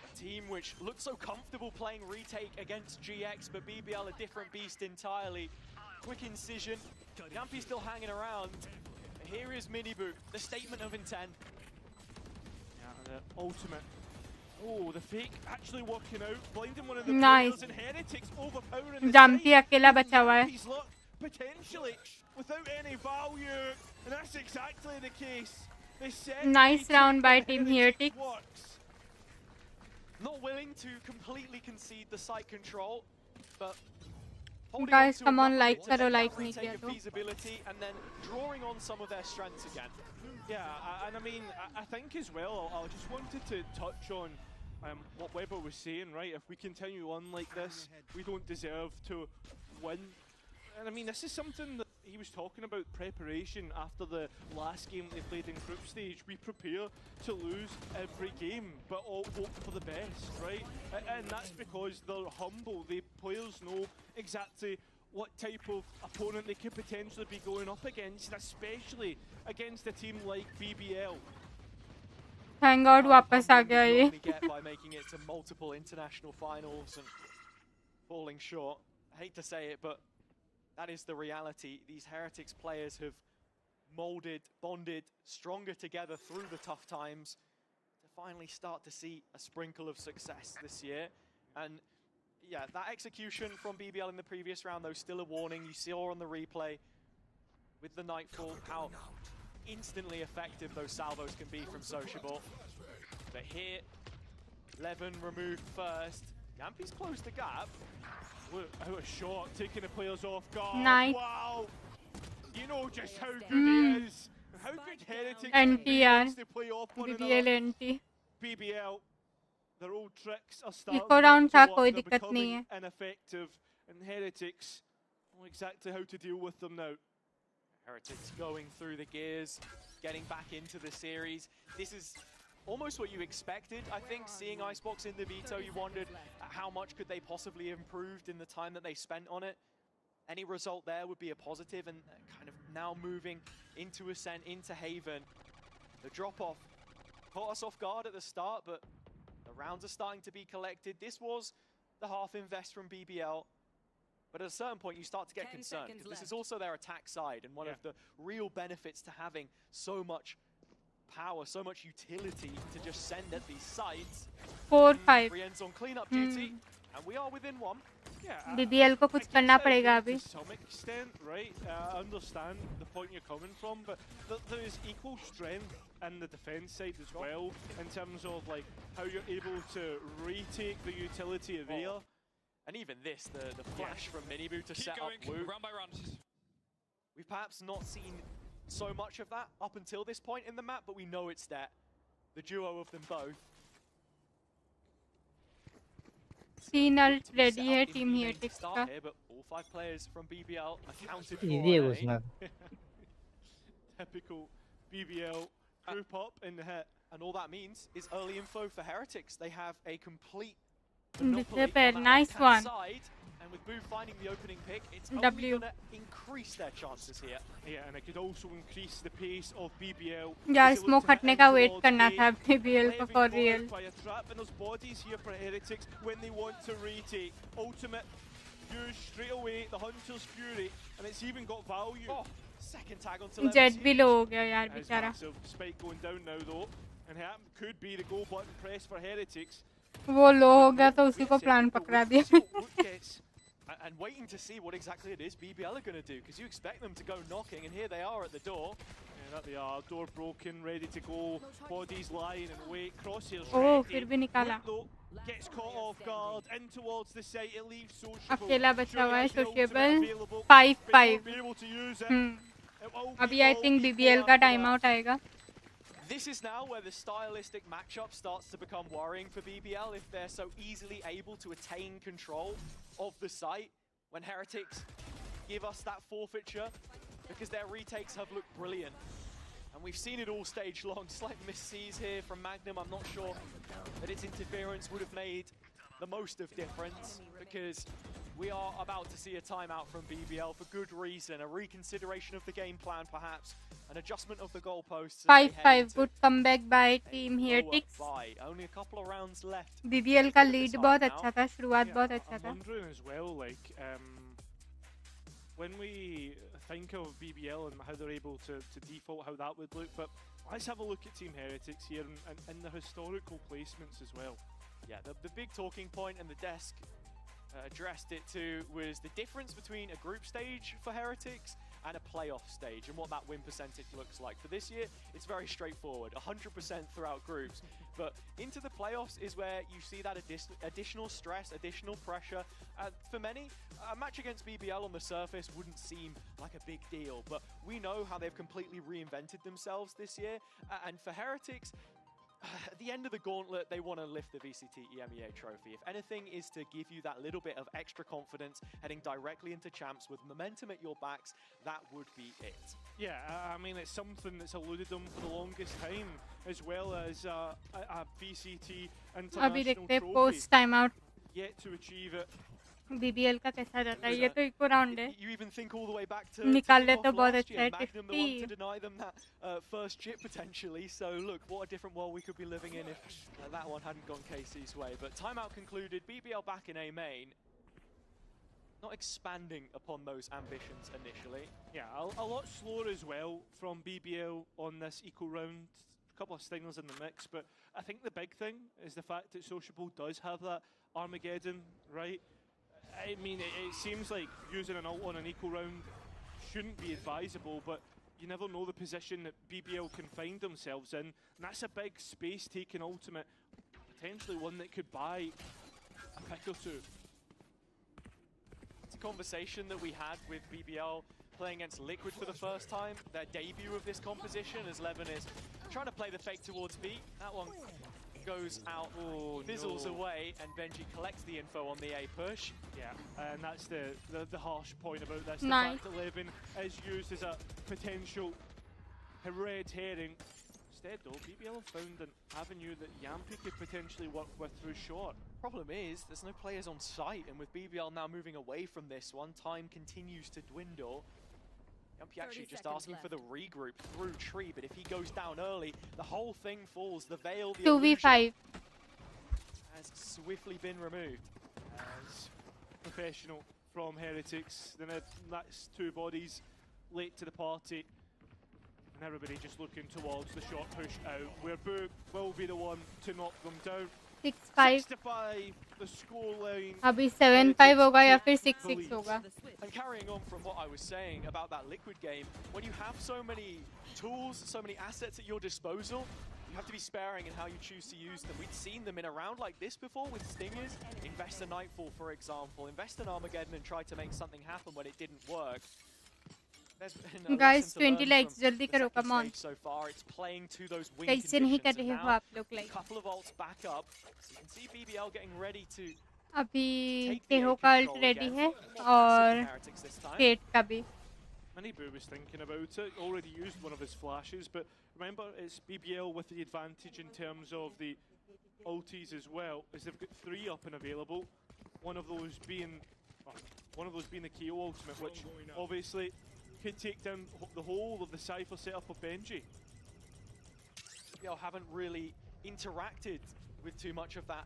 A team which looked so comfortable playing retake against GX, but BBL a different beast entirely. Quick incision. Yampy still hanging around. Here is Miniboo, the statement of intent. Yeah, the ultimate. Oh, the fake actually working out, blinding one of the nice. players, and Heretics overpowering the Jampy अकेला बचा हुआ है. Potentially without any value, and that's exactly the case. Nice round by Team Heretics. Not willing to completely concede the site control, but guys, come on, like करो, like नहीं किया तो. Feasibility and then drawing on some of their strengths again. Yeah, and I mean, I think as well, I just wanted to touch on what Weber was saying, right? If we continue on like this, we don't deserve to win. And I mean, this is something that he was talking about, preparation after the last game they played in group stage. We prepare to lose every game, but all hope for the best, right? And that's because they're humble. The players know exactly what type of opponent they could potentially be going up against, especially against a team like BBL. Thank God वापस आ गया ये. By making it to multiple international finals and falling short. I hate to say it, but that is the reality. These Heretics players have molded, bonded, stronger together through the tough times to finally start to see a sprinkle of success this year. And yeah, that execution from BBL in the previous round, though, still a warning. You saw on the replay with the Nightfall how instantly effective those salvos can be from Sociable. But here, Levin removed first. Yampy's closed the gap. Look, out a shot, taking the players off guard. Nice. Wow! You know just how good he is. How good Heretics NT to play off one BBL another. NT. BBL, their old tricks are starting eco round था, कोई they're दिक्कत नहीं becoming है. ineffective, and Heretics know exactly how to deal with them now. Heretics going through the gears, getting back into the series. This is almost what you expected. I think seeing Icebox in the veto, you wondered how much could they possibly have improved in the time that they spent on it. Any result there would be a positive, and kind of now moving into Ascent, into Haven. The drop-off caught us off guard at the start, but the rounds are starting to be collected. This was the half invest from BBL. But at a certain point, you start to get concerned. This is also their attack side, and one of the real benefits to having so much power, so much utility to just send at these sites. 4-5. Brienne's on cleanup duty, and we are within one. Yeah, BBL को कुछ करना पड़ेगा अभी. To some extent, right? I understand the point you're coming from, but there is equal strength in the defense side as well, in terms of like how you're able to retake the utility of air. And even this, the flash from Miniboo to set up Wu. Round by round. We've perhaps not seen so much of that up until this point in the map, but we know it's there. The duo of them both. Scene ult ready है Team Heretics का. Here, but all 5 players from BBL accounted for. Easy है घुसना. Typical BBL group up in the hit. And all that means is early info for Heretics. They have a complete Nice one. side, And with Boo finding the opening pick, it's only W. going to increase their chances here. Yeah, and it could also increase the pace of BBL. यार smoke हटने का wait करना था BBL को for real. By a trap, and there's bodies here for Heretics when they want to retake. Ultimate used straight away, the Hunter's Fury, and it's even got value. Oh, second tag onto Jet भी low हो गया यार बेचारा. Spike going down now though, and that could be the goal button press for Heretics. वो low हो गया तो उसी को plan पकड़ा दिया. And waiting to see what exactly it is BBL are going to do, because you expect them to go knocking, and here they are at the door. Yeah, that they are. Door broken, ready to go. Bodies lying in wait. Crosshairs Oh, ready. फिर भी निकाला. Gets caught off guard. In towards the site. It leaves Sociable. अकेला बचा हुआ है Sociable. 5-5. अभी I think BBL का time out आएगा. This is now where the stylistic matchup starts to become worrying for BBL if they're so easily able to attain control of the site when Heretics give us that forfeiture, because their retakes have looked brilliant. And we've seen it all stage long. Slight missees here from Magnum. I'm not sure that its interference would have made the most of difference, because we are about to see a timeout from BBL for good reason. A reconsideration of the game plan perhaps. An adjustment of the goalposts. 5-5 good comeback by team Heretics. Only a couple of rounds left. BBL का lead बहुत अच्छा था, शुरुआत बहुत अच्छा था. I'm wondering as well, like, when we think of BBL and how they're able to default, how that would look, but let's have a look at Team Heretics here and their historical placements as well. Yeah, the big talking point, and the desk addressed it to, was the difference between a group stage for Heretics and a playoff stage, and what that win percentage looks like. For this year, it's very straightforward, 100% throughout groups. But into the playoffs is where you see that additional stress, additional pressure. For many, a match against BBL on the surface wouldn't seem like a big deal, but we know how they've completely reinvented themselves this year. And for Heretics, at the end of the gauntlet, they want to lift the VCT EMEA trophy. If anything is to give you that little bit of extra confidence heading directly into champs with momentum at your backs, that would be it. Yeah, I mean, it's something that's eluded them for the longest time, as well as a VCT international trophy. Post timeout. Yet to achieve it. BBL का कैसा जाता है? ये तो eco round है. You even think all the way back to निकाल ले तो बहुत अच्छा है. Magnum, the one to deny them that first chip potentially. So look, what a different world we could be living in if that one hadn't gone KC's way. But timeout concluded. BBL back in A main. Not expanding upon those ambitions initially. Yeah, a lot slower as well from BBL on this eco round. A couple of stingers in the mix, but I think the big thing is the fact that Sociable does have that Armageddon, right? I mean, it seems like using an ult on an eco round shouldn't be advisable, but you never know the position that BBL can find themselves in, and that's a big space-taking ultimate, potentially one that could buy a pick or two. It's a conversation that we had with BBL playing against Liquid for the first time, their debut of this composition, as Levin is trying to play the fake towards B. That one goes out, fizzles away, and Benji collects the info on the A push. Yeah, and that's the harsh point about this. Nice. The fact that Levin is used as a potential red herring. Instead though, BBL have found an avenue that Yampi could potentially work with through short. Problem is, there's no players on site, and with BBL now moving away from this one, time continues to dwindle. Yampi actually just asking for the regroup through tree, but if he goes down early, the whole thing falls. The veil, the 2v5 has swiftly been removed. As professional from Heretics, then that's two bodies late to the party, and everybody just looking towards the short push out, where Boo will be the one to knock them down. 6-5 the scoreline. अभी 7-5 होगा या फिर 6-6 होगा. And carrying on from what I was saying about that Liquid game, when you have so many tools, so many assets at your disposal, you have to be sparing in how you choose to use them. We'd seen them in a round like this before with Stingers. Invest a Nightfall, for example. Invest an Armageddon and try to make something happen when it didn't work. Guys 20 likes जल्दी करो, come on. So far, it's playing to those win कैसे नहीं कर रहे हो आप लोग a like. couple of ults back up. So you can see BBL getting ready to अभी तेहो का ult ready है और Kate का भी. Many Boo was thinking about it, already used one of his flashes, but remember it's BBL with the advantage in terms of the ultis as well, as they've got 3 up and available. One of those being One of those being the KO ultimate, which obviously could take down the whole of the Cypher setup of Benji. BBL haven't really interacted with too much of that.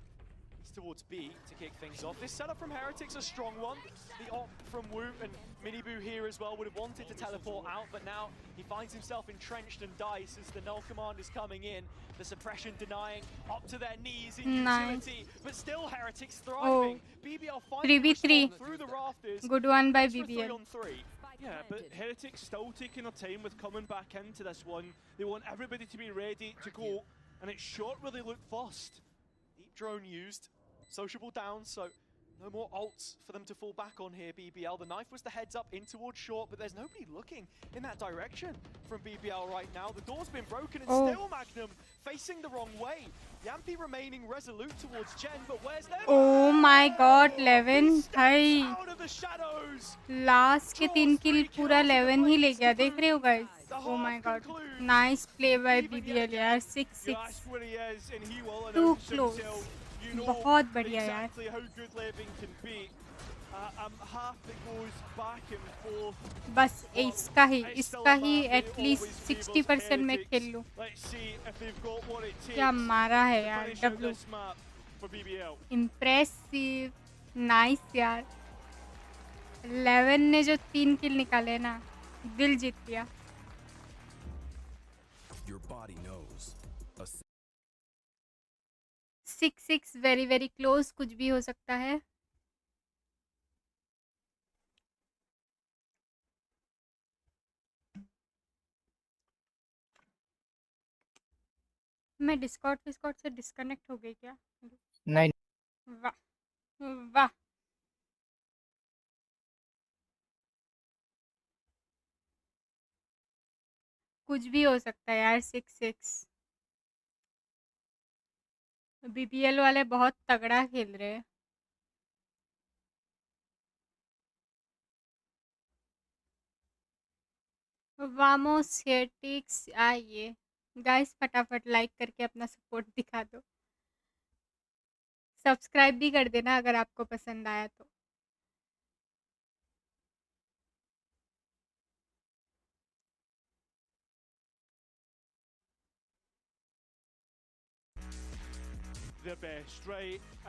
It's towards B to kick things off. This setup from Heretics a strong one. The op from Wu and Miniboo here as well would have wanted to teleport out, but now he finds himself entrenched and dice as the null command is coming in. The suppression denying up to their knees in utility, but still Heretics thriving. BBL finally 3v3. through the rafters. Good one by Extra 3 BBL. on 3. Yeah, but Heretics still taking their time with coming back into this one. They want everybody to be ready to go, and it's short where they look first. Deep drone used. Sociable down, so no more ults for them to fall back on here, BBL. The knife was the heads up in towards short, but there's nobody looking in that direction from BBL right now. The door's been broken and still Magnum facing the wrong way. Yampi remaining resolute towards Jen, but where's their Oh my god, 11 भाई out of the shadows? Last के 3 किल पूरा 11 ही ले गया, देख रहे हो guys? Oh my god, nice play by BBL यार, 6-6 too close, बहुत बढ़िया यार. बस इसका ही एटलीस्ट 60% में खेल लूं. क्या मारा है यार W. इम्प्रेसिव, नाइस यार. 11 ने जो 3 किल निकाले ना, दिल जीत लिया. 6-6 वेरी वेरी क्लोज, कुछ भी हो सकता है. मैं डिस्कॉर्ड से डिस्कनेक्ट हो गई क्या? नहीं. वाह वाह. कुछ भी हो सकता है यार. 6-6 BBL वाले बहुत तगड़ा खेल रहे हैं. वामोस हेरेटिक्स आइए गाइस, फटाफट लाइक करके अपना सपोर्ट दिखा दो. सब्सक्राइब भी कर देना अगर आपको पसंद आया तो.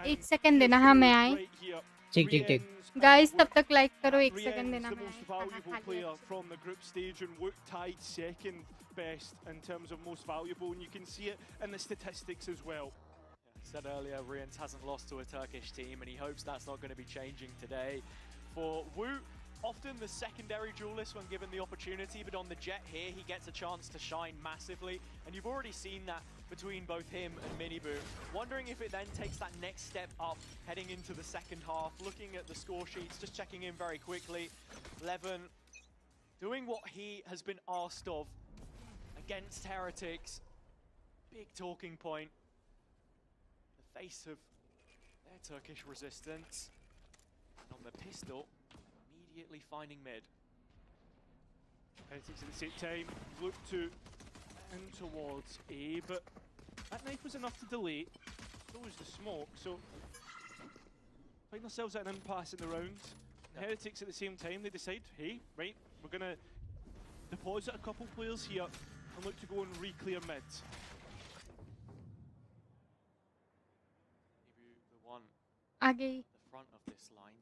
एक सेकंड देना. हाँ मैं आई. ठीक. गाइस तब तक लाइक करो. एक सेकंड देना. Best in terms of most valuable, and you can see it in the statistics as well. I said earlier, Rians hasn't lost to a Turkish team, and he hopes that's not going to be changing today. For Wu, often the secondary duelist when given the opportunity, but on the Jet here, he gets a chance to shine massively, and you've already seen that between both him and Miniboo. Wondering if it then takes that next step up heading into the second half. Looking at the score sheets, just checking in very quickly. Levin doing what he has been asked of against Heretics. Big talking point. The face of their Turkish resistance. And on the pistol, immediately finding mid. Heretics at the same time look to in towards A, but that knife was enough to delay. So was the smoke, so find themselves at an impasse in the round. Heretics at the same time, they decide, hey, right, we're gonna deposit a couple players here and look to go and re-clear mid. The one आगे. the front of this line.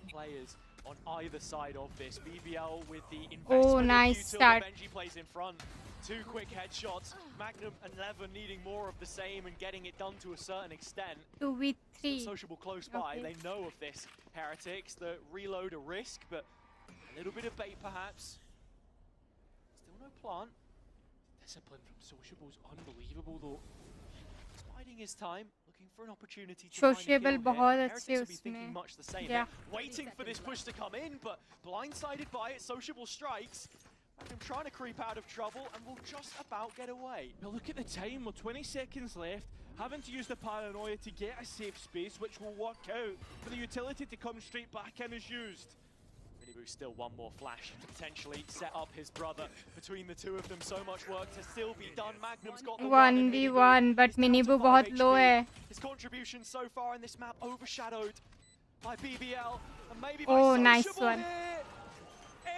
3 players on either side of this. BBL with the investment nice of start. Benji plays in front. 2 quick headshots. Magnum and Levin needing more of the same and getting it done to a certain extent. 2v3. Sociable close by. They know of this Heretics. The reload a risk, but a little bit of bait perhaps. Still no plant. Discipline from Sociable is unbelievable though. He's biding his time, looking for an opportunity to Sociable find a kill बहुत here. अच्छे Heretics will be thinking उसमें. much the same. Yeah. They're waiting for this push to come in, but blindsided by it. Sociable strikes. Magnum trying to creep out of trouble and will just about get away. Now look at the time, we're 20 seconds left, having to use the paranoia to get a safe space, which will work out for the utility to come straight back in as used. Miniboo still one more flash to potentially set up his brother. Between the two of them, so much work to still be done. Magnum's got the 1v1, but Miniboo बहुत low है. His contribution so far in this map overshadowed by BBL and maybe by Oh, Sociable nice one. here.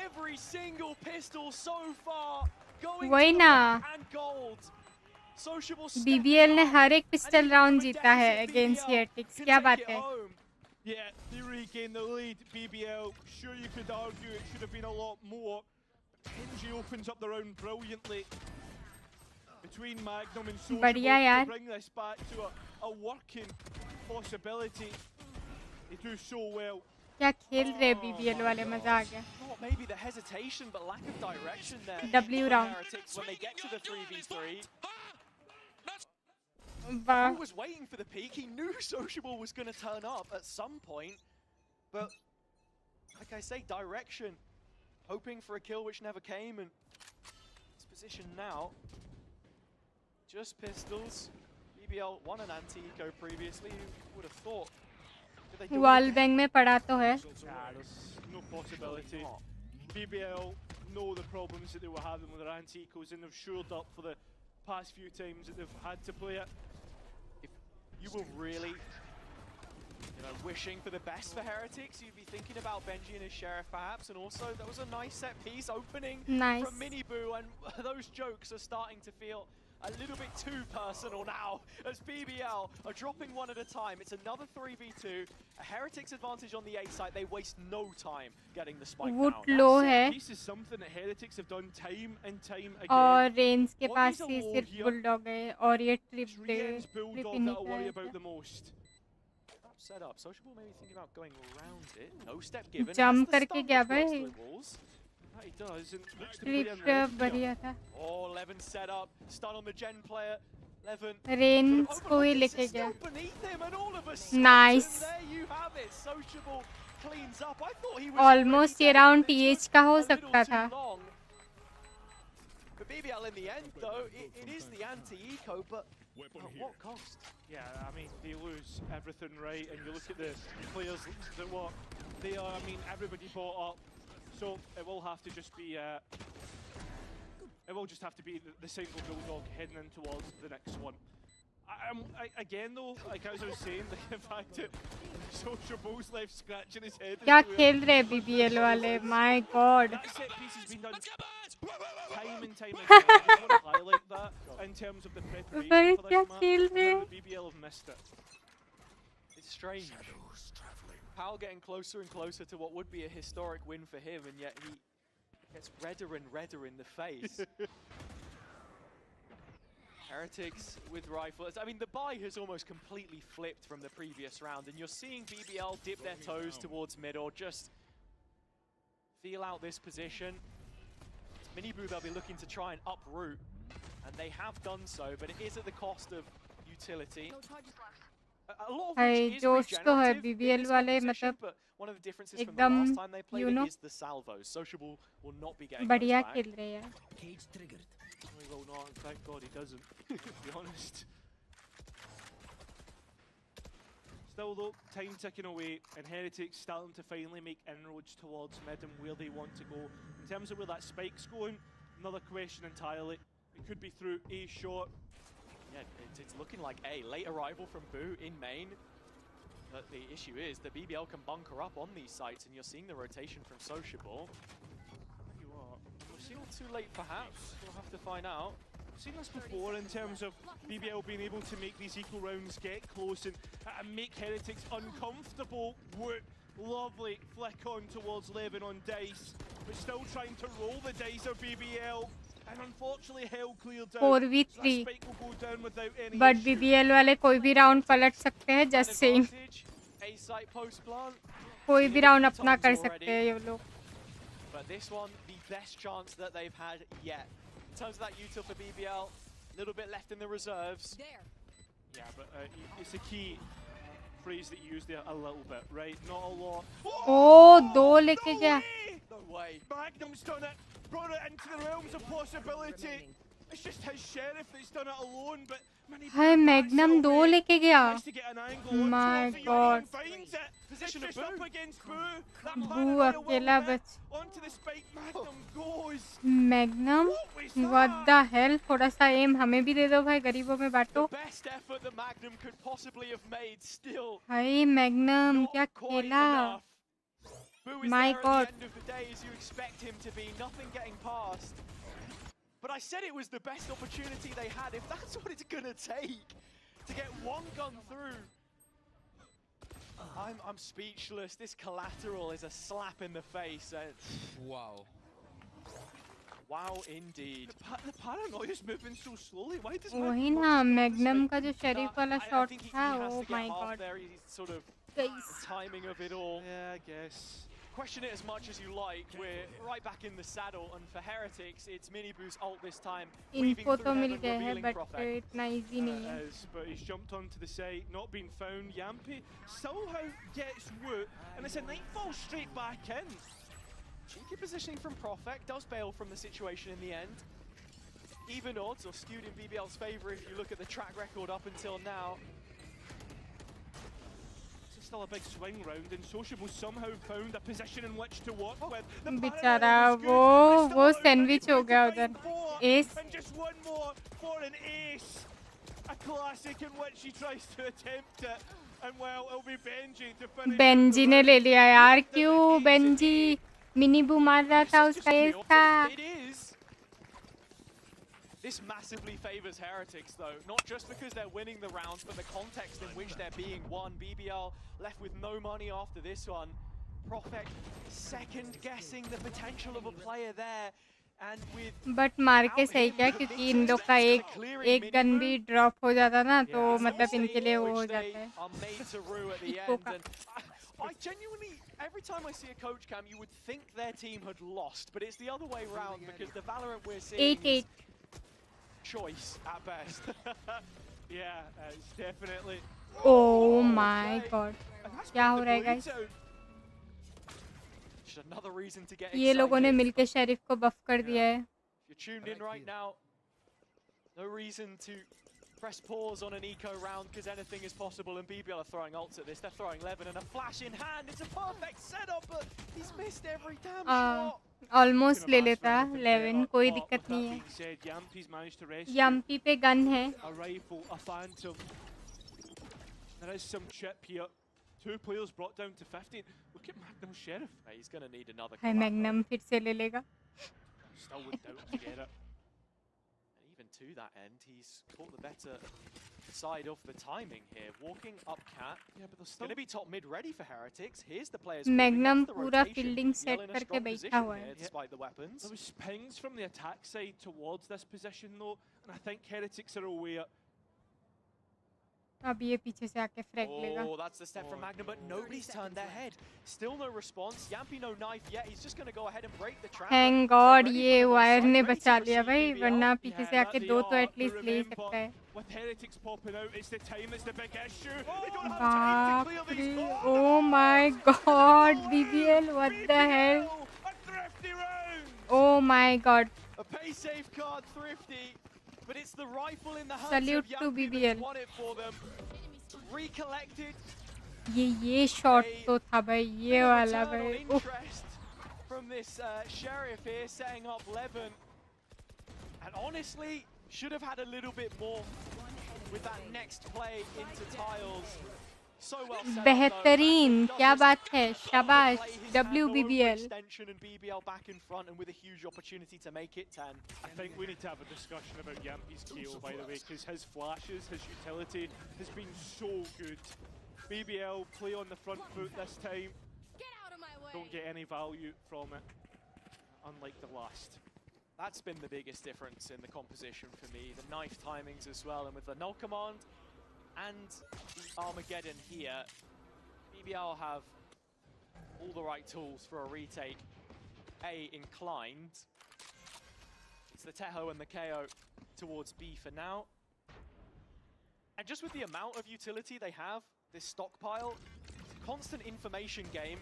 Every single pistol so far going वही to the ना, red and gold. Sociable BBL ने हर एक pistol round जीता है deficit against BBL heretics. can क्या take बात it है? home. Yeah, they regained the lead. BBL, sure you could argue it should have been a lot more. Kenji opens up the round brilliantly between Magnum and Sociable बढ़िया to यार. bring this back to a working possibility. They do so well. क्या खेल रहे BBL वाले, मजा आ गया. Not maybe the hesitation, but lack of direction there. W from round. Heretics when they get to the 3v3. वाह. He was waiting for the peak. He knew Sociable was going to turn up at some point. But, like I say, direction. Hoping for a kill which never came. And his position now. Just pistols. BBL won an anti-eco previously. Who would have thought? Did they do it wall again? Bang में पड़ा तो है. Nah, there's no possibility. BBL know the problems that they were having with their anti-ecos, and they've shored up for the past few times that they've had to play it. If you were really, wishing for the best for Heretics, you'd be thinking about Benji and his sheriff perhaps, and also that was a nice set piece opening Nice. from Miniboo, and those jokes are starting to feel a little bit too personal now as BBL are dropping one at a time. It's another 3v2, a Heretics advantage on the A side. They waste no time getting the spike Wood down. low है. This is something that Heretics have done time and time again. और range के What pass is a he low सिर्फ here? Bulldog है और ये trip It's they Rien's trip bulldog इन्हीं that I का worry है. about the most. Set up. Sociable maybe thinking about going around it. No step given. Jump Has the करके stun गया which works भाई. through walls. That he does, and looks to play trip in red. बढ़िया था. Oh, Levin set up. Stun on the Gen player. Levin. Range को ही लेके It's गया. still beneath him, and all of a sudden, Nice. there you have it. Sociable cleans up. I thought he was Almost ये round TH का हो a little सकता too था. long. For BBL in the end, though, it is the anti-eco, but at what cost? Yeah, I mean, they lose everything, right? And you look at the players that were there, I mean, everybody bought up. So it will have to just be, the single bulldog heading in towards the next one. Again though, like as I was saying, the fact that Sociable's left scratching his head. क्या खेल रहे BBL वाले, my god. That set piece has been done time and time again. I just want to highlight that in terms of the preparation भाई for क्या this match. खेल रहे. And the BBL have missed it. It's strange. Powell getting closer and closer to what would be a historic win for him, and yet he gets redder and redder in the face. Heretics with rifles. I mean, the buy has almost completely flipped from the previous round, and you're seeing BBL dip their toes towards mid or just feel out this position. Miniboo, they'll be looking to try and uproot, and they have done so, but it is at the cost of utility. A lot of भाई which is जोश तो है regenerative in BBL this वाले, competition, मतलब but one of the differences from the एकदम last time they played you it know is the salvos. Sociable will not be getting बढ़िया those back. खेल रहे यार. He will not, and thank God he doesn't, to be honest. Still though, time ticking away, and Heretics starting to finally make inroads towards mid and where they want to go. In terms of where that spike's going, another question entirely. It could be through A short. Yeah, it's looking like a late arrival from Boo in main. But the issue is that BBL can bunker up on these sites, and you're seeing the rotation from Sociable. You are. We're still too late, perhaps. We'll have to find out. I've seen this before in terms of BBL being able to make these equal rounds get close and make Heretics uncomfortable. Whoop, lovely flick on towards Levin on dice, but still trying to roll the dice of BBL. And unfortunately, hell cleared out. 4v3. So that spike will go down without any But issue. BBL वाले कोई भी round पलट सकते हैं, just saying. A site post plant. कोई भी round अपना कर सकते हैं ये लोग. But this one, the best chance that they've had yet. In terms of that util for BBL, a little bit left in the reserves. Yeah, but it's a key phrase that you used there, a little bit, right? Not a lot. Oh, दो लेके गया. No way. Magnum's done it. Brought it into the realms of possibility. It's just his sheriff that's done it alone, but hi magnum 2 लेके गया. My God. Position just up against Boo. बू अकेला बच. Onto the spike, Magnum goes. Magnum what the hell. थोड़ा सा M हमें भी दे दो भाई, गरीबों में बांटो. Best effort that Magnum could possibly have made still. Hi magnum क्या खेला. My God. At the end of the day, as you expect him to be, nothing getting past. But I said it was the best opportunity they had. If that's what it's gonna take to get one gun through, I'm speechless. This collateral is a slap in the face. Wow. Wow, indeed. The paranoia is moving so slowly. Why does वही ना magnum का जो शरीफ वाला shot था. Oh my God. Sort of timing of it all. Yeah, I guess. Question it as much as you like. We're right back in the saddle, and for Heretics, it's Miniboo's ult this time. इनको तो मिल गए हैं, but इतना easy नहीं है. But he's jumped onto the site, not been found. Yampy somehow gets Woot, and it's a nightfall straight back in. Cheeky positioning from Profect, does bail from the situation in the end. Even odds are skewed in BBL's favour if you look at the track record up until now. Still a big swing round, and Sociable somehow found a position in which to work with. बेचारा वो sandwich हो गया उधर. Ace. And just one more for an ace. A classic in which he tries to attempt it. And well, it'll be Benji to finish. Benji ने ले लिया यार. क्यों बेंजी? मिनीबू मार रहा था, उसका एस था. It is. This massively favors Heretics though, not just because they're winning the rounds, but the context in which they're being won. BBL left with no money after this one. Profect second guessing the potential of a player there, and with but मार के सही किया, क्योंकि इन लोग का एक gun भी drop हो जाता ना, तो मतलब इनके लिए वो हो जाता है. I genuinely, every time I see a coach cam, you would think their team had lost, but it's the other way around because the Valorant we're seeing is choice at best. Yeah, it's definitely. Oh my God. क्या हो रहा है guys? Another reason to get ये लोगों ने मिलके sheriff को बफ कर दिया है. If you're tuned in right now, no reason to press pause on an eco round because anything is possible, and BBL are throwing ults at this. They're throwing Levin and a flash in hand. It's a perfect setup, but he's missed every damn shot. Almost ले लेता Levin, कोई दिक्कत नहीं है. यम्पी पे gun है. A rifle, a phantom. There is some chip here. 2 players brought down to 15. Look at Magnum Sheriff. He's going to need another. Hi magnum फिर से ले लेगा. Still wouldn't doubt to get it. And even to that end, he's caught the better side of the timing here. Walking up cat. Yeah, but there's going to be top mid ready for Heretics. Here's the players. Magnum पूरा fielding set करके बैठा हुआ है. Despite the weapons. There was pings from the attack side towards this position though, and I think Heretics are aware. अब ये पीछे से आके फ्रैग लेगा. Oh, that's the step from Magnum, but nobody's turned their head. Still no response. Yampy no knife yet. He's just going to go ahead and break the trap. Thank God ये wire ने बचा लिया भाई, वरना पीछे से आके 2 तो एटलीस्ट ले सकता है. With Heretics popping out, it's the time that's the big issue. बाप रे. Oh my God, BBL, what the hell? A thrifty round. Oh my God. A pay safe card, thrifty. But it's the rifle in the hands Salute of to Yampy BBL. that won it for them. Recollected. ये shot तो था भाई, ये वाला भाई. Interest from this sheriff here setting up Levin. And honestly, should have had a little bit more with that next play into tiles. So well set बेहतरीन, क्या बात है, शाबाश WBBL. WBBL. And BBL back in front and with a huge opportunity to make it 10. I think we need to have a discussion about Yampy's KO, by the way, because his flashes, his utility has been so good. BBL play on the front foot this time. Don't get any value from it, unlike the last. That's been the biggest difference in the composition for me. The knife timings as well, and with the null command and the Armageddon here, BBL have all the right tools for a retake. A inclined. It's the Teho and the KO towards B for now. And just with the amount of utility they have, this stockpile, constant information game,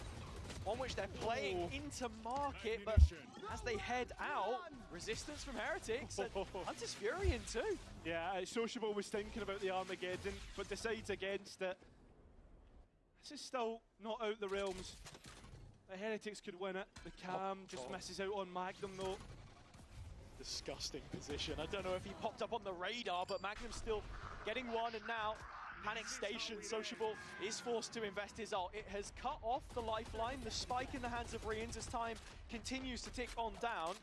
on which they're playing into market, but as they head out, resistance from Heretics and Hunter's Fury in too. Yeah, Sociable was thinking about the Armageddon, but decides against it. This is still not out the realms. The Heretics could win it. The Cam just misses out on Magnum though. Disgusting position. I don't know if he popped up on the radar, but Magnum's still getting one, and now Panic Station. Sociable is forced to invest his ult. It has cut off the lifeline. The spike in the hands of Rians as time continues to tick on down.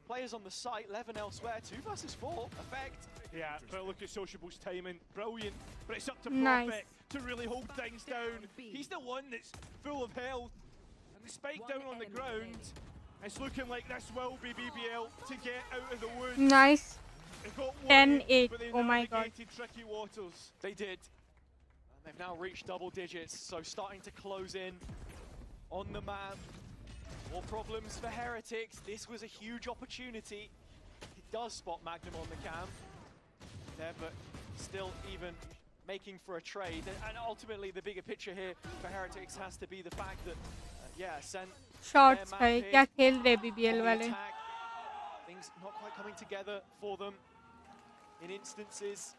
Players on the site, 11 elsewhere, 2 versus 4, effect. Yeah, but look at Sociable's timing, brilliant. But it's up to Nice. Prophet to really hold things down. He's the one that's full of health. And the spike down on the ground. It's looking like this will be BBL to get out of the woods. Nice. It got 10-8. but they Oh my god. navigated tricky waters. They did. And they've now reached double digits, so starting to close in on the map. More problems for Heretics. This was a huge opportunity. He does spot Magnum on the cam there, but still even making for a trade. And ultimately, the bigger picture here for Heretics has to be the fact that, sent Shots भाई क्या खेल रहे BBL वाले. Things not quite coming together for them in instances.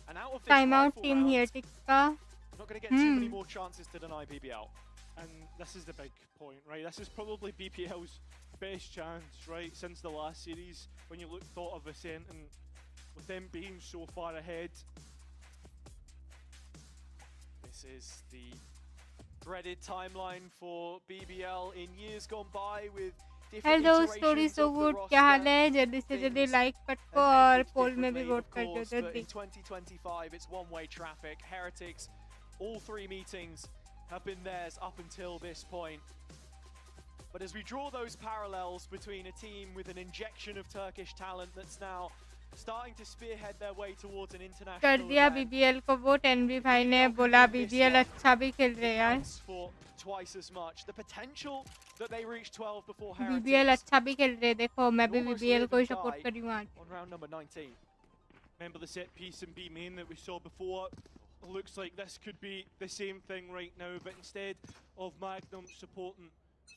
And out of this Timeout rifle team round, Heretics का. not going to get too many more chances to deny BBL. And this is the big point, right? This is probably BPL's best chance, right, since the last series, when you thought of Ascent, and with them being so far ahead. This is the dreaded timeline for BBL in years gone by with different Hello, iterations story so of the good. roster. क्या हाल है? जल्दी से जल्दी like कर दो और poll में भी Differently, vote of कर दो course, but जल्दी. in 2025, it's one-way traffic. Heretics, all 3 meetings have been theirs up until this point. But as we draw those parallels between a team with an injection of Turkish talent that's now starting to spearhead their way towards an international कर दिया event, BBL को vote. N V भाई ने बोला BBL अच्छा भी खेल रहे यार. counts for twice as much. The potential that they reached 12 before Heretics BBL अच्छा भी खेल रहे. देखो मैं भी almost BBL live को ही and support die कर रही हूँ आज. on round number 19. Remember the set piece in B main that we saw before? Looks like this could be the same thing right now, but instead of Magnum supporting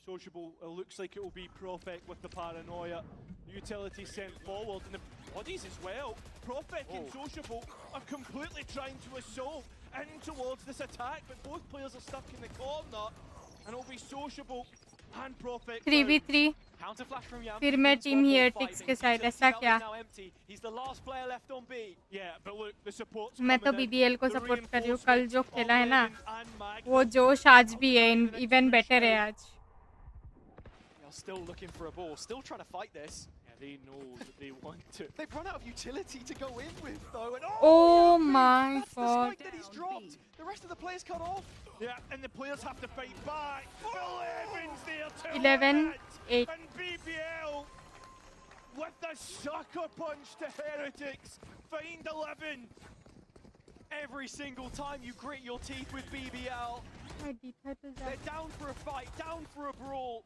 Sociable, it looks like it will be Prophet with the paranoia. Utility sent forward, and the bodies as well. Prophet and Sociable are completely trying to assault in towards this attack, but both players are stuck in the corner, and it'll be Sociable and Prophet. 3v3. Counter flash from Yam. फिर मैं team Heretics के side. ऐसा क्या? He's the last player left on B. Yeah, but look, the support's मैं तो coming in. BBL को The support कर रही हूँ. reinforcements कल जो खेला है ना, of Levin and Magnum. वो जोश आज भी है. Even better है आज. They're still looking for a ball, still trying to fight this. Yeah, they know that they want to. They've run out of utility to go in with though, and Oh my that's the god. spike that he's dropped. The rest of the players cut off. Yeah, and the players have to fight back. Levin's there to 11, win it. 8. And BBL with the sucker punch to Heretics. Find 11. Every single time you grit your teeth with BBL, they're down for a fight, down for a brawl.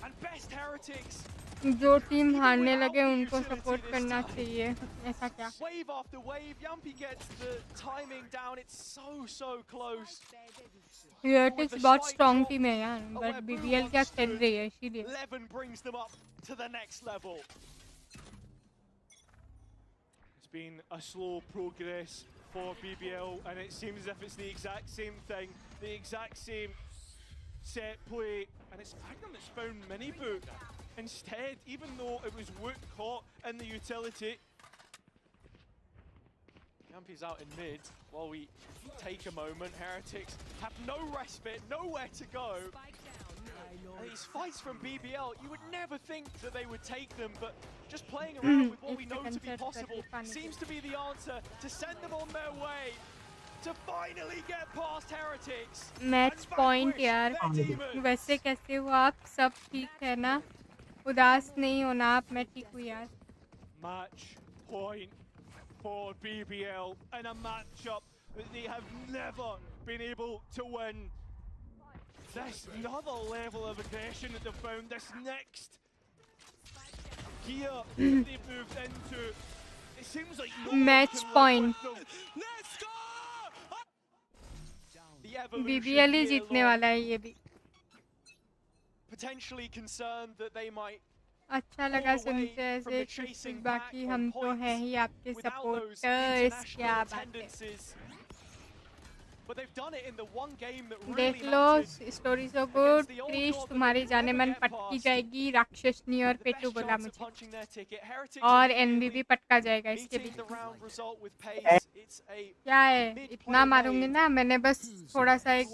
And best Heretics. जो team हारने लगे उनको support करना चाहिए. ऐसा क्या? Wave after wave, Yampi gets the timing down. It's so close. Heretics बहुत strong team है यार. But BBL क्या खेल रही है इसीलिए. Levin brings them up to the next level. It's been a slow progress for BBL, and it seems as if it's the exact same thing, the exact same set play, and it's Magnum that's found Mini Boot instead, even though it was Wook caught in the utility. Yampi's out in mid while we take a moment. Heretics have no respite, nowhere to go. And these fights from BBL, you would never think that they would take them, but just playing around with what we know to be possible seems to be the answer to send them on their way to finally get past Heretics. Match point यार. वैसे कैसे हो आप? सब ठीक है ना? उदास नहीं होना आप. मैं ठीक हूँ यार. Match point for BBL in a matchup that they have never been able to win. This another level of aggression that they've found, this next gear that they've moved into. It seems like no Match one can point. live with them. Let's go! The the evolution BBL he year जीतने long. वाला है ये भी. Potentially concerned that they might अच्छा लगा सुन के ऐसे कुछ बाकी हम तो हैं ही आपके सपोर्टर्स. क्या बात है. But they've done it in the one game that really देख लो स्टोरी सो गुड. क्रिश तुम्हारी जाने मन पटकी जाएगी. राक्षसनी और पेटू बोला मुझे. और एनबीबी पटका जाएगा इसके बीच. क्या है इतना मारूंगी ना. मैंने बस थोड़ा सा एक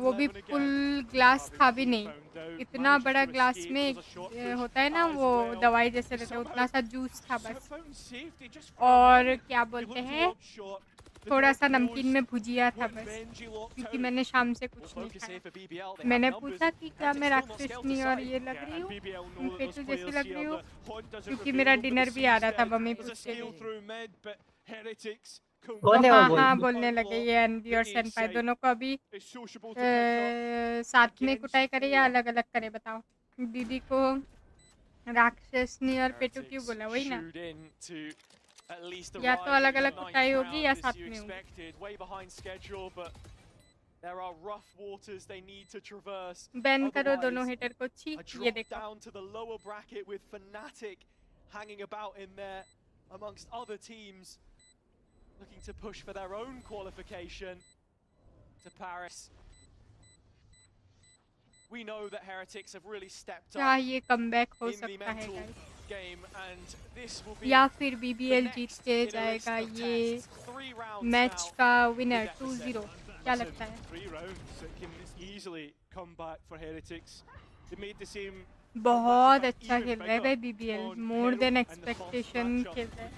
वो भी फुल ग्लास था भी नहीं. इतना बड़ा ग्लास में होता है ना वो दवाई जैसे रहता है उतना सा जूस था बस. और क्या बोलते हैं थोड़ा सा नमकीन में भुजिया था बस. क्योंकि मैंने शाम से कुछ नहीं खाया. मैंने पूछा कि क्या मैं राक्षसनी और ये लग रही हूँ पेटू जैसी लग रही हूँ. क्योंकि मेरा डिनर भी आ रहा था मम्मी पूछ के लिए. हाँ बोलने लगे ये एनवी और सेनपाई दोनों को अभी साथ में कुटाई करे या अलग अलग करे बताओ. दीदी को राक्षसनी और पेटू क्यों बोला वही ना. या तो अलग अलग कुटाई होगी या साथ में होगी. There are rough waters they need to traverse. Ban करो दोनों हिटर को. छी ये देखो. Down to the lower bracket with Fnatic hanging about in there amongst other teams looking to push for their own qualification to Paris. We know that Heretics have really stepped up. क्या ये comeback हो सकता है guys. या फिर BBL जीत के जाएगा ये मैच का विनर 2-0. क्या लगता है. बहुत अच्छा खेल रहा है भाई बीबीएल. मोर देन एक्सपेक्टेशन खेल रहा है.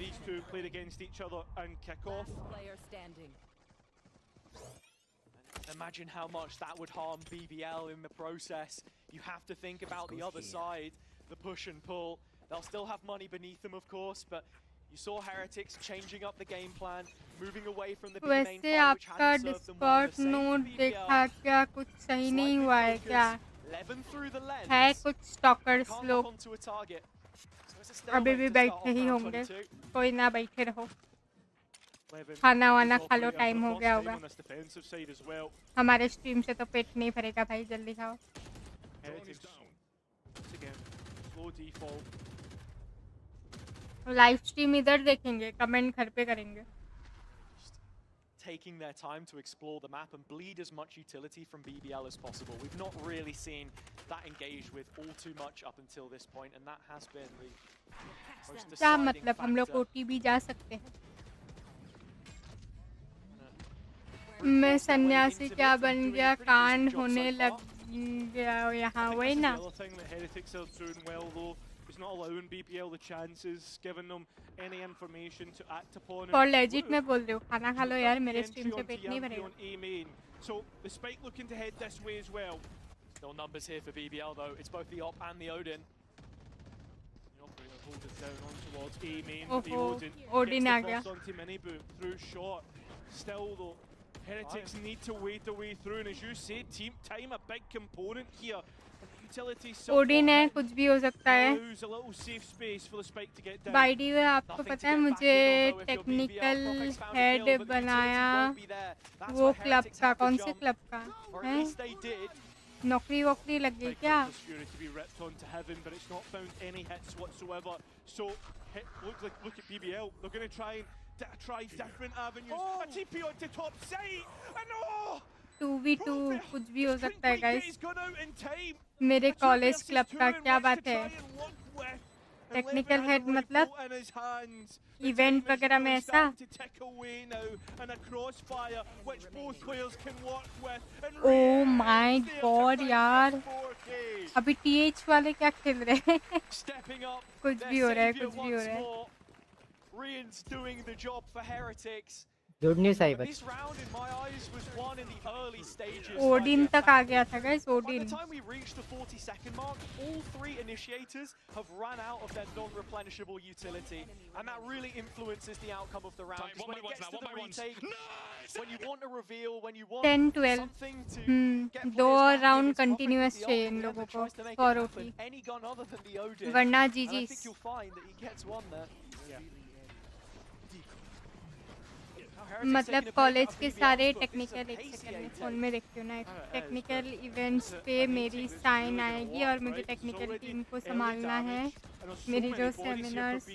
Imagine how much that would harm BBL in the process. You have to think about the other side, the push and pull. They'll still have money beneath them, of course, but you saw Heretics changing up the game plan, moving away from the big main वैसे fight, which आपका hadn't served them well. Discord note देखा क्या कुछ सही नहीं हुआ है क्या. है कुछ स्टॉकर्स लोग अभी भी बैठे ही होंगे. कोई ना बैठे रहो. खाना वाना खा लो. टाइम हो गया होगा. हमारे स्ट्रीम से तो पेट नहीं भरेगा भाई. जल्दी खाओ. लाइव स्ट्रीम इधर देखेंगे. कमेंट घर पे करेंगे. Taking their time to explore the map and bleed as much utility from BBL as possible. We've not really seen that engaged with all too much up until this point, and that has been the most deciding क्या मतलब हम लोग factor. OT भी जा सकते हैं. मैं सन्यासी क्या बन गया. कांड होने लग गया यहाँ वही ना. Not allowing BBL the chances, giving them any information to act upon. और लेजिट में बोल रही हूँ खाना खा लो यार. मेरे स्ट्रीम से पेट नहीं भरेगा. So the Spike looking to head this way as well. Still numbers here for BBL though. It's both the op and the Odin. The operator holds it down on towards A main. Oh, Odin आ गया. Onto Mini boot through shot. Still though, Heretics need to wait a way through, and as you say, team time a big component here. Odin है कुछ भी हो सकता है. By the way आपको पता है मुझे टेक्निकल हेड बनाया वो क्लब का. कौन से क्लब का है. नौकरी वोकरी लग गई क्या. Oh! 2v2 कुछ भी हो सकता है गाइस. मेरे कॉलेज क्लब का क्या बात है. टेक्निकल हेड मतलब इवेंट वगैरह में ऐसा. ओह माय गॉड यार. अभी टीएच वाले क्या खेल रहे हैं. कुछ भी हो रहा है. कुछ भी हो रहा है. गुड न्यूज़ आई बस. ओडिन तक आ गया था guys. Odin. By the time we reach the 40-second mark, all three initiators have run out of their non-replenishable utility, and that really influences the outcome of the round. When it gets to the retake, when you want a reveal, when you want 10-12 something to दो round continuous चाहिए इन लोगों को for OT. वरना जीजी. मतलब college के सारे technical, एक सेकंड में फ़ोन में देखती हूँ ना, टेक्निकल इवेंट्स पे मेरी साइन आएगी और मुझे टेक्निकल टीम को संभालना है। मेरी जो सेमिनार्स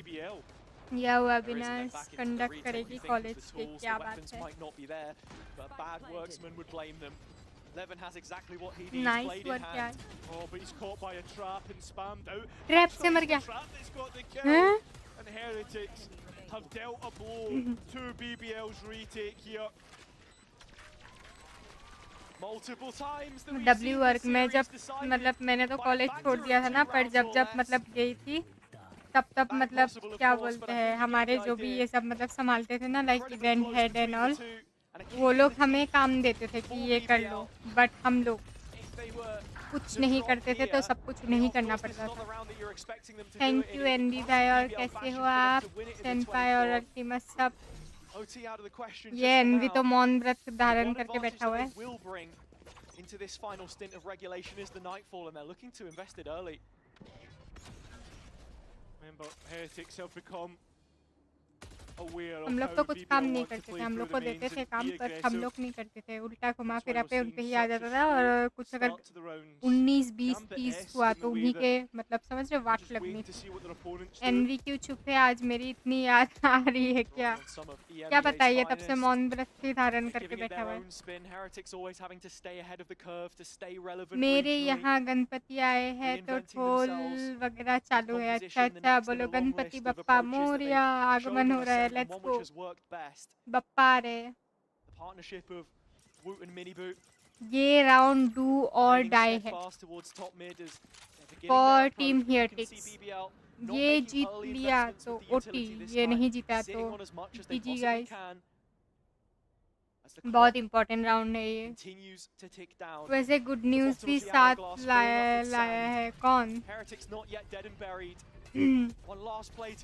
या वेबिनार्स कंडक्ट करेगी कॉलेज के, क्या बात है। नाइस वर्क यार। ट्रैप से मर गया। हैं? Have dealt a blow to BBL's retake here. Multiple times the W work में जब मतलब मैंने तो कॉलेज छोड़ दिया था ना, पर जब मतलब गई थी तब मतलब क्या बोलते हैं, हमारे जो भी ये सब मतलब संभालते थे ना, like event head and all, वो लोग हमें काम देते थे कि ये कर लो, बट हम लोग कुछ नहीं करते थे तो सब कुछ नहीं करना पड़ता था। थैंक यू एनबी भाई, और कैसे हो आप सेनपाई और अल्टीमस सब। ये एनबी तो मौन व्रत धारण करके बैठा हुआ है। Into this final stint of regulation is the Nightfall, and they're looking to invest it early. Remember, Heretics have become aware of हम लोग तो कुछ काम नहीं करते थे, हम लोग को देते थे काम पर हम लोग नहीं करते थे, उल्टा घुमा फिरा पे उन पे ही आ जाता था, और कुछ अगर 19, 20, 30 हुआ तो उन्हीं के मतलब समझ रहे वाट लगनी थी। एनवी क्यों चुप है आज, मेरी इतनी याद आ रही है क्या बताइए, तब से मौन व्रत ही धारण करके बैठा हुआ है। मेरे यहाँ गणपति आए हैं तो ढोल वगैरह चालू है। अच्छा बोलो गणपति बप्पा मोरया, आगमन हो रहा है, लेट्स गो। बप्पा आ रहे। ये राउंड डू और डाई है फॉर टीम हेरेटिक्स। ये जीत लिया तो ओटी, ये नहीं जीता तो जीजी गाइस। बहुत इम्पोर्टेंट राउंड है ये। वैसे गुड न्यूज भी साथ लाया है। कौन?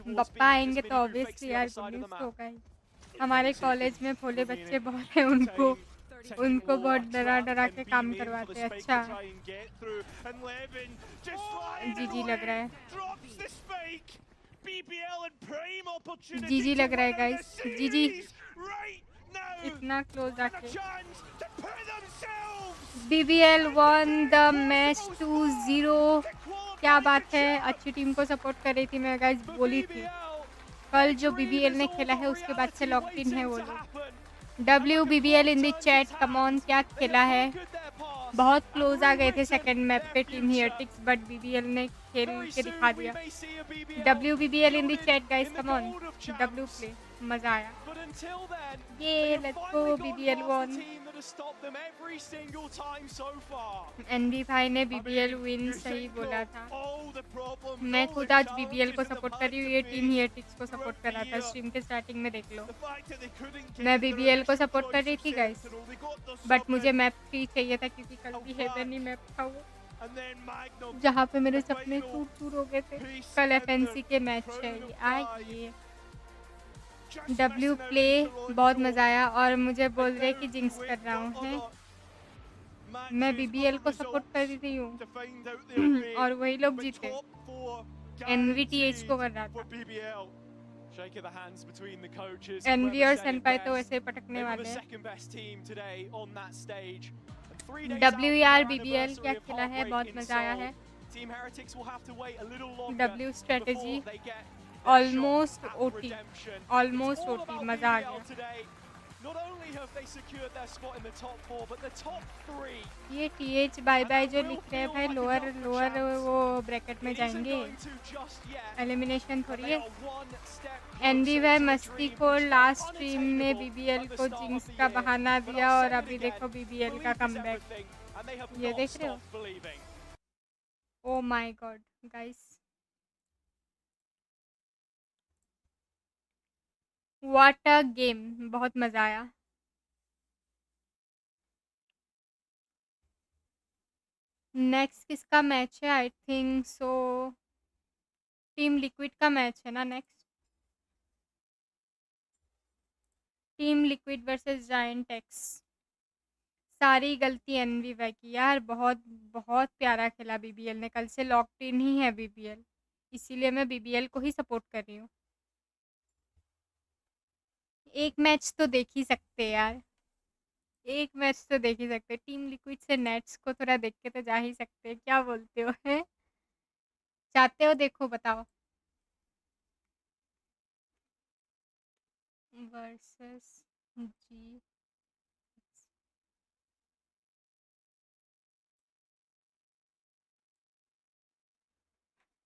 बप्पा आएंगे तो ऑब्वियसली यार गुड न्यूज तो होगा ही। हमारे कॉलेज में भोले बच्चे बहुत हैं, उनको बहुत डरा के काम करवाते हैं। अच्छा जीजी लग रहा है, जीजी लग रहा है गाइस, जीजी इतना क्लोज आके। BBL won the match 2-0। क्या बात है, अच्छी टीम को सपोर्ट कर रही थी मैं गाइस, बोली थी कल जो BBL ने खेला है उसके बाद से लॉक्ड इन है वो लोग। WBBL in the chat, come on क्या खेला है। बहुत क्लोज आ गए थे सेकंड मैप पे टीम हेरेटिक्स, बट BBL ने खेल के दिखा दिया। WBBL in the chat guys, come on W play, मजा आया। ये let's go BBL one. NB भाई ने BBL विन सही बोला था। मैं खुद आज BBL को सपोर्ट कर रही हूँ, ये टीम हेरेटिक्स को सपोर्ट कर रहा था। स्ट्रीम के स्टार्टिंग में देख लो, मैं BBL को सपोर्ट कर रही थी गाइस, बट मुझे मैप 3 चाहिए था क्योंकि कल भी हेवन ही मैप था वो, जहाँ पे मेरे सपने चूर हो गए थे। कल FNC के मैच है ये। W प्ले बहुत मजा आया, और मुझे बोल रहे कि जिंक्स कर रहा हूँ। मैं BBL को सपोर्ट कर रही हूँ और वही लोग जीते। NVTH को कर रहा था। NV और सेनपाई तो वैसे पटकने वाले हैं। WR BBL क्या खेला है, बहुत मजा आया है। W स्ट्रेटेजी ऑलमोस्ट OT, मजा आ गया। ये TH बाय बाय जो लिख रहे हैं भाई, लोअर वो ब्रैकेट में जाएंगे, एलिमिनेशन थोड़ी है। एनवी भाई मस्ती को लास्ट स्ट्रीम में BBL को जिंक्स का बहाना दिया और अभी देखो BBL का कमबैक, ये देख रहे हो। ओ my God guys, what a game, बहुत मजा आया। नेक्स्ट किसका मैच है? I think so team liquid का मैच है ना next. Team liquid versus giant x. सारी गलती एनवी भाई की यार, बहुत बहुत प्यारा खेला BBL ने, कल से लॉक्ड इन ही है BBL, इसीलिए मैं BBL को ही सपोर्ट कर रही हूँ। एक मैच तो देख ही सकते यार, एक मैच तो देख ही सकते। टीम लिक्विड से नेट्स को थोड़ा देख के तो जा ही सकते, क्या बोलते हो? हैं, चाहते हो देखो, बताओ। वर्सेस जी,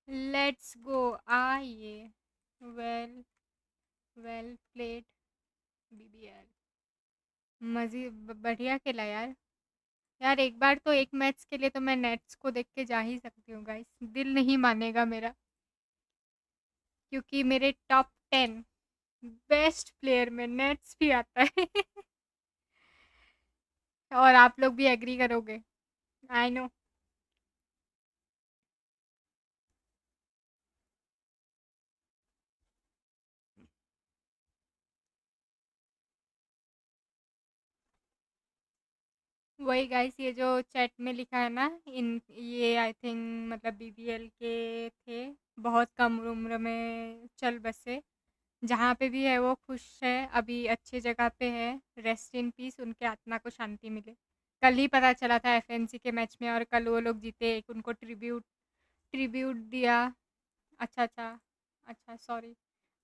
लेट्स गो, आइए। वेल वेल प्लेड बीबीएल, मजी बढ़िया खेला यार। यार एक बार तो एक मैच के लिए तो मैं नेट्स को देख के जा ही सकती हूँ गाइस, दिल नहीं मानेगा मेरा, क्योंकि मेरे टॉप 10 बेस्ट प्लेयर में नेट्स भी आता है। और आप लोग भी एग्री करोगे, आई नो। वही गाइस, ये जो चैट में लिखा है ना, इन ये आई थिंक मतलब बीबीएल के थे, बहुत कम उम्र में चल बसे, जहाँ पे भी है वो खुश है, अभी अच्छी जगह पे है। रेस्ट इन पीस, उनके आत्मा को शांति मिले। कल ही पता चला था एफएनसी के मैच में, और कल वो लोग जीते, एक उनको ट्रिब्यूट ट्रिब्यूट दिया। अच्छा अच्छा, अच्छा सॉरी,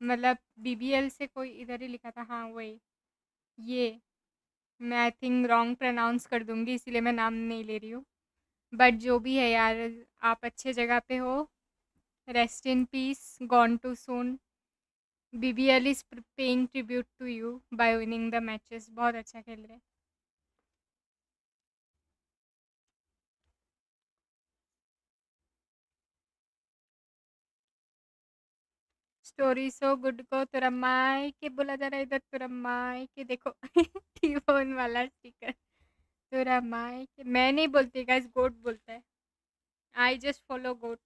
मतलब बीबीएल से कोई इधर ही लिखा था, हाँ वही। ये मैं आई थिंक रॉन्ग प्रोनाउंस कर दूंगी, इसीलिए मैं नाम नहीं ले रही हूँ। बट जो भी है यार, आप अच्छे जगह पे हो। Rest in peace, gone too soon. BBL is paying tribute to you by winning the matches. बहुत अच्छा खेल रहे हैं। स्टोरी सो गुड को तुरा माई के बोला जा रहा है इधर, तुरा माई के देखो। टीफोन वाला स्टिकर, तुरा माई के मैं नहीं बोलती गाइस, गोट बोलता है। I just follow GOAT.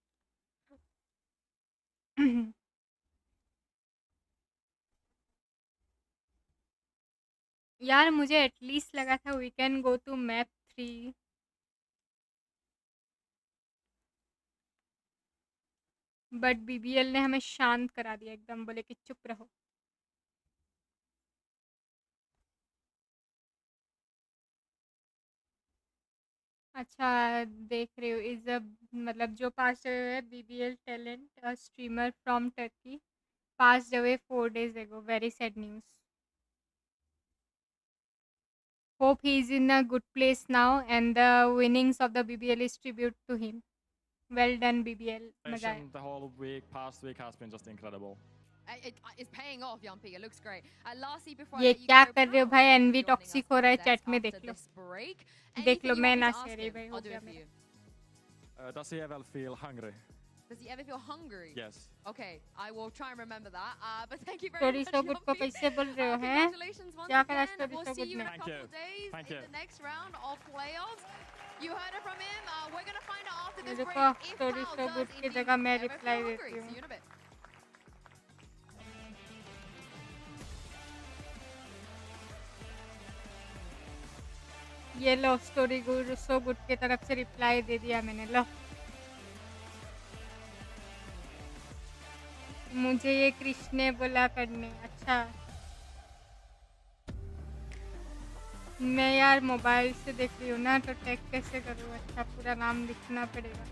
यार मुझे एटलीस्ट लगा था we can go to map 3। But BBL ने हमें शांत करा दिया एकदम, बोले कि चुप रहो। अच्छा, देख रहे हो इज अ मतलब जो पास है BBL talent, a streamer from Turkey, passed away 4 days ago. Very sad news. Hope he is in a good place now, and the winnings of the BBL is tribute to him. Well done BBL. मजा आया। The whole past week has been just incredible. It's paying off, Yumpy. It looks great. Lastly, before I ये let you क्या go, कर रहे हो Pal, भाई? thank you NV for joining toxic us हो रहा on है, deck चैट में after देख लो। this break. देख लो, Anything you मैं want me ना to ask शेयर him, भाई हो I'll do गया it for मेरा। you. Does he ever feel hungry? Does he ever feel hungry? Yes. Okay, I will try and remember that. But thank you very story much, so good को Yumpy. कैसे बोल रहे हो हैं? Congratulations once क्या करा again. Story We'll so see good you in में? a couple of days Thank in you. the next round of playoffs. You heard it from him. We're going to find out after this रुको, break if story Pal so does good की indeed जगह मैं ever reply feel देती hungry. हूँ। See you in a bit. ये लो, story good so good की तरफ से रिप्लाई दे दिया मैंने, लो। मुझे ये कृष्ण ने बोला करने। अच्छा, मैं यार मोबाइल से देख रही हूँ ना, तो टैग कैसे करूँ? अच्छा, पूरा नाम लिखना पड़ेगा।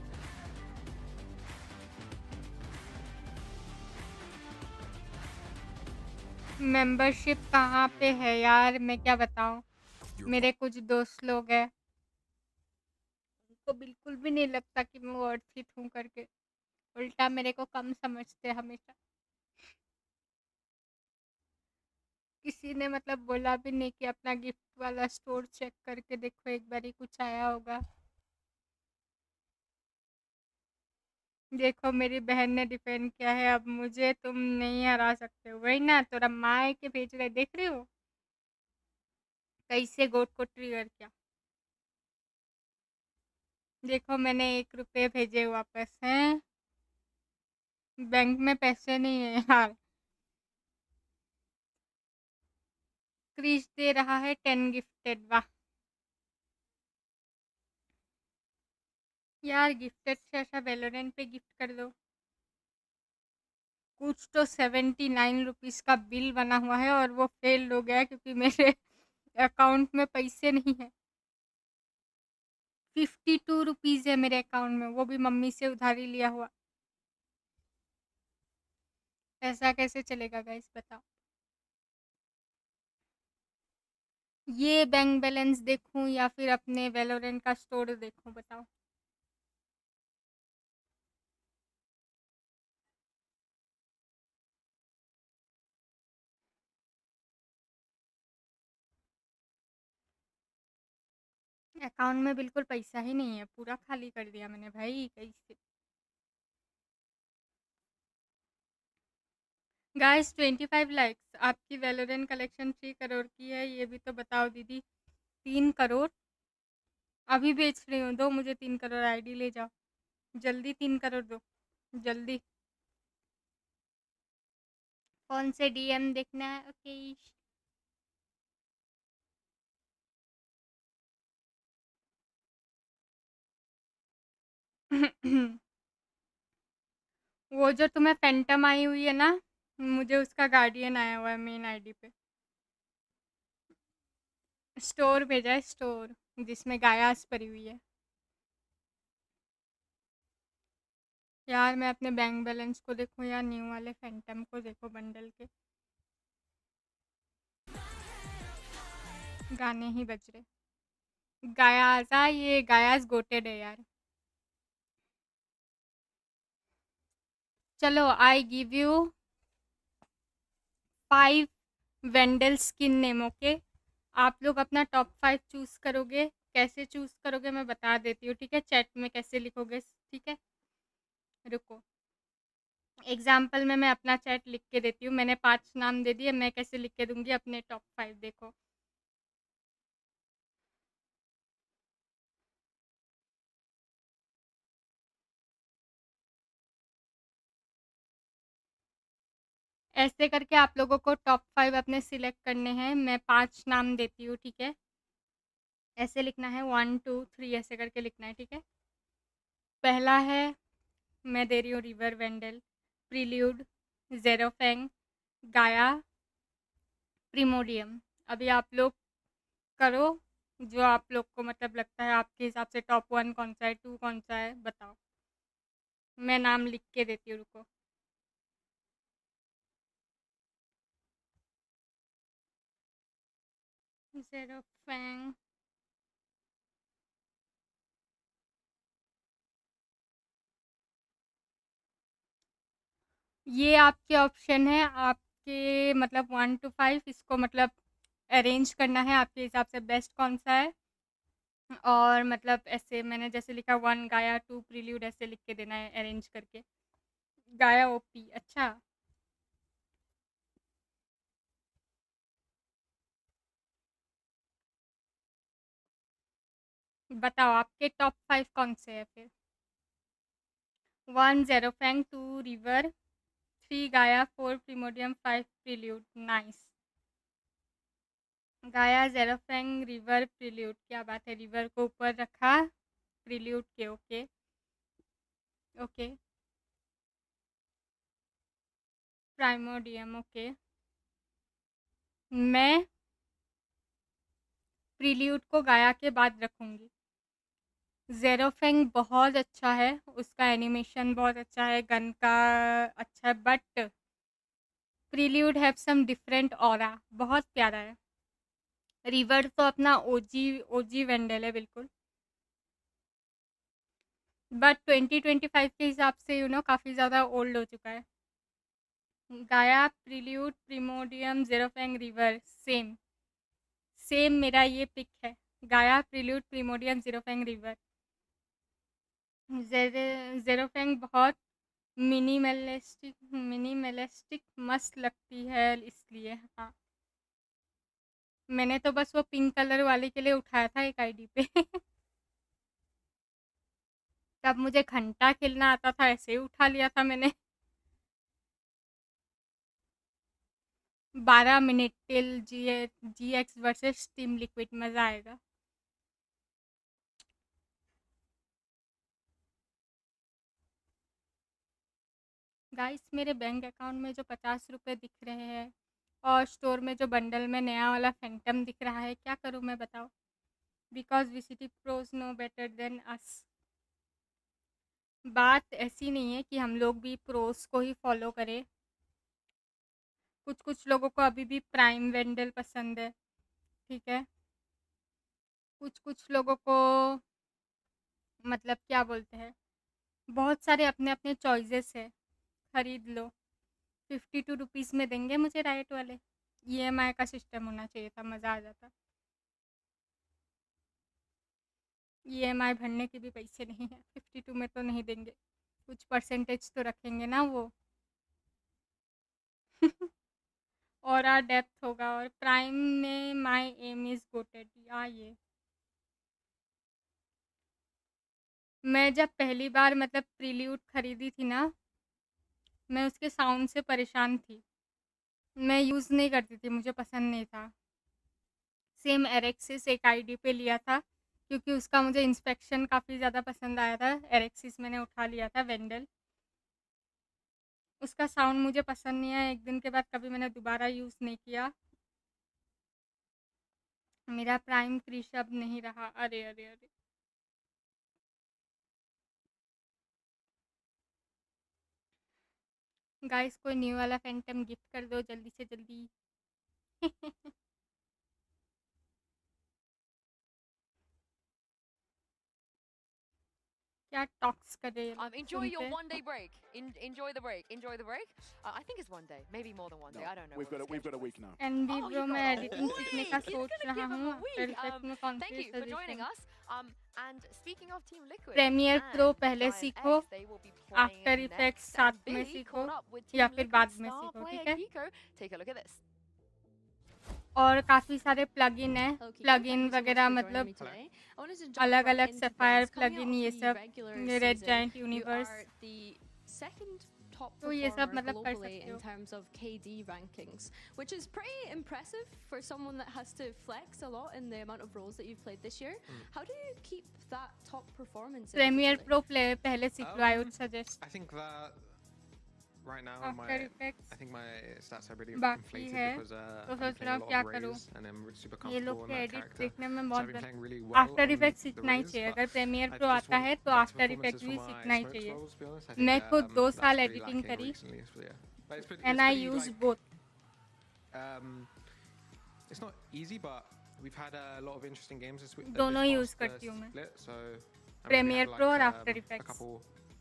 मेंबरशिप कहाँ पे है यार, मैं क्या बताऊँ? मेरे कुछ दोस्त लोग हैं, उनको बिल्कुल भी नहीं लगता कि मैं वर्थित हूँ करके, उल्टा मेरे को कम समझते हैं हमेशा। किसी ने मतलब बोला भी नहीं कि अपना गिफ्ट वाला स्टोर चेक करके देखो, एक बार ही कुछ आया होगा। देखो, मेरी बहन ने डिफेंड किया है, अब मुझे तुम नहीं हरा सकते हो। वही ना, तोरा माए के भेज रहे, देख रही हो कैसे गोट को ट्रिगर किया। देखो, मैंने 1 रुपये भेजे वापस हैं, बैंक में पैसे नहीं है यार। क्रिश दे रहा है 10 गिफ्टेड, वाह यार। गिफ्टेड से अच्छा वैलोरेंट पे गिफ्ट कर दो। कुछ तो 79 रुपीज़ का बिल बना हुआ है और वो फेल हो गया है क्योंकि मेरे अकाउंट में पैसे नहीं है। 52 रुपीज़ है मेरे अकाउंट में, वो भी मम्मी से उधारी लिया हुआ। ऐसा कैसे चलेगा गाइस बताओ। ये बैंक बैलेंस देखूं या फिर अपने वैलोरेंट का स्टोर देखूं बताओ। अकाउंट में बिल्कुल पैसा ही नहीं है, पूरा खाली कर दिया मैंने भाई कैसे। गाइस 25 लाइक्स, आपकी वैलोरेंट कलेक्शन 3 करोड़ की है, ये भी तो बताओ दीदी। 3 करोड़ अभी बेच रही हूँ, दो मुझे 3 करोड़, आईडी ले जाओ जल्दी, 3 करोड़ दो जल्दी। कौन से डीएम देखना है? ओके वो जो तुम्हें फैंटम आई हुई है ना, मुझे उसका गार्डियन आया हुआ है मेन आईडी पे। स्टोर भेजा है, स्टोर जिसमें गायास पड़ी हुई है। यार मैं अपने बैंक बैलेंस को देखूं या न्यू वाले फैंटम को देखो बंडल के। गाने ही बज रहे। गायास, ये गायास गोटेड है यार। चलो I give you 5 vandal skin name, okay. आप लोग अपना टॉप 5 चूज करोगे। कैसे चूज करोगे मैं बता देती हूँ, ठीक है। चैट में कैसे लिखोगे, ठीक है। रुको, एग्जाम्पल में मैं अपना चैट लिख के देती हूँ। मैंने 5 नाम दे दिए, मैं कैसे लिख के दूंगी अपने टॉप 5 देखो। ऐसे करके आप लोगों को टॉप 5 अपने सिलेक्ट करने हैं। मैं 5 नाम देती हूँ, ठीक है। ऐसे लिखना है 1 2 3 ऐसे करके लिखना है, ठीक है। पहला है, मैं दे रही हूँ रिवर वेंडल, प्रील्यूड, जेरोफेंग, गाया, प्रीमोडियम। अभी आप लोग करो जो आप लोग को मतलब लगता है आपके हिसाब से टॉप 1 कौन सा है, 2 कौन सा है बताओ। मैं नाम लिख के देती हूँ, रुको। जेरोफेंग, ये आपके ऑप्शन है, आपके मतलब 1 to 5 इसको मतलब अरेंज करना है आपके हिसाब से बेस्ट कौन सा है। और मतलब ऐसे मैंने जैसे लिखा 1 गाया, 2 प्रील्यूड, ऐसे लिख के देना है अरेंज करके। गाया ओपी, अच्छा। बताओ आपके टॉप 5 कौन से है फिर। 1 जेरोफेंग, 2 रिवर, 3 गाया, 4 प्रीमोडियम, 5 प्रील्यूड। नाइस। गाया, जेरोफेंग, रिवर, प्रील्यूड, क्या बात है। रिवर को ऊपर रखा प्रील्यूड के, ओके ओके। Primordium, okay. मैं प्रील्यूड को गाया के बाद रखूँगी। ज़ेरोफेंग बहुत अच्छा है, उसका एनिमेशन बहुत अच्छा है, गन का अच्छा है, but Prelude have some different aura, बहुत प्यारा है। रिवर तो अपना ओजी ओजी वेंडल है बिल्कुल, बट 2025 के हिसाब से काफ़ी ज़्यादा ओल्ड हो चुका है। गाया, प्रील्यूड, प्रीमोडियम, ज़ेरोफेंग, रिवर, सेम सेम मेरा ये पिक है। गाया, प्रील्यूड, प्रीमोडियम, ज़ेरोफेंग, रिवर। ज़ेरोफेंग बहुत मिनिमलिस्टिक मिनिमलिस्टिक मस्त लगती है, इसलिए हाँ। मैंने तो बस वो पिंक कलर वाले के लिए उठाया था एक आईडी पे तब मुझे घंटा खेलना आता था, ऐसे ही उठा लिया था मैंने 12 मिनट टिल जी एक्स वर्सेस टीम लिक्विड, मज़ा आएगा। गाइस मेरे बैंक अकाउंट में जो 50 रुपये दिख रहे हैं और स्टोर में जो बंडल में नया वाला फैंटम दिख रहा है, क्या करूँ मैं बताओ? Because VCT pros know better than us. बात ऐसी नहीं है कि हम लोग भी प्रोस को ही फॉलो करें। कुछ कुछ लोगों को अभी भी प्राइम वेंडल पसंद है, ठीक है। कुछ कुछ लोगों को मतलब क्या बोलते हैं, बहुत सारे अपने अपने चॉइसेस है, खरीद लो। 52 रुपीज़ में देंगे मुझे राइट वाले। EMI का सिस्टम होना चाहिए था, मज़ा आ जाता। EMI भरने के भी पैसे नहीं है, 52 में तो नहीं देंगे, कुछ परसेंटेज तो रखेंगे ना वो। और डेप्थ होगा और प्राइम में माई एम इज़ गोटेड। ये मैं जब पहली बार मतलब प्रील्यूड खरीदी थी ना, मैं उसके साउंड से परेशान थी। मैं यूज़ नहीं करती थी, मुझे पसंद नहीं था। सेम एरेक्सिस एक आईडी पे लिया था क्योंकि उसका मुझे इंस्पेक्शन काफ़ी ज़्यादा पसंद आया था। एरेक्सिस मैंने उठा लिया था वेंडल, उसका साउंड मुझे पसंद नहीं आया। एक दिन के बाद कभी मैंने दोबारा यूज़ नहीं किया। मेरा प्राइम फ्री शब्द नहीं रहा। अरे अरे अरे, गाइस कोई न्यू वाला फैंटम गिफ्ट कर दो जल्दी से जल्दी। क्या टॉक्स कर रहे हैं लोग Enjoy your सुनते? one-day break. Enjoy the break. Enjoy the break. I think it's one day, maybe more than one day. I don't know. We've got a week now. NB Oh, bro you've मैं got a editing सीखने का week. He's सोच gonna रहा give him हूँ। a after week. Effect में कौन Thank सी you for joining suggestion? us. And speaking of Team Liquid Premiere Pro and पहले Giant सीखो, X, they will be playing After Effects next. साथ And में Billy सीखो caught up with या Team फिर Liquid बाद में star सीखो, player ठीक है। Kiko. Take a look at this. और काफ़ी सारे प्लगइन है, Hello, Kiko. Plugin Thank you so much वगैरह for joining मतलब me today. I wanted to jump अलग right अलग into sapphire things. Coming out plugin, of ये the सब regular red season, giant you universe, are the second top तो ये सब performer मतलब कर globally सकते in हो। terms of KD rankings, which is pretty impressive for someone that has to flex a lot in the amount of roles that you've played this year. How do you keep that top performance premier individually? Pro play पहले सीख लो, I would suggest. I think that right now after effects I think my stats are really बाकी inflated है, because तो I've been सोच playing रहा a हूँ lot क्या of करूँ। Rays and I'm super ये लोग comfortable in के that एडिट character. देखने में So बहुत I've been playing really well after on effect the सीखना ही Rays, चाहिए। but अगर प्रीमियर I प्रो just आता want है तो better after performances effect for भी my सीखना ही smokes चाहिए। roles, to be honest. I मैं think खुद 2 that's साल pretty एडिटिंग lacking करी recently. So yeah, but it's and it's I pretty use like both. it's not easy, but we've had a lot of interesting games this week. दोनों This use past करती हूँ मैं, split, so I mean, we Premiere had Pro like और After a इफेक्ट्स। couple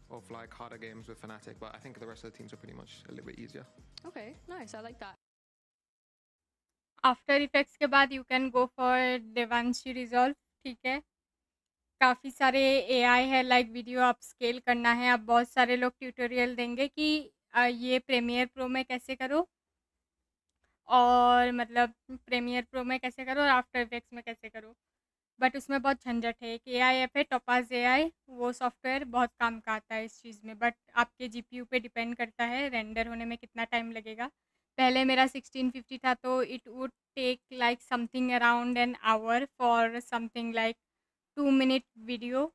of like harder games with Fnatic, but I think the rest of the teams are pretty much a little bit easier. Okay, nice. I like that. After effects के बाद you can go for डिवांशी resolve, ठीक है। काफ़ी सारे AI है, like video आप scale करना है। अब बहुत सारे लोग ट्यूटोरियल देंगे कि ये प्रीमियर प्रो में कैसे करो और मतलब प्रीमियर प्रो में कैसे करो और आफ्टर इफेक्ट्स में कैसे करो। बट उसमें बहुत झंझट है। एक AI ऐप है टोपाज AI, वो सॉफ्टवेयर बहुत काम का आता है इस चीज़ में, बट आपके GPU पे डिपेंड करता है रेंडर होने में कितना टाइम लगेगा। पहले मेरा 1650 था तो it would take like something around an hour for something like 2 minute video.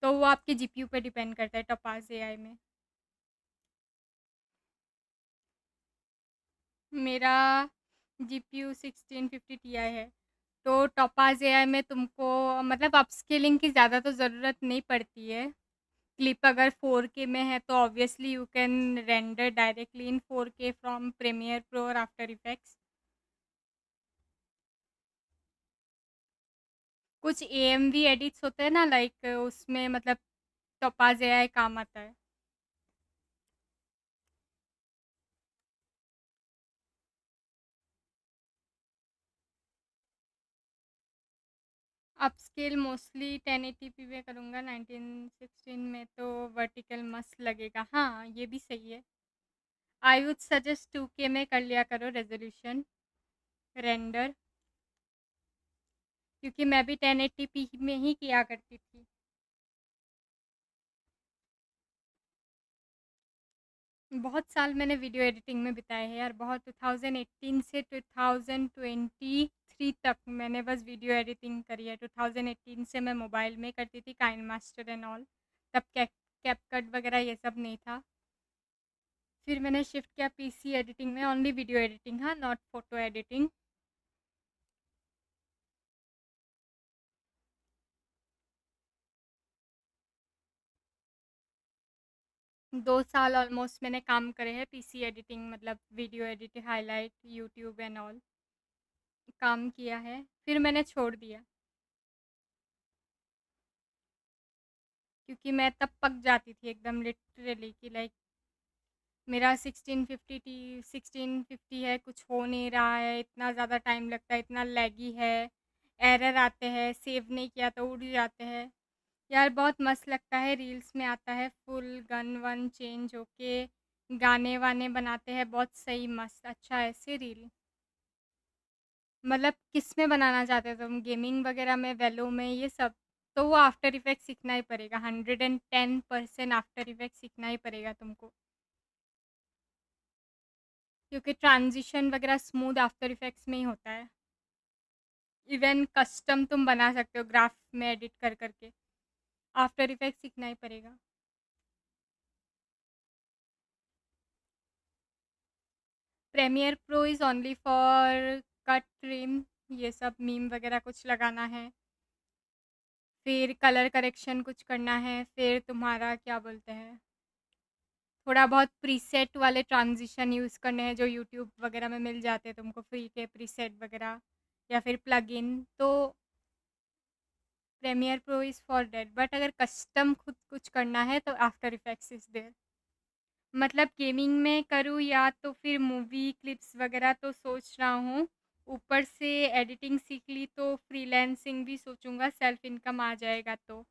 तो वो आपके GPU पे डिपेंड करता है टोपाज AI में। मेरा GPU 1650 Ti है। तो टोपाज AI में तुमको मतलब अपस्केलिंग की ज़्यादा तो ज़रूरत नहीं पड़ती है। क्लिप अगर 4K में है तो obviously you can render directly in 4K from Premiere Pro और आफ्टर इफेक्ट्स। कुछ AMV एडिट्स होते हैं ना, लाइक उसमें मतलब टोपाज AI काम आता है। अपस्केल मोस्टली 1080p में करूँगा, 1916 में तो वर्टिकल मस्त लगेगा। हाँ ये भी सही है। आई वुड सजेस्ट 2K में कर लिया करो रेजोल्यूशन रेंडर, क्योंकि मैं भी 1080p में ही किया करती थी। बहुत साल मैंने वीडियो एडिटिंग में बिताए हैं यार, बहुत। 2018 से 2023 तक मैंने बस वीडियो एडिटिंग करी है। 2018 से मैं मोबाइल में करती थी, काइन मास्टर एंड ऑल। तब कैपकट वगैरह ये सब नहीं था। फिर मैंने शिफ्ट किया पीसी एडिटिंग में, ओनली वीडियो एडिटिंग, हाँ, नॉट फोटो एडिटिंग। दो साल ऑलमोस्ट मैंने काम करे हैं पीसी एडिटिंग, मतलब video edit, highlight, YouTube and all काम किया है, फिर मैंने छोड़ दिया क्योंकि मैं तब पक जाती थी एकदम लिटरली कि लाइक मेरा 1650 है, कुछ हो नहीं रहा है, इतना ज़्यादा टाइम लगता है, इतना लैगी है, एरर आते हैं, सेव नहीं किया तो उड़ जाते हैं। यार बहुत मस्त लगता है, रील्स में आता है फुल गन वन चेंज होके गाने वाने बनाते हैं, बहुत सही मस्त अच्छा ऐसे रील। मतलब किस में बनाना चाहते हो तुम, गेमिंग वगैरह में, वेलो में, ये सब? तो वो आफ्टर इफेक्ट सीखना ही पड़ेगा, 110% आफ्टर इफेक्ट सीखना ही पड़ेगा तुमको, क्योंकि ट्रांजिशन वगैरह स्मूथ आफ्टर इफेक्ट्स में ही होता है। इवन कस्टम तुम बना सकते हो ग्राफ में एडिट कर करके, आफ्टर इफेक्ट सीखना ही पड़ेगा। Premiere Pro is only for cut trim, ये सब मीम वगैरह कुछ लगाना है, फिर कलर करेक्शन कुछ करना है, फिर तुम्हारा क्या बोलते हैं, थोड़ा बहुत प्रीसेट वाले ट्रांजिशन यूज़ करने हैं जो यूट्यूब वगैरह में मिल जाते हैं तुमको फ्री के प्रीसेट वगैरह, या फिर प्लगइन। तो Premiere Pro is for date, but अगर कस्टम खुद कुछ करना है तो आफ्टर इफेक्ट्स इज़ देयर। मतलब गेमिंग में करूँ या तो फिर मूवी क्लिप्स वगैरह, तो सोच रहा हूँ ऊपर से एडिटिंग सीख ली तो फ्रीलांसिंग भी सोचूंगा, सेल्फ इनकम आ जाएगा तो।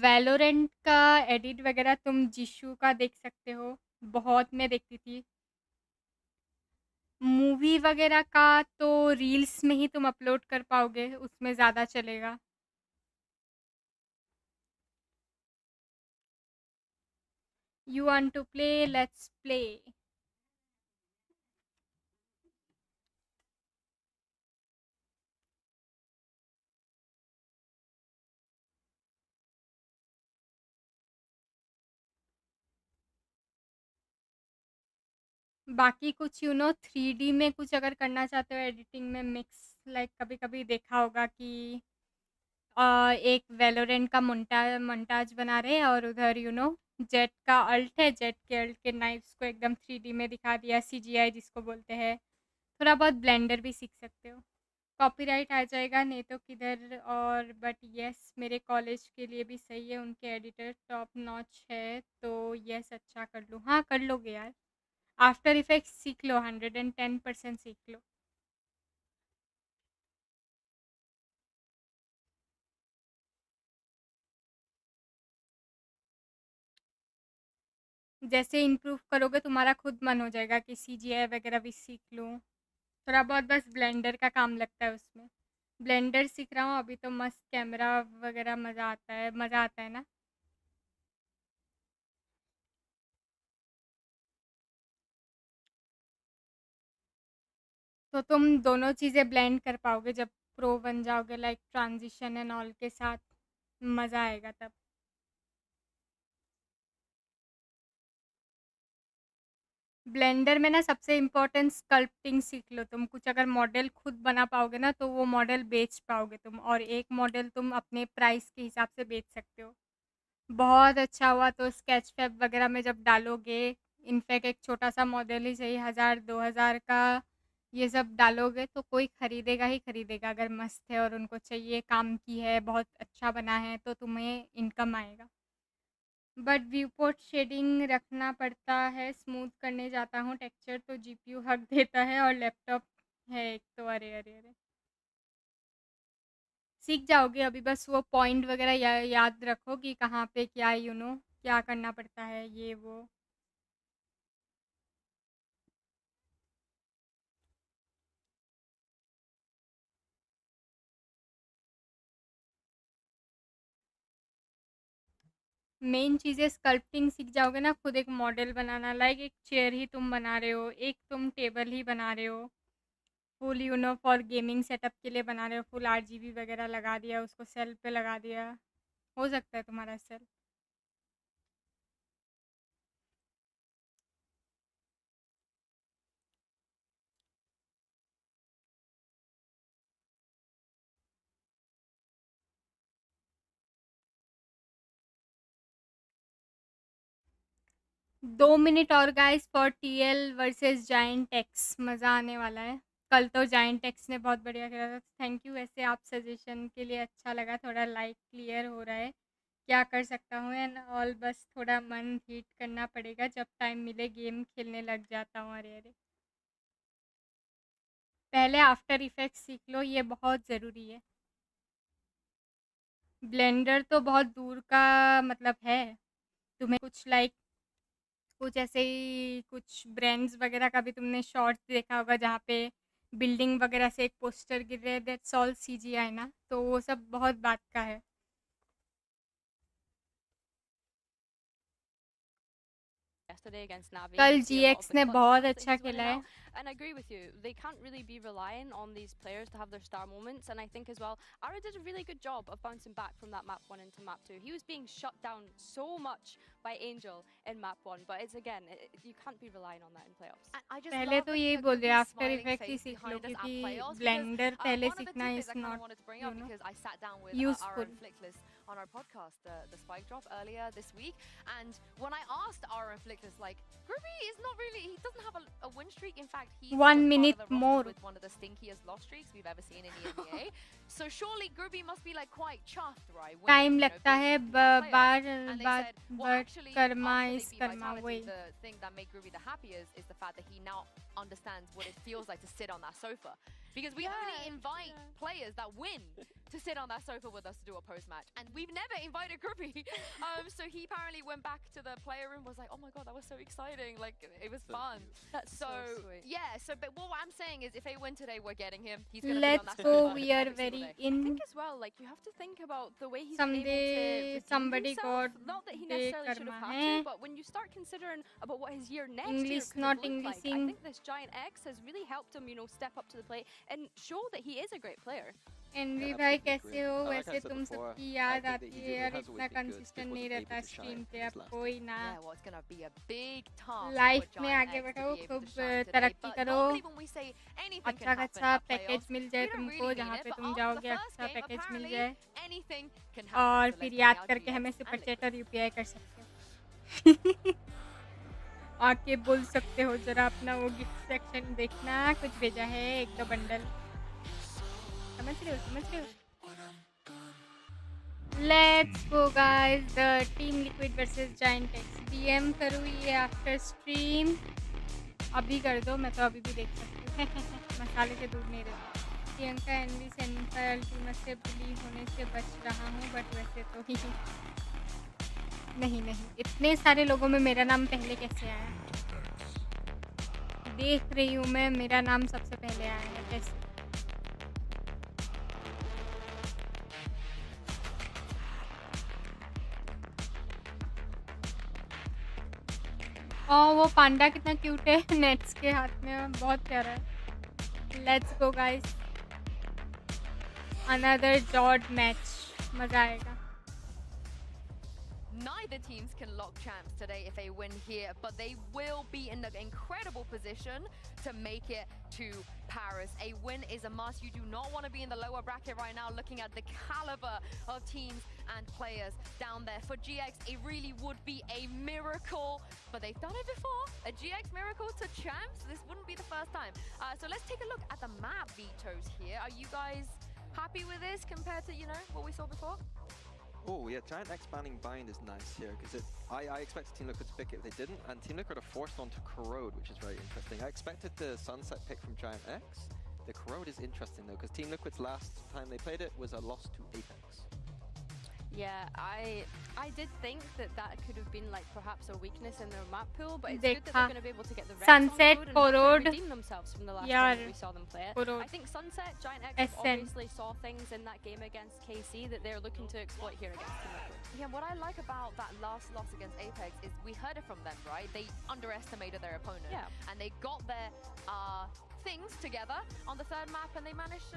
वैलोरेंट का एडिट वगैरह तुम जिशू का देख सकते हो, बहुत मैं देखती थी। मूवी वगैरह का तो रील्स में ही तुम अपलोड कर पाओगे, उसमें ज़्यादा चलेगा। You want to play, let's play. बाकी कुछ 3D में कुछ अगर करना चाहते हो एडिटिंग में मिक्स, लाइक कभी कभी देखा होगा कि एक वेलोरेंट का montage बना रहे हैं और उधर जेट का अल्ट है, जेट के अल्ट के नाइफ्स को एकदम 3D में दिखा दिया, CGI जिसको बोलते हैं। थोड़ा बहुत ब्लेंडर भी सीख सकते हो। कॉपीराइट आ जाएगा नहीं तो किधर, और बट यस मेरे कॉलेज के लिए भी सही है, उनके एडिटर टॉप नॉच है, तो यस अच्छा कर लूँ, हाँ कर लोगे यार। आफ्टर इफेक्ट्स सीख लो, 110% सीख लो। जैसे इम्प्रूव करोगे तुम्हारा खुद मन हो जाएगा कि CGI वगैरह भी सीख लूँ। थोड़ा बहुत बस ब्लेंडर का काम लगता है उसमें, ब्लेंडर सीख रहा हूँ अभी तो, मस्त कैमरा वगैरह मज़ा आता है, मज़ा आता है ना। तो तुम दोनों चीज़ें ब्लेंड कर पाओगे जब प्रो बन जाओगे, लाइक ट्रांजिशन एंड ऑल के साथ, मज़ा आएगा तब। ब्लेंडर में ना सबसे इम्पोर्टेंट स्कल्पटिंग सीख लो तुम, कुछ अगर मॉडल खुद बना पाओगे ना तो वो मॉडल बेच पाओगे तुम, और एक मॉडल तुम अपने प्राइस के हिसाब से बेच सकते हो। बहुत अच्छा हुआ तो स्केच फैब वगैरह में जब डालोगे, इनफैक्ट एक छोटा सा मॉडल ही सही, 1000 2000 का, ये सब डालोगे तो कोई ख़रीदेगा ही ख़रीदेगा, अगर मस्त है और उनको चाहिए, काम की है, बहुत अच्छा बना है, तो तुम्हें इनकम आएगा। बट व्यू पोर्ट शेडिंग रखना पड़ता है, स्मूथ करने जाता हूँ टेक्सचर तो GPU हक देता है, और लैपटॉप है एक तो, अरे अरे अरे। सीख जाओगे, अभी बस वो पॉइंट वगैरह याद रखो कि कहाँ पे क्या क्या करना पड़ता है, ये वो। मेन चीज़ें स्कल्पटिंग सीख जाओगे ना, खुद एक मॉडल बनाना, लाइक एक चेयर ही तुम बना रहे हो, एक तुम टेबल ही बना रहे हो, फुल फॉर गेमिंग सेटअप के लिए बना रहे हो, फुल RGB वगैरह लगा दिया, उसको सेल पे लगा दिया, हो सकता है तुम्हारा सेल। 2 मिनट और guys for TL versus giant x, मज़ा आने वाला है। कल तो जायंट एक्स ने बहुत बढ़िया खेला था। थैंक यू वैसे आप सजेशन के लिए, अच्छा लगा, थोड़ा लाइट क्लियर हो रहा है क्या कर सकता हूँ एंड ऑल। बस थोड़ा मन हीट करना पड़ेगा, जब टाइम मिले गेम खेलने लग जाता हूँ। अरे अरे, पहले आफ्टर इफेक्ट्स सीख लो, ये बहुत ज़रूरी है। ब्लेंडर तो बहुत दूर का मतलब है, तुम्हें कुछ लाइक कुछ ऐसे ही कुछ ब्रांड्स वगैरह का भी तुमने शॉर्ट्स देखा होगा जहाँ पे बिल्डिंग वगैरह से एक पोस्टर गिर रहे, दैट्स ऑल सीजीआई ना, तो वो सब बहुत बात का है। Yesterday against Navi, कल we see a lot of GX the ने clutch बहुत maps that अच्छा he's winning खेला है। out. And I agree with you. They can't really be relying on these players to have their star moments. And I think as well, Ara did a really good job of bouncing back from that map 1 into map 2. He was being shut down so much by Angel in map 1, but it's again, you can't be relying on that in playoffs. I just पहले love तो looking यही at बोल रहे Groupie's after smiling effect ही face सीख लो, behind us at क्योंकि playoffs Blender because पहले one of the सीखना tidbits is I kind of not wanted to bring you up no because I sat down with our useful. Inflictless on our podcast, the Spike Drop, earlier this week, and when I asked our Inflictless, like, Groupie is not really, he doesn't have a win streak. In fact, he 1 was part minute of the roster more, with one of the stinkiest loss streaks we've ever seen in EMEA. So surely Groupie must be like quite chuffed, right? Winning, time you know, लगता है being at playoffs. Bar And they बात, said, well, but actually, Karma after they is beat Karma Vitality, वही। the thing that made Groovy the happiest is the fact that he now understands what it feels like to sit on that sofa. Because we only invite players that win to sit on that sofa with us to do a post-match. And we've never invited Groovy. So he apparently went back to the player room, was like, oh my god, that was so exciting. Like, it was fun. That's so sweet. Yeah, so, but what I'm saying is if they win today, we're getting him. He's going to be on Let's that go, sofa we are every single very day. I think in. as well, like, you have to think about the way he's been able to Someday redeem somebody himself. got Not that he de necessarily should karma have had hai. to, but when you start considering about what his year next year English could not have looked like, I Englishing. think this Giant X has really helped him, you know, step up to the plate and show that he is a great player. Envy Yeah, भाई absolutely कैसे agree. हो? Like I वैसे said तुम before, सबकी I याद think आती that है यार, has इतना always been good, consistent just नहीं wasn't रहता able to स्ट्रीम shine पे, this अब last कोई game. ना। Yeah, well, it's going to be a big task life for में Giant आगे X बढ़ो, to be able खूब to shine today. तरक्की But करो, normally when we say anything अच्छा can happen खासा at पैकेज playoffs, मिल जाए we don't तुमको, really mean जहाँ it. पे But तुम after the जाओगे first अच्छा game, पैकेज मिल apparently जाए, anything can happen. और So फिर let's याद bring out करके GX हमें and सुपर Liquid. चैट और यूपीआई कर सकते हो। आके बोल सकते हो, जरा अपना वो गिफ्ट सेक्शन देखना, कुछ भेजा है 1-2 बंडल, समझ रहे हो, समझ रहे हो? Let's go guys, the team liquid versus giant x. DM करूँ ये आफ्टर स्ट्रीम? अभी कर दो, मैं तो अभी भी देख सकती हूँ। मसाले से दूर नहीं रहती। प्रियंका एनवी सेंटर अल्टीमेट से बुली होने से बच रहा हूँ, बट वैसे तो ही नहीं नहीं, इतने सारे लोगों में मेरा नाम पहले कैसे आया? देख रही हूँ मैं, मेरा नाम सबसे पहले आया है कैसे? वो पांडा कितना क्यूट है नेट्स के हाथ में, बहुत प्यारा है। लेट्स गो गाइस, अनदर जॉर्ड मैच, मजा आएगा। Neither teams can lock champs today if they win here, but they will be in an incredible position to make it to Paris. A win is a must. You do not want to be in the lower bracket right now, looking at the caliber of teams and players down there. For GX, it really would be a miracle, but they've done it before. A GX miracle to champs, this wouldn't be the first time. So let's take a look at the map vetoes here. Are you guys happy with this compared to, you know, what we saw before? Oh yeah, Giant X banning Bind is nice here, because I expected Team Liquid to pick it if they didn't, and Team Liquid are forced onto Corrode, which is very interesting. I expected the Sunset pick from Giant X. The Corrode is interesting though, because Team Liquid's last time they played it was a loss to Apex. Yeah, I did think that could have been like perhaps a weakness in their map pool, but it's good that they're going to be able to get the reps Sunset, on the Corrode, and redeem themselves from the last time that we saw them play it. Corrode. I think Sunset, Giant X obviously saw things in that game against KC that they're looking to exploit here against Team Liquid. Yeah, what I like about that last loss against Apex is we heard it from them, right? They underestimated their opponent. Yeah. And they got their things together on the third map and they managed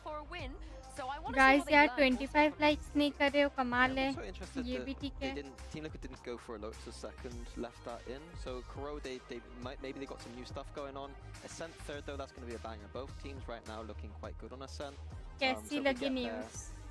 for a win. So I want to Guys, see यार what they learned 25 likes नहीं कर रहे हो, कमाल है। I'm also interested ये that भी ठीक है। Team Liquid didn't go for a Lotus second, left that in. So Corrode, maybe they got some new stuff going on. Ascent third though, that's going to be a banger. Both teams right now looking quite good on Ascent. कैसी So if we लगी get there, news?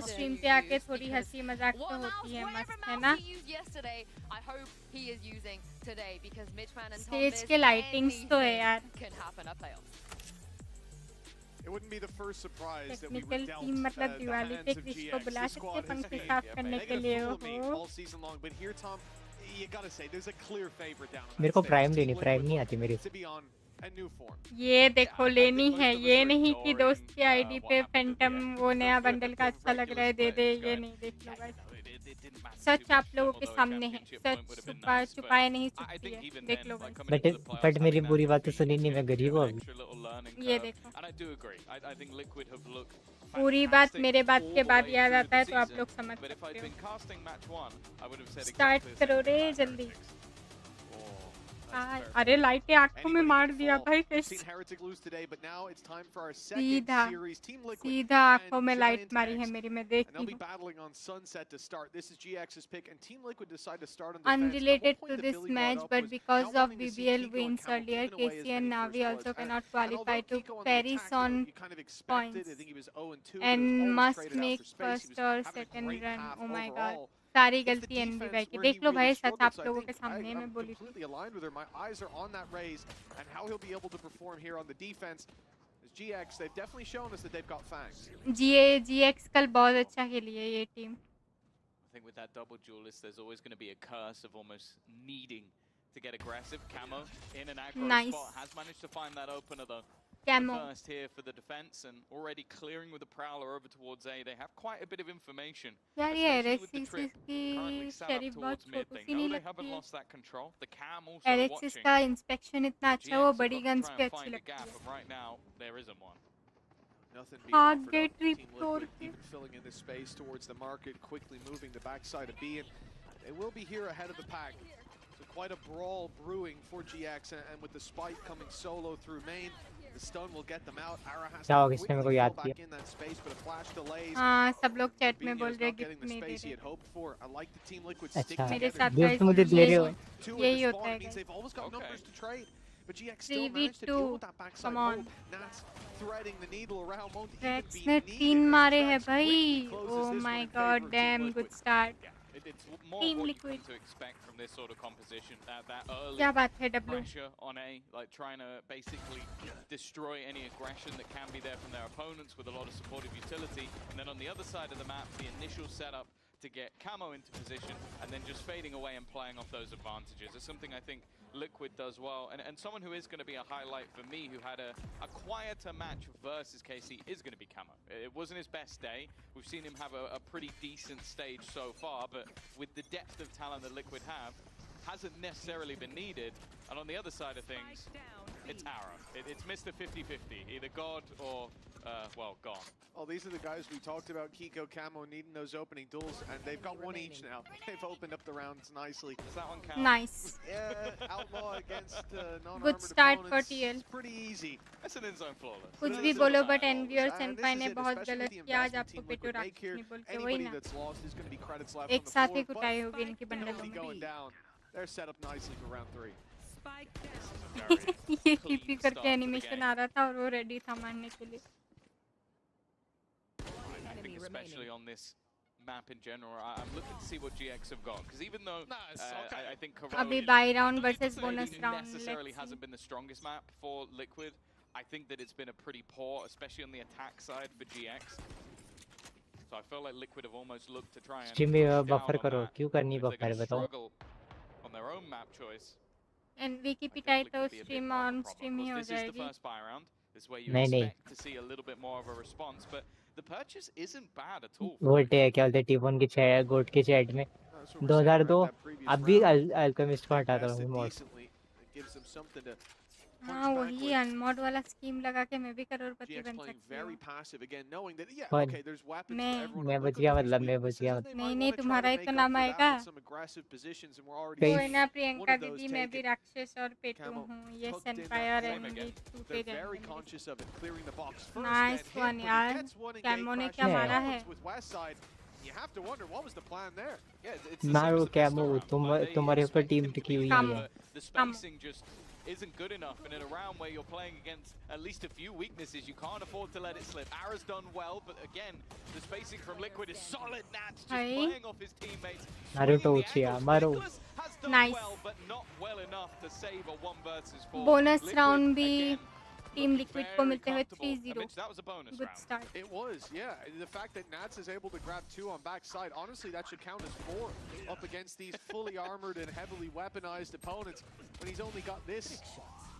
Stream पे आके थोड़ी हंसी मजाक तो होती है, मस्त है ना। स्टेज के लाइटिंग्स तो है यार। टेक्निकल टीम मतलब दिवाली पे क्रिश को बुला सकते पंखे साफ करने के लिए हो। मेरे को प्राइम लेनी, प्राइम नहीं आती मेरी। ये देखो लेनी है, ये नहीं कि दोस्त की आईडी पे फैंटम वो नया बंडल का अच्छा लग रहा है दे दे, ये नहीं, देख लो गाइस। सच आप लोगों के सामने है, सच छुपाया नहीं छुपती है, देख लो बट guys. बट मेरी बुरी बात तो सुनी नहीं, मैं गरीब हूँ अभी। ये देखो, पूरी बात मेरे बात के बाद याद आता है तो आप लोग समझ सकते हो। स्टार्ट करो रे जल्दी। अरे लाइटें आंखों में मार दिया भाई कैसे। सीधा सीधा आंखों में लाइट मारी है मेरी, मैं देखती हूँ। Unrelated to this match, but because of BBL wins earlier, KC and Navi also cannot qualify to Paris on points and must make first or second run. Oh my god, सारी गलती NB भाई की। देख लो भाई, सच आप लोगों के सामने मैं बोली थी। GX कल बहुत अच्छा खेली है ये team. I think with that double duelist, there's always going to be a curse of almost needing to get aggressive. Camo in an aggro spot has managed to find that opener though. Camo First here for the defense and already clearing with the prowler over towards A. They have quite a bit of information. यार ये Alexis की शरीफ बहुत छोटी सी नहीं लगती है। Alexis का inspection इतना अच्छा है, वो बड़ी गन्स पे अच्छी लगती है। Hard get report. Even filling in this space towards the market, quickly moving the backside of B, and they will be here ahead of the pack. So quite a brawl brewing for GX, and with the spike coming solo through main, the stun will get them out. Ara has to quickly fall back in that space, but a flash delays. हाँ, सब लोग chat में बोल रहे getting the space he had hoped for. I like the Team Liquid अच्छा, sticking दोस्त मुझे दे रहे हो। यही होता है means they've always got numbers to trade. But GX 3v2, still managed to deal with that backside hold. Nats threading the needle around, won't even Rex be ने needed. 3 मारे हैं भाई। Oh my god, damn good start. It's more Team what Liquid. you come to expect from this sort of composition. That early क्या बात है W? pressure on A, like trying to basically destroy any aggression that can be there from their opponents with a lot of supportive utility. And then on the other side of the map, the initial setup to get Camo into position and then just fading away and playing off those advantages. It's something I think Liquid does well. And someone who is going to be a highlight for me, who had a quieter match versus KC, is going to be Camo. It wasn't his best day. We've seen him have a pretty decent stage so far, but with the depth of talent that Liquid have, hasn't necessarily been needed. And on the other side of things, it's Ara. It's Mr. 50-50, either God or, well, gone. Well, these are the guys we talked about, Kiko, Camo, needing those opening duels, and they've got one each now. They've opened up the rounds nicely. Does that one count? Nice. Yeah, Outlaw against non-armored Good start for opponents. TL. It's pretty easy. That's an in-zone flawless. कुछ भी बोलो, but Envy और And this Senpai is ने it, बहुत especially गलत the किया। आज investment आपको Team पेटो Liquid make राक्षस here. नहीं बोल के वही Anybody ना। that's lost is going to be credits left एक on the साथ ही floor, कुटाई but होगी इनकी बंडलों penalty में। going down. They're set up nicely for round 3. ये टीपी करके एनिमेशन आ रहा था और वो रेडी था मारने के लिए। I think especially on this map in general, I'm looking to see what GX have got, because even though I think अभी by round versus bonus Corona round necessarily hasn't been the strongest map for Liquid, I think that it's been a pretty poor, especially on the attack side for GX. So I feel like Liquid have almost looked to try and stream push में down buffer on करो, that, क्यों करनी if they're buffer gonna बताओ। struggle on their own map choice. Envy की पिटाई तो stream on stream ही हो This is the जाएगी। first buy round. This is where you नहीं, expect to see a little bit more of a response, but the purchase isn't bad at all. गोट है क्या बोलते हैं, टीफोन की छह गोट के चैट में 2002 अब भी अल्केमिस्ट को हटाता हूँ मोड। हाँ वही अनमोड वाला स्कीम लगा के मैं भी करोड़पति बन सकती हूँ। मैं बच गया, मतलब मैं बच गया। नहीं नहीं, तुम्हारा ही तो नाम आएगा। कोई ना प्रियंका दीदी, मैं भी राक्षस और पेटू हूँ। ये सेनपाई और एनवी टूटे जाएंगे। नाइस वन यार, कैमो ने क्या मारा है। मारो कैमो, तुम्हारे ऊपर टीम टिकी हुई है। The spacing just isn't good enough, and in a round where you're playing against at least a few weaknesses, you can't afford to let it slip. Ara's done well, but again, the spacing from Liquid is solid. Nats just playing off his teammates. Naruto Uchiha, Maru. Has done well, but not well enough to save a 1 versus 4. Bonus round भी team liquid को मिलते हुए 3-0. Good start. It was, yeah. The fact that Nats is able to grab 2 on backside, honestly, that should count as 4 up against these fully armored and heavily weaponized opponents. But he's only got this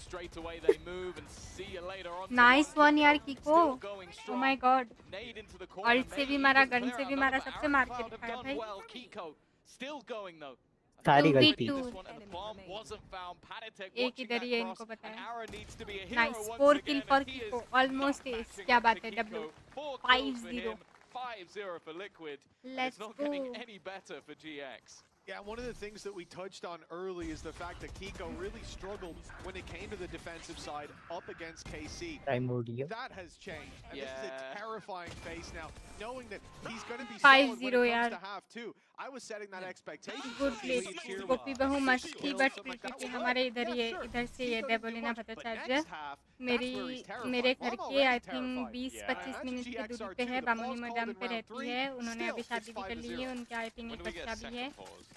straight away they move and see you later on. Nice one यार कीको, oh my god, Nade into the corner. Ult से भी मारा, gun से भी मारा, सबसे मार के Cloud have दिखाया done भाई। well. Kiko still going though. सारी 2v2 गलती। This one and the bomb wasn't found. Patek एक watching इधर that ही है, cross. इनको पता And है। Ara needs to be a hero nice, once 4 again, kill and for he कीको, is almost not S, matching क्या up बात to है, Kiko. W 4 kills for 5-0। him, 5-0 for Liquid. And Let's it's not getting go। any better for GX. Yeah, one of the things that we touched on early is the fact that Kiko really struggled when it came to the defensive side up against KC. Primordial। That has changed, and this is a Yeah. terrifying face now, knowing that he's going to be 5-0 solid when it यार। comes to half two. I was setting that expectation. Good for play, Blazey here Gopi with बहू 6 मस्त थी, kills, but something like that. क्योंकि Well, हमारे इधर yeah, ये sure. इधर से ये Kiko didn't बोले do ना much, पता but चल next जाए। half, मेरी that's where he's terrifying. मेरे Well, घर I'm के आई already think terrified. 20-25 Imagine minute की GX दूरी are पे two. है, The Bamni pause madam called in पे round रहती 3. है, उन्होंने Still, अभी it's शादी भी कर ली 5-0. है, उनके आई थिंक When एक we बस get शादी है। second pause.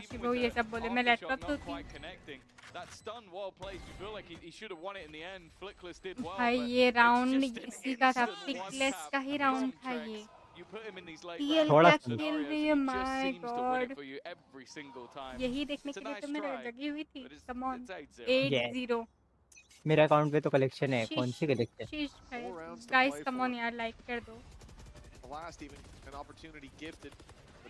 काशी even बहू with ये the सब बोले मैं aftershock लैपटॉप not तो थी। quite connecting. That stun, well played. You feel like he should have won it in the end. Flickless did well, भाई but ये it's राउंड just an इसी का था, instant पिकलेस one-tap का ही round from था ये। Trex. You put him in these late TL round क्या थोड़ा खेल scenarios रही and है, he just my seems to win it God. for you every single time. यही देखने It's के a लिए nice तो मैं try, लगी हुई थी। but come on, it's 8-0. 8-0। मेरे अकाउंट पे तो कलेक्शन है, कौन शीश सी कलेक्शन? शीश भाई 4 rounds to guys play come for. On यार, लाइक कर दो। The last even an opportunity gifted, but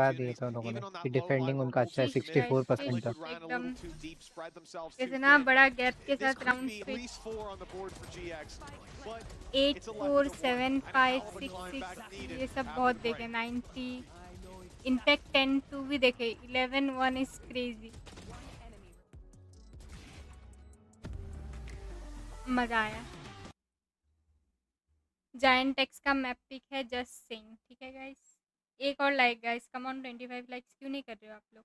लगा दिए थे उन लोगों ने कि डिफेंडिंग उनका अच्छा है, 64% था। एकदम कितना बड़ा गैप के साथ राउंड स्विच 8 4 7 5 6 6 ये सब बहुत देखे 90 इनफैक्ट 10-2 भी देखे, 11-1 इज क्रेजी। मजा आया। जायंट टेक्स का मैप पिक है, जस्ट सिंग। ठीक है गाइस, एक और like guys, come on 25 likes क्यों नहीं कर रहे हो आप लोग?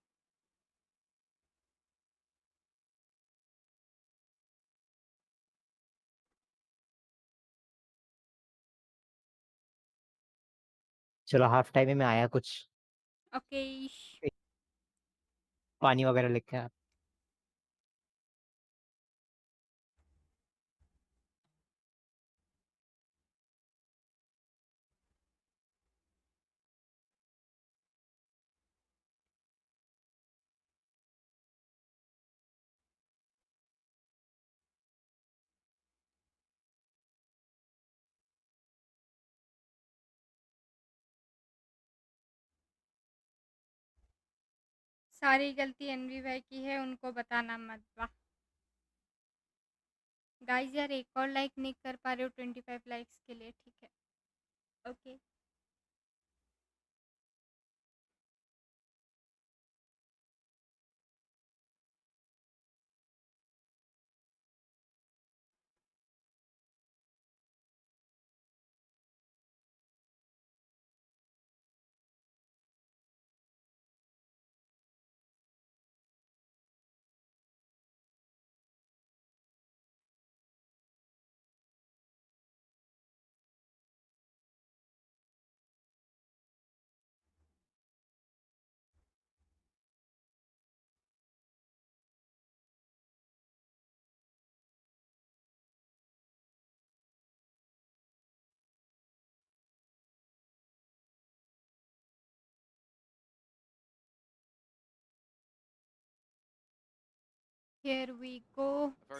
चलो हाफ टाइम में मैं आया कुछ ओके पानी वगैरह लेके आया। सारी गलती एनवी भाई की है, उनको बताना मत। वाह गाइस यार, एक और लाइक नहीं कर पा रहे हो 25 लाइक्स के लिए, ठीक है okay. Here we go.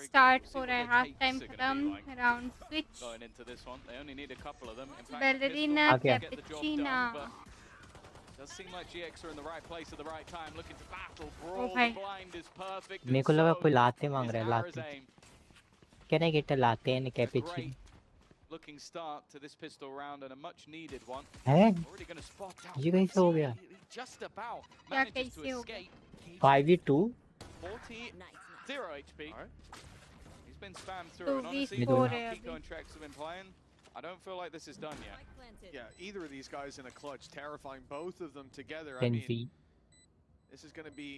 Start हो रहा है, हाफ टाइम खत्म, round switch. Going into this one, they only need a couple of them. In fact, Ballerina Pistol get the job Cappuccina. done, but does seem like GX are in the right place at the right time, looking to battle. Brawl, Oh the भाई blind is perfect. मेरे And को लगा so कोई लाते मांग is रहा है, Ara's लाते aim. क्या नहीं गेट लाते हैं A cappuccino great looking start to this pistol round and a much needed one. है। Already going to spot out. ये कैसे हो गया? Just about क्या manages to कैसे हो गया? escape. 5v2 40, 0 HP. He's been spammed तो through, and honestly, V4 how है Kiko अभी। and Trex have been playing, I don't feel like this is done yet. Yeah, either of these guys in a clutch, terrifying both of them together. I mean, 10v this is going to be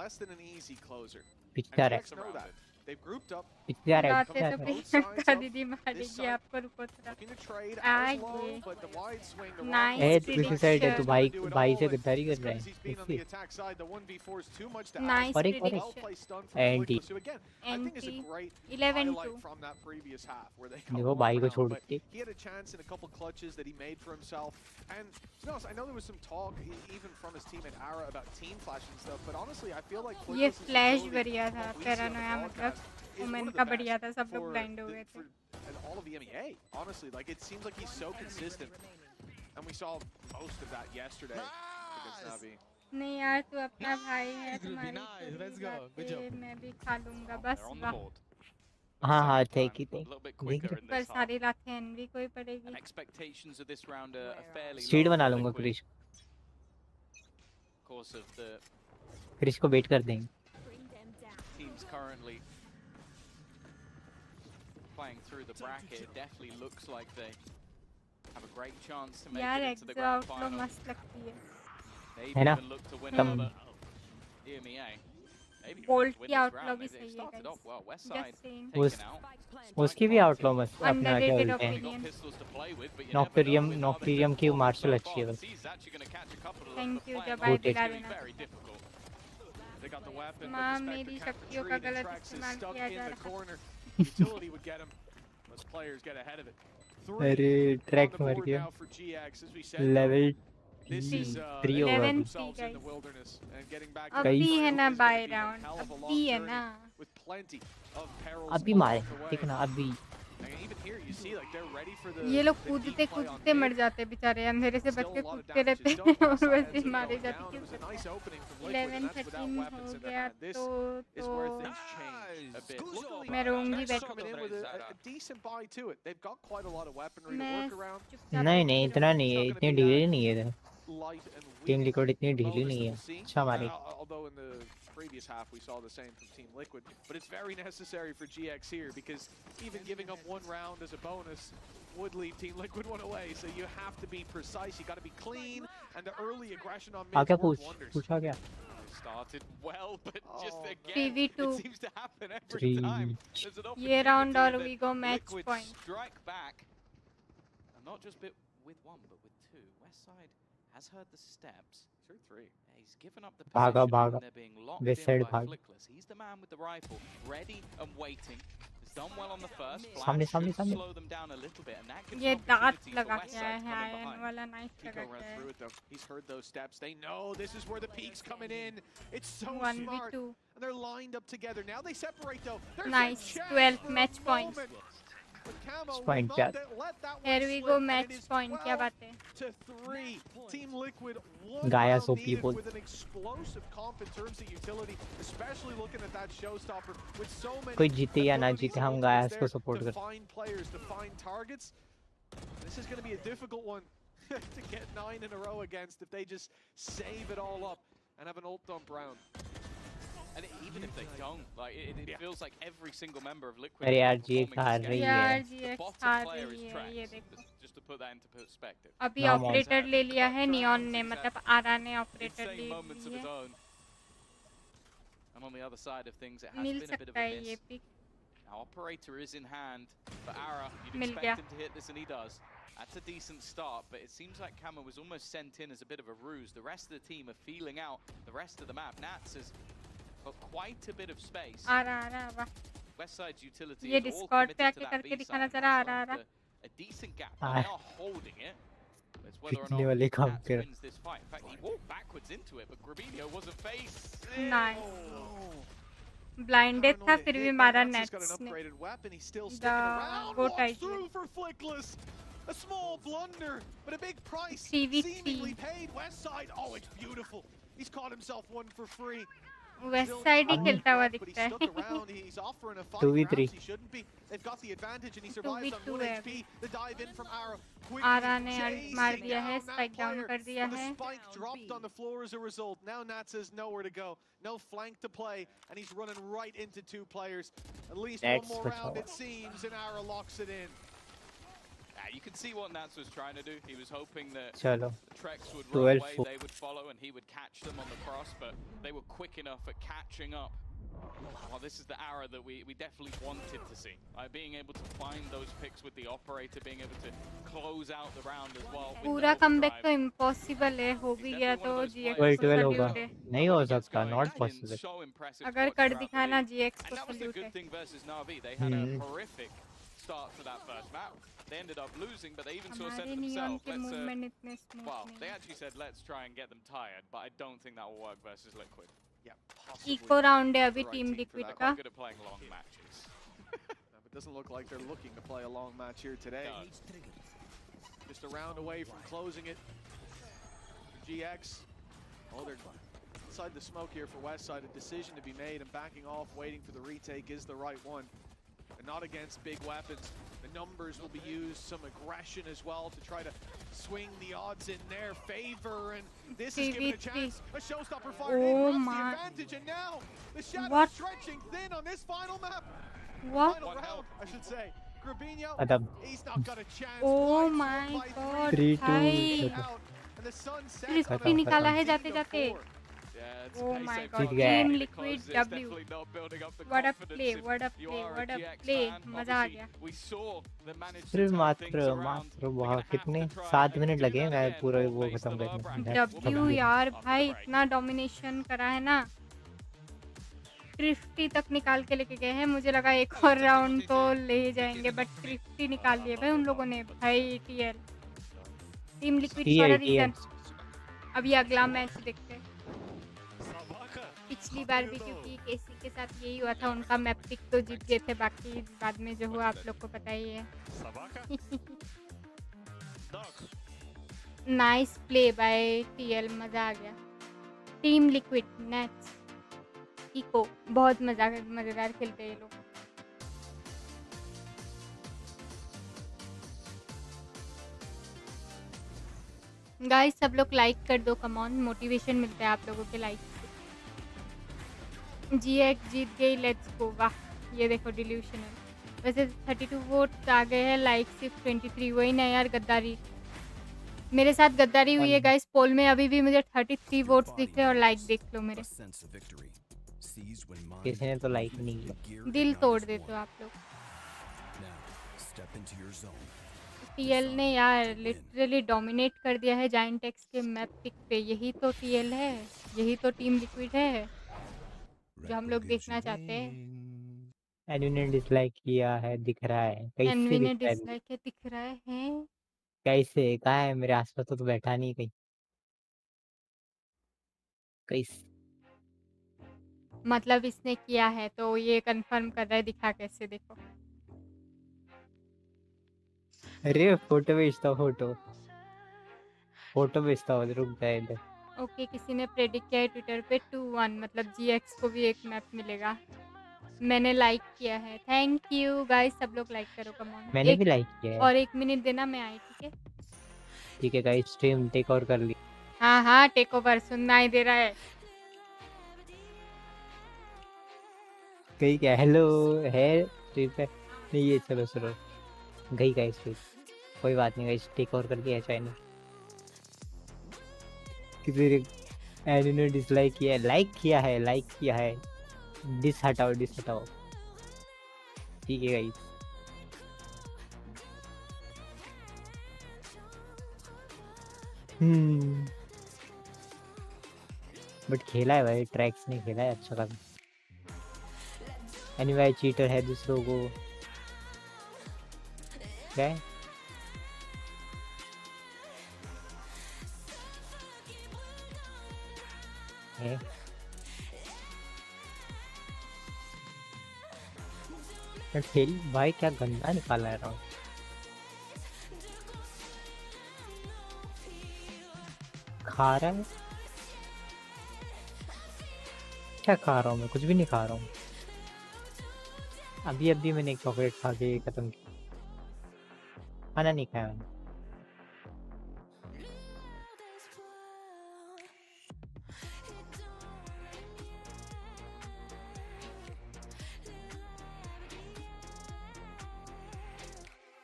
less than an easy closer. पीछे And जा रहा GX know that. They've grouped up. पीछे जा रहा है लाते पीछे जा तो रहा है। Both sides प्रियंका of दीदी this मारेगी side आपको, रुको थोड़ा। looking to trade as low, आगे but the wide swing, the Nice wrong A way, पीछे not साइड है sure तो he's भाई gonna do it भाई all, से but गद्दारी it's कर रहा good as he's been है on the इससे attack side. The 1v4 is too much to ask. Nice और Well prediction. played stun from anti Malikos, who again, I think is a NT great 11-2 highlight from that previous half where they got देखो one भाई को round, छोड़ but के he had a chance in a couple clutches that he made for himself. And to be honest, I know there was some talk even from his teammate Ara about team flash and stuff, but honestly, I feel like ये Flickos' flash ability, बढ़िया from था, what we see on the paranoia मतलब broadcast, is Omen one of का the बढ़िया best था, सब लोग for blind हो गए थे। and all of the EMEA. Honestly, like it seems like he's so consistent, and we saw most of that yesterday against Navi. नहीं यार, तू अपना भाई है, तुम्हारी पूरी बातें मैं भी खा लूंगा बस। They're on the वाह board. हाँ हाँ Second थे time, की a थे little bit देख quicker रहे in पर this half. सारी लातें एनवी को ही पड़ेगी। And expectations of this round are fairly speed low बना for लूंगा Liquid. Krish Of course, of the Krish को बेट कर देंगे। teams currently playing through the bracket, it definitely looks like they have a great chance to make यार it into the grand एग्जॉट low final. मस्त लगती है। Maybe है ना? even look to win तम another EMEA. Maybe even bolt just win की this outlaw round. भी They सही है started guys, off well. West just side saying. उस taken out. उसकी भी आउटलॉ मस्त अपना क्या अंडररेटेड बोलते हैं opinion. Pistols to play with, but you never know नॉक्टेरियम with how they've नॉक्टेरियम been की performing मार्शल so अच्छी far. है The बस। C's actually going to catch a couple of them, thank but you playing जब on I is दिला going to be देना। very difficult. They got the weapon, but माँ the मेरी Spectre kept शक्तियों का retreating, and गलत Trex is इस्तेमाल stuck किया in जा the रहा है। corner. Utility would get him. Those players get ahead of it. अरे 3 on ट्रैक the मर board गया now for GX. As we said, though, level this is 3 they होगा found अभी। themselves in the wilderness, and getting back to अब the कई भी है trail ना is bye going to be one round, hell of a अब long भी है journey ना। with plenty of perils अभी along मारे the way. देखना अभी And even here, you see, like they're ready for the ये लोग the deep कूदते play on कूदते mid. मर जाते बेचारे, अंधेरे से बच Still के a lot of कूदते damage रहते is done. हैं और West side वैसे ends ही up मारे going जाते down. क्यों It was a करते nice हैं? opening from Liquid, and that's without 11-13 weapons हो in their गया hand. This is तो where things change a bit. Luckily, मैं रोऊंगी Trex बैठ coming in with a decent buy to it. They've got quite a lot of weaponry to मैं work around. चुपचाप नहीं बैठ नहीं के इतना रहूंगी। नहीं It's है not going to इतनी be डिले that नहीं है इधर। light and team weak liquid इतनी ढीली bonus नहीं that है, we'll see. अच्छा मारी। Although in the previous half we saw the same from Team Liquid, but it's very necessary for GX here because even giving up one round as a bonus would leave Team Liquid one away. So you have to be precise, you got to be clean, and the early aggression on mid क्या worked wonders. पूछा क्या? Started well, but just again, 3v2. it seems to happen every time. There's an ये round और opportunity we that go match Liquid point. strike back, and not just with one, but with two. Westside has heard the steps. Through three. He's given up the भागा position भागा, and they're being locked this in side by भाग। Flickless. He's the man with the rifle, ready and waiting. He's done well on the first. सामने Flash सामने should सामने। slow them down a little bit, and that gives ये an दांत opportunity for लगा के Westside आया to है come in ion behind. वाला नाइस Pico लगा ran के through आया it though. He's heard those steps. They know this is where the peak's coming in. It's so 1v2. smart. And they're lined up together. Now they separate though. There's Nice. a chance 12 for match a points. moment. But Camo will Point not क्या? let that one Here we slip, go and match it is point, क्या 12 बात है? to 3. Team Liquid one गाया round सोपली needed बोल। with an explosive comp in terms of utility, especially looking at that showstopper with so many कोई जीते या ना abilities जीते हम ultimates गाया there को सपोर्ट to कर। find players, to find targets. This is going to be a difficult one to get 9 in a row against if they just save it all up and have an ult dump round. And even if they don't, like it feels like every single member of Liquid अरे is यार performing GX हार this रही game. यार है। The GX bottom हार player is रही है, ये Trex, देखो। just to put that into perspective. अभी नाम ऑपरेटर ले लिया है नियॉन ने, He's had मतलब आरा ने ऑपरेटर insane ले moments of ली his है। own. And on the other side of things, it has मिल been a bit of सकता a है ये miss. Pick. Now, Operator is in hand for Ara. You'd मिल expect गया। him to hit this, and he does. That's a decent start, but it seems like Camo was almost sent in as a bit of a ruse. The rest of the team are feeling out the rest of the map. Nats has got quite a bit of space. आरा वाह। Westside's utility ये is all Discord पे committed आके to that करके B दिखाना side. जरा That's Ara. left a decent gap. Now, they are holding it. But it's whether or पिछले not वाले काम Nats कर। wins this fight. In fact, he walked backwards into it, but Grabinho wasn't faced. Nice. Blinded था फिर भी मारा Nats has got Nats an ने। upgraded weapon. He's still sticking around. Goat Walks आई through for Flickless. A small blunder, but a big price 3v3 seemingly paid. Westside, oh, it's beautiful. He's caught himself one for free. West side ही खेलता हुआ But he दिखता stuck है। around. He's offering a fight. 2v3 Perhaps he shouldn't be. They've got the advantage, and he survives on 2v2 1 है HP. The dive in from Arrow. आरा ने Chasing मार दिया है, down that spike down player, कर दिया but है। the spike dropped on the floor as a result. Now Nats has nowhere to go, no flank to play, and he's running right into 2 players. At least That's one more what's round, up. it seems, and Ara locks it in. You can see what Nats was trying to do. He was hoping that चलो Trex would 12 run away, 4 they would follow, and he would catch them on the cross, but they were quick enough at catching up. Well, this is the Ara that we definitely wanted to see. Being able to find those picks with the operator, being able to close out the round as well. पूरा comeback तो impossible है, हो भी गया तो GX को 12 होगा, salute है। नहीं हो सकता, not possible। So impressive. अगर कर दिखाना GX And को that was the salute good है। thing versus Na'Vi. They had a horrific start for that first map. They ended up losing, but they even sort of said हमारे to neon themselves, के movement इतने well, smooth they नहीं। actually said, let's try and get them tired, but I don't think that will work versus Liquid. Yeah, possibly. Eco round है अभी the right team team for Liquid that. का। Quite good at playing long matches. It doesn't look like they're looking to play a long match here today. Just a round away from closing it. GX. Oh, they're inside the smoke here for Westside. A decision to be made, and backing off, waiting for the retake is the right one. But not against big weapons. The numbers will be used, some aggression as well to try to swing the odds in their favor, and this is given a chance. A showstopper fired in, grabs the advantage, and now the shadow stretching thin on this final map. Final round, I should say. Grabinho, he's not got a chance. Oh my god, 3-2 भाई। And the sun sets. Crispy निकाला है जाते जाते। Oh my god, Team Liquid W. What a play, what a play, what a play. मजा आ गया। फिर मात्र वहाँ कितने 7 मिनट लगे मैं पूरा वो खत्म करने। W यार भाई इतना डोमिनेशन करा है ना। क्रिफ्टी तक निकाल के लेके गए हैं, मुझे लगा एक और राउंड तो ले जाएंगे, बट क्रिफ्टी निकाल लिए भाई उन लोगों ने। भाई TL team Liquid for a reason. अभी अगला मैच देखते हैं। पिछली बार भी क्योंकि केसी के साथ यही हुआ था, उनका मैप पिक तो जीत गए थे, बाकी बाद में जो हुआ आप लोग को पता ही है। नाइस प्ले बाय टीएल, मजा आ गया। टीम लिक्विड नेट्स इको बहुत मजेदार खेलते हैं ये लोग। गाइस सब लोग लाइक कर दो, कम ऑन, मोटिवेशन मिलता है आप लोगों के लाइक से। जीएक्स जीत गई, लेट्स गो, वाह। ये देखो डिल्यूशनल। वैसे 32 वोट्स आ गए हैं, लाइक सिर्फ 23। वही ना यार, गद्दारी मेरे साथ गद्दारी हुई है गाइस। पोल में अभी भी मुझे 33 वोट्स दिख रहे हैं और लाइक देख लो मेरे। किसी ने तो लाइक नहीं किया। दिल तोड़ देते हो आप लोग। टीएल ने यार लिटरली डोमिनेट कर दिया है जायंट एक्स के मैप पिक पे। यही तो टीएल है, यही तो टीम लिक्विड है जो हम लोग देखना चाहते हैं। एनवी ने डिसलाइक किया है, दिख रहा है कैसे एनवी दिख ने रहा है? डिसलाइक है, दिख रहा है। कैसे कहा है? मेरे आसपास तो बैठा नहीं कहीं। कैसे मतलब इसने किया है तो ये कंफर्म कर रहा है, दिखा कैसे, देखो। अरे फोटो भेजता हूँ, फोटो भेजता हूँ, रुक जाए इधर। ओके, किसी ने प्रेडिक्ट किया है ट्विटर पे 2-1, मतलब जीएक्स को भी एक मैप मिलेगा। मैंने लाइक किया है, थैंक यू गाइस। सब लोग लाइक करो, कम ऑन। मैंने भी लाइक किया है। और 1 मिनट देना, मैं आई, ठीक है? ठीक है गाइस, स्ट्रीम टेक ओवर कर ली। हाँ हाँ, टेक ओवर सुनना ही दे रहा है। कहीं क्या हेलो है स्ट्रीम पे? नहीं ये चलो चलो गई गाइस, कोई बात नहीं गाइस, टेक ओवर कर दिया है चैनल। किसी ने एनी ने डिसलाइक किया है, लाइक किया है, लाइक किया है। डिस हटाओ, डिस हटाओ। ठीक है गाइस। बट खेला है भाई, ट्रैक्स ने खेला है अच्छा खासा। एनीवे चीटर है दूसरों को क्या है? खेल भाई, क्या गंदा निकाला है राउंड। खा रहा है क्या? खा रहा हूँ मैं, कुछ भी नहीं खा रहा हूँ। अभी अभी मैंने एक चॉकलेट खा के खत्म किया, खाना नहीं खाया मैंने।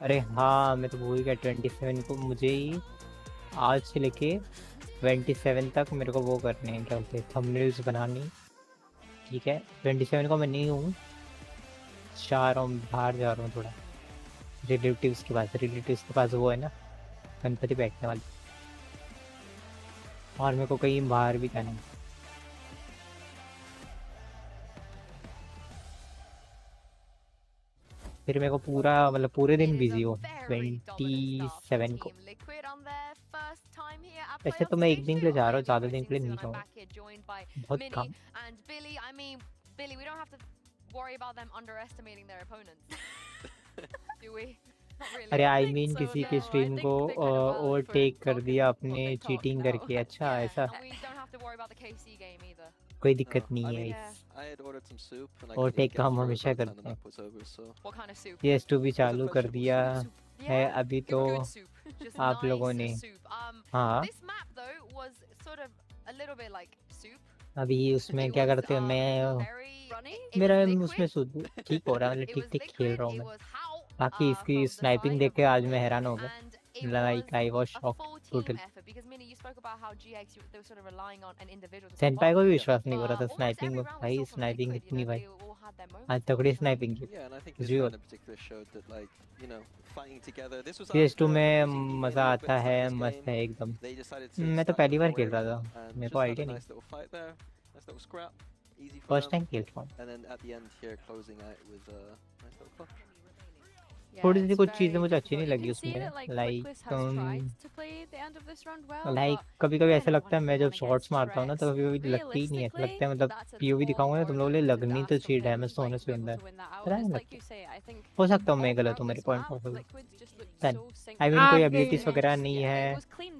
अरे हाँ, मैं तो भूल गया 27 को मुझे ही, आज से लेके 27 तक मेरे को वो करने हैं, क्या बोलते हैं, थंबनेल्स बनानी। ठीक है, 27 को मैं नहीं हूँ, जा रहा हूँ, बाहर जा रहा हूँ थोड़ा रिलेटिव्स के पास वो है ना गणपति बैठने वाली, और मेरे को कहीं बाहर भी जाना है। फिर मेरे को पूरा मतलब पूरे दिन बिजी हो 27 को। वैसे तो मैं एक दिन के लिए जा रहा हूँ, ज़्यादा दिन के लिए नहीं जाऊँगा, बहुत काम। Billy, we don't have to worry about them underestimating their opponents, do we? Not really. अरे आई मीन किसी के स्ट्रीम को ओवरटेक कर दिया अपने चीटिंग करके, अच्छा ऐसा? We don't have to worry about the KC game either. कोई दिक्कत नहीं है इस ओवरटेक का, हम हमेशा करते हैं। What kind of soup? PS2 भी चालू कर दिया है अभी तो Just आप लोगों ने। nice soup. हाँ This map though was sort of a little bit like soup. अभी उसमें क्या करते हैं, मैं मेरा उसमें ठीक हो रहा है, मतलब ठीक ठीक खेल रहा हूँ मैं। बाकी इसकी स्नाइपिंग देख के आज मैं हैरान हो गया, like I was shocked total. सेनपाई को भी विश्वास नहीं हो रहा था स्नाइपिंग में, भाई स्नाइपिंग इतनी भाई आज तगड़ी स्नाइपिंग की। PS2 में मज़ा आता है, मस्त है एकदम। मैं तो पहली बार खेल रहा था, मेरे को आइडिया नहीं, फर्स्ट टाइम खेल रहा हूँ। थोड़ी सी कुछ चीज़ें मुझे अच्छी नहीं लगी उसमें, लाइक कभी कभी ऐसा लगता है मैं जब शॉट्स मारता हूँ ना तो कभी कभी लगती ही नहीं है, लगता है मतलब POV दिखाऊंगा ना तुम लोगों ने, लगनी तो चाहिए, डैमेज तो होने से अंदर पता नहीं लगता। हो सकता हूँ मैं गलत हूँ, मेरे point of view. I mean कोई एबिलिटीज वगैरह नहीं है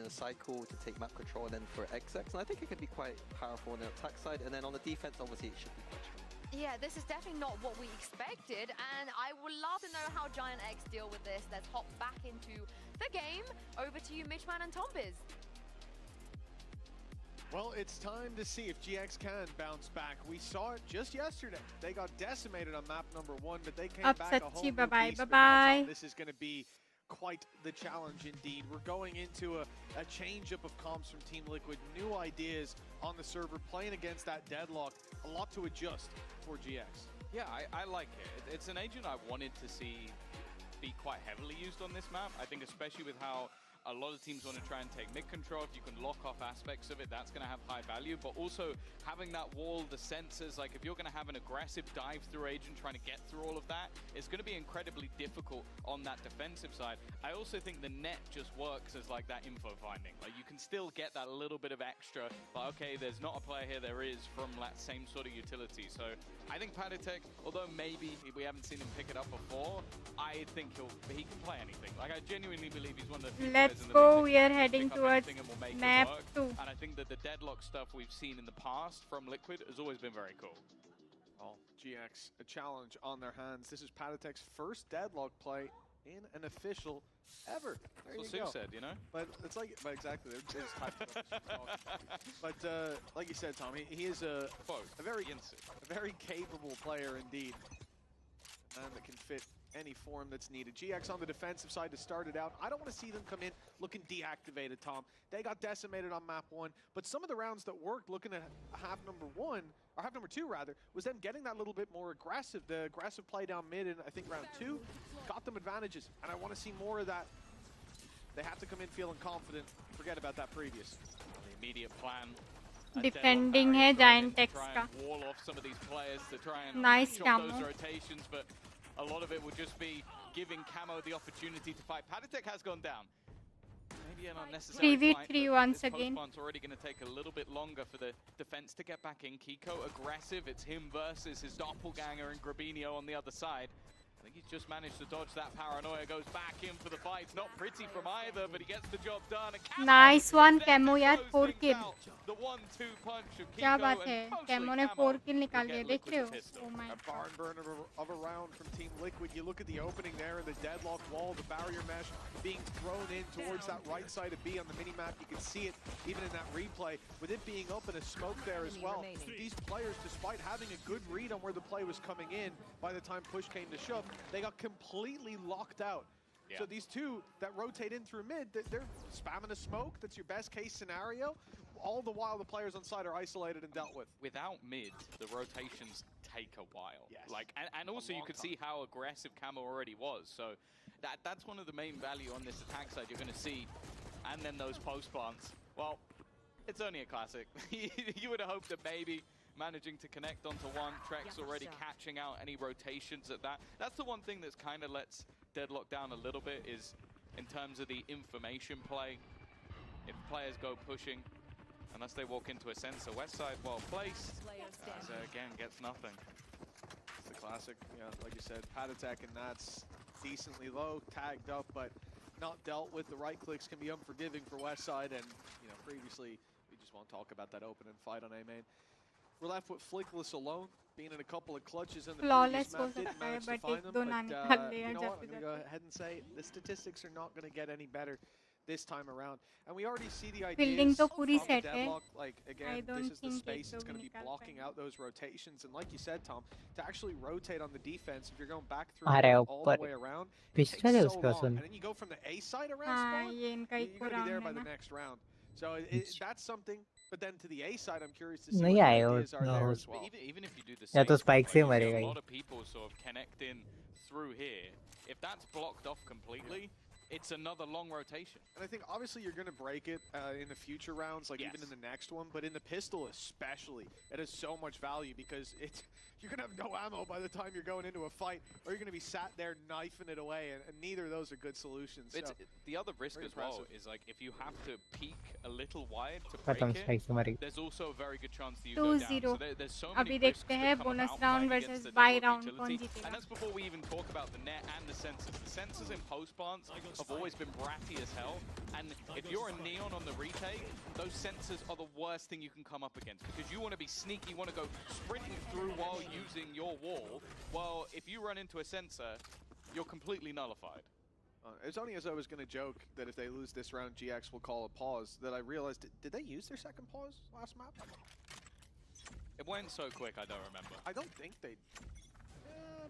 in a cycle to take map control and then for XX, and I think it could be quite powerful on the attack side, and then on the defense, obviously it should be quite strong. Yeah, this is definitely not what we expected, and I would love to know how Giant X deal with this. Let's hop back into the game. Over to you, Mitchman and Tombiz. Well, it's time to see if GX can bounce back. We saw it just yesterday. They got decimated on map number 1, but they came back a whole new bye-bye, beast. But bye-bye. now, Tom, this is going to be quite the challenge indeed. We're going into a change-up of comps from Team Liquid, new ideas on the server, playing against that deadlock. A lot to adjust for GX. Yeah, I like it. It's an agent I wanted to see be quite heavily used on this map. I think especially with how a lot of teams want to try and take mid control. If you can lock off aspects of it, that's going to have high value. But also having that wall, the sensors, like if you're going to have an aggressive dive through agent trying to get through all of that, it's going to be incredibly difficult on that defensive side. I also think the net just works as like that info finding. Like you can still get that little bit of extra, but okay, there's not a player here, there is from that same sort of utility. So I think Patitek, although maybe we haven't seen him pick it up before, I think he can play anything. Like I genuinely believe he's one of the few players Let's in the go. league We that are can heading pick up towards anything and will make it map work. 2. And I think that the deadlock stuff we've seen in the past from Liquid has always been very cool. Well, GX, a challenge on their hands. This is Patitek's first deadlock play in an official ever. There That's you what go. Sue said, you know? But it's like, but exactly, they're just typing up. But like you said, Tommy, he is a very capable player indeed. A man that can fit any form that's needed. GX on the defensive side to start it out. I don't want to see them come in looking deactivated, Tom. They got decimated on map 1, but some of the rounds that worked looking at half number 1, or half number 2 rather, was them getting that little bit more aggressive. The aggressive play down mid in, I think, round 2 got them advantages, and I want to see more of that. They have to come in feeling confident. Forget about that previous. The immediate plan. Defending है Giant X का. Wall off some of these players to try and Nice chop camo. those rotations, but a lot of it would just be giving Camo the opportunity to fight. Patitek has gone down. Maybe an unnecessary 3v3 fight, once this again. post-plant's already going to take a little bit longer for the defense to get back in. Kiko aggressive. It's him versus his doppelganger and Grabinho on the other side. I think he's just managed to dodge that paranoia, goes back in for the fight. It's not pretty from either, but he gets the job done. Nice one, Camo यार 4 kill. The 1-2 punch of क्या Kiko बात है? and mostly Camo ने Camo 4 kill निकाल will लिए, get देख रहे हो? Liquid's pistol. Oh my A barn burner of a round from Team Liquid. You look at the opening there and the deadlock wall, the barrier mesh being thrown in towards that right side of B on the minimap. You can see it even in that replay with it being up in a smoke there as well. These players, despite having a good read on where the play was coming in, by the time push came to shove, they got completely locked out. Yeah. So these two that rotate in through mid, they're spamming a smoke. That's your best case scenario. All the while the players on side are isolated and dealt with. Without mid, the rotations take a while. Yes. Like, and also you could see how aggressive Camo already was. So that's one of the main value on this attack side you're going to see. And then those post plants. Well, it's only a classic. You would have hoped that maybe managing to connect onto one, Trek's already catching out any rotations at that. That's the one thing that's kind of lets Deadlock down a little bit is in terms of the information play. If players go pushing, unless they walk into a sensor, west side well placed, so again gets nothing. It's the classic, yeah, like you said, Patitek and that's decently low, tagged up, but not dealt with. The right clicks can be unforgiving for west side, and you know previously we just won't talk about that opening fight on A main. We're left with Flickless alone, being in a couple of clutches in the Flawless previous map. Didn't हो सकता है, manage to but find एक them, दो but ना निकाल ले you know जब what, I'm going to go ahead and say the statistics are not going to get any better this time around. And we already see the Fielding ideas तो from पूरी the set है. deadlock. Like, I again, don't this is the think space एक that's दो going भी to be निकाल blocking पाएंगे. out those rotations. And like you said, Tom, to actually rotate on the defense, if you're going back through आ रहा है all the ऊपर way around, it pistol takes है so उसके पास long. And then you go from the A side around हाँ spawn, ये इनका you're eco going to be there round by है the ना. next round. So that's something. But then to the A side, I'm curious to see नहीं what the आए वो ideas are there no, as well. Even if you do the या same, तो spike से you see मरेगा a he lot of people sort of connect in through here. If that's blocked off completely, it's another long rotation. And I think obviously you're going to break it in the future rounds, like even in the next one, but in the pistol especially, it has so much value because you're going to have no ammo by the time you're going into a fight, or you're going to be sat there knifing it away, and neither of those are good solutions. It's, So, the other risk very as well impressive. is like if you have to peek a little wide to खत्म break spike it, से मरेगी there's also a very good chance that you go down. 2-0. So there's so many अभी risks देखते that हैं come bonus about round playing versus against the buy deadlock round कौन utility. जीतेगा. And that's before we even talk about the net and the sensors. The sensors in post plants have always been bratty as hell. And if you're a Neon on the retake, those sensors are the worst thing you can come up against because you want to be sneaky, you want to go sprinting through while using your wall. Well, if you run into a sensor, you're completely nullified. it's only as I was going to joke that if they lose this round, GX will call a pause, that I realized, did they use their second pause last map? It went so quick, I don't remember. I don't think they...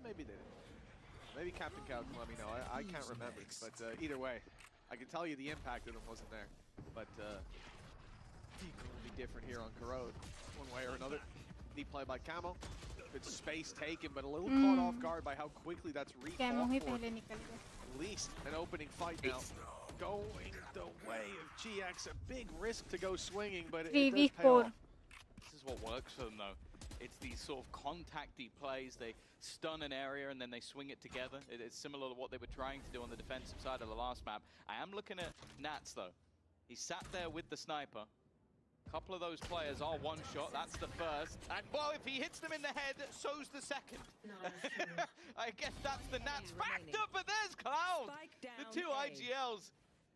maybe they didn't. Maybe Captain Cow can let me know. I can't remember. But either way, I can tell you the impact of them wasn't there. But it will be different here on Corrode, one way or another. Deep play by Camo. Good space taken, but a little caught off guard by how quickly that's camo he refought for. पहले निकल गया. At least an opening fight now. Going the way of GX, a big risk to go swinging, but it does pay 3v4. off. This is what works for them, though. It's these sort of contacty plays. They stun an area and then they swing it together. It's similar to what they were trying to do on the defensive side of the last map. I am looking at Nats, though. He sat there with the sniper. A couple of those players are one shot. That's the first. And, well, if he hits them in the head, so's the second. I guess that's the Nats factor, but there's Cloud. The two IGLs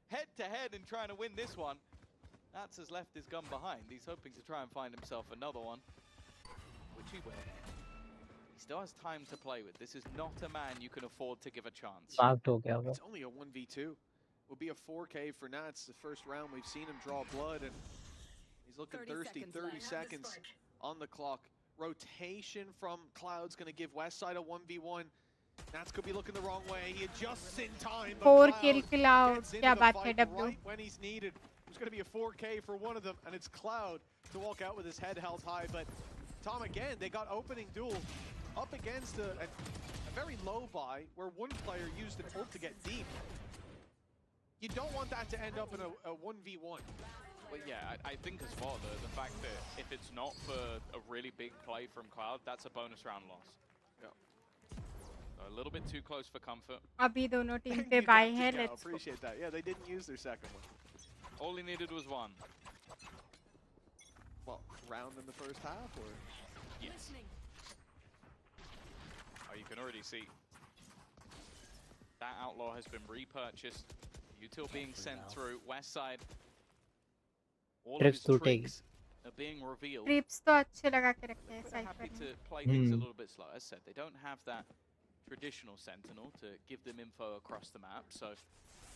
head-to-head and trying to win this one. Nats has left his gun behind. He's hoping to try and find himself another one, which he will. He still has time to play with. This is not a man you can afford to give a chance. Marked हो गया वो. It's only a 1v2. Will be a 4K for Nats. The first round we've seen him draw blood, and he's looking thirsty. 30 seconds on the clock. Rotation from Cloud's going to give Westside a 1v1. Nats could be looking the wrong way. He adjusts in time. 4 kill Cloud. Gets into क्या the बात है fight W. right when he's needed. There's going to be a 4K for one of them, and it's Cloud to walk out with his head held high. But Tom, again, they got opening duel up against a very low buy where one player used an ult to get deep. You don't want that to end up in a 1v1. Well, yeah, I think as well, the fact that if it's not for a really big play from Cloud, that's a bonus round loss. Yeah. A little bit too close for comfort. अभी दोनों team पे bye है. Yeah, Let's go. appreciate that. Yeah, they didn't use their second one. All he needed was one. Well, round in the first half, or? Yes. Oh, you can already see. That Outlaw has been repurchased. Util being sent through. Westside. All of his tricks are being revealed. Trips तो अच्छे लगा के रखे हैं They're side happy पर. to play things a little bit slow. As said, they don't have that traditional sentinel to give them info across the map, so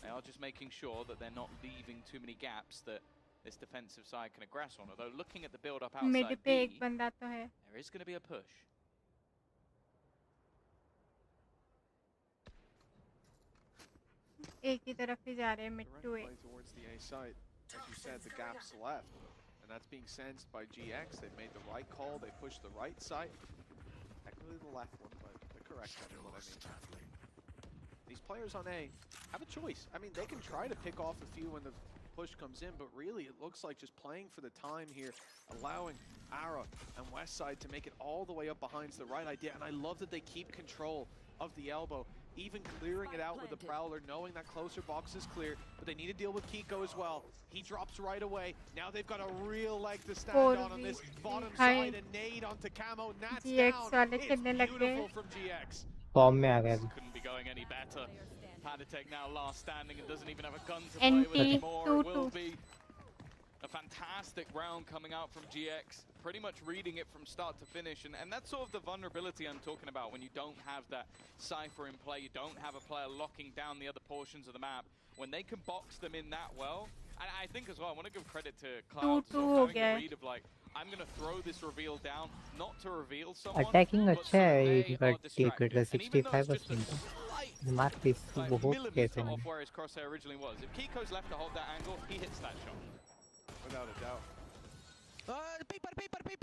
they are just making sure that they're not leaving too many gaps that this defensive side can aggress on. Although looking at the build-up outside Mid पे B, एक बंदा तो है. there is going to be a push. एक ही तरफ ही जा रहे हैं mid to A. Play towards the A side. As you said, the gap's left, and that's being sensed by GX. They've made the right call. They pushed the right side. Technically the left one, but the correct one is what I mean. These players on A have a choice. I mean, they can try to pick off a few when the push comes in, but really it looks like just playing for the time here, allowing Ara and Westside to make it all the way up behind is the right idea. And I love that they keep control of the elbow, even clearing it out with the Prowler, knowing that closer box is clear, but they need to deal with Kiko as well. He drops right away. Now they've got a real leg to stand on this bottom side. A nade onto Camo. Nats down. It's beautiful from GX. Couldn't be going any better. Heretics now last standing and doesn't even have a gun to play with anymore. It will be a fantastic round coming out from GX. Pretty much reading it from start to finish, and that's sort of the vulnerability I'm talking about when you don't have that Cypher in play, you don't have a player locking down the other portions of the map. When they can box them in that well, and I think as well, I want to give credit to Cloud for having a read of like, I'm going to throw this reveal down, not to reveal someone, Attacking but अच्छा so है they एक are bar distracted. Ticket And even though it's just a 65% slight, मार piece like बहुत millimeter कैसे off where his crosshair originally was, if Kiko's left to hold that angle, he hits that shot. Without a doubt. Paper,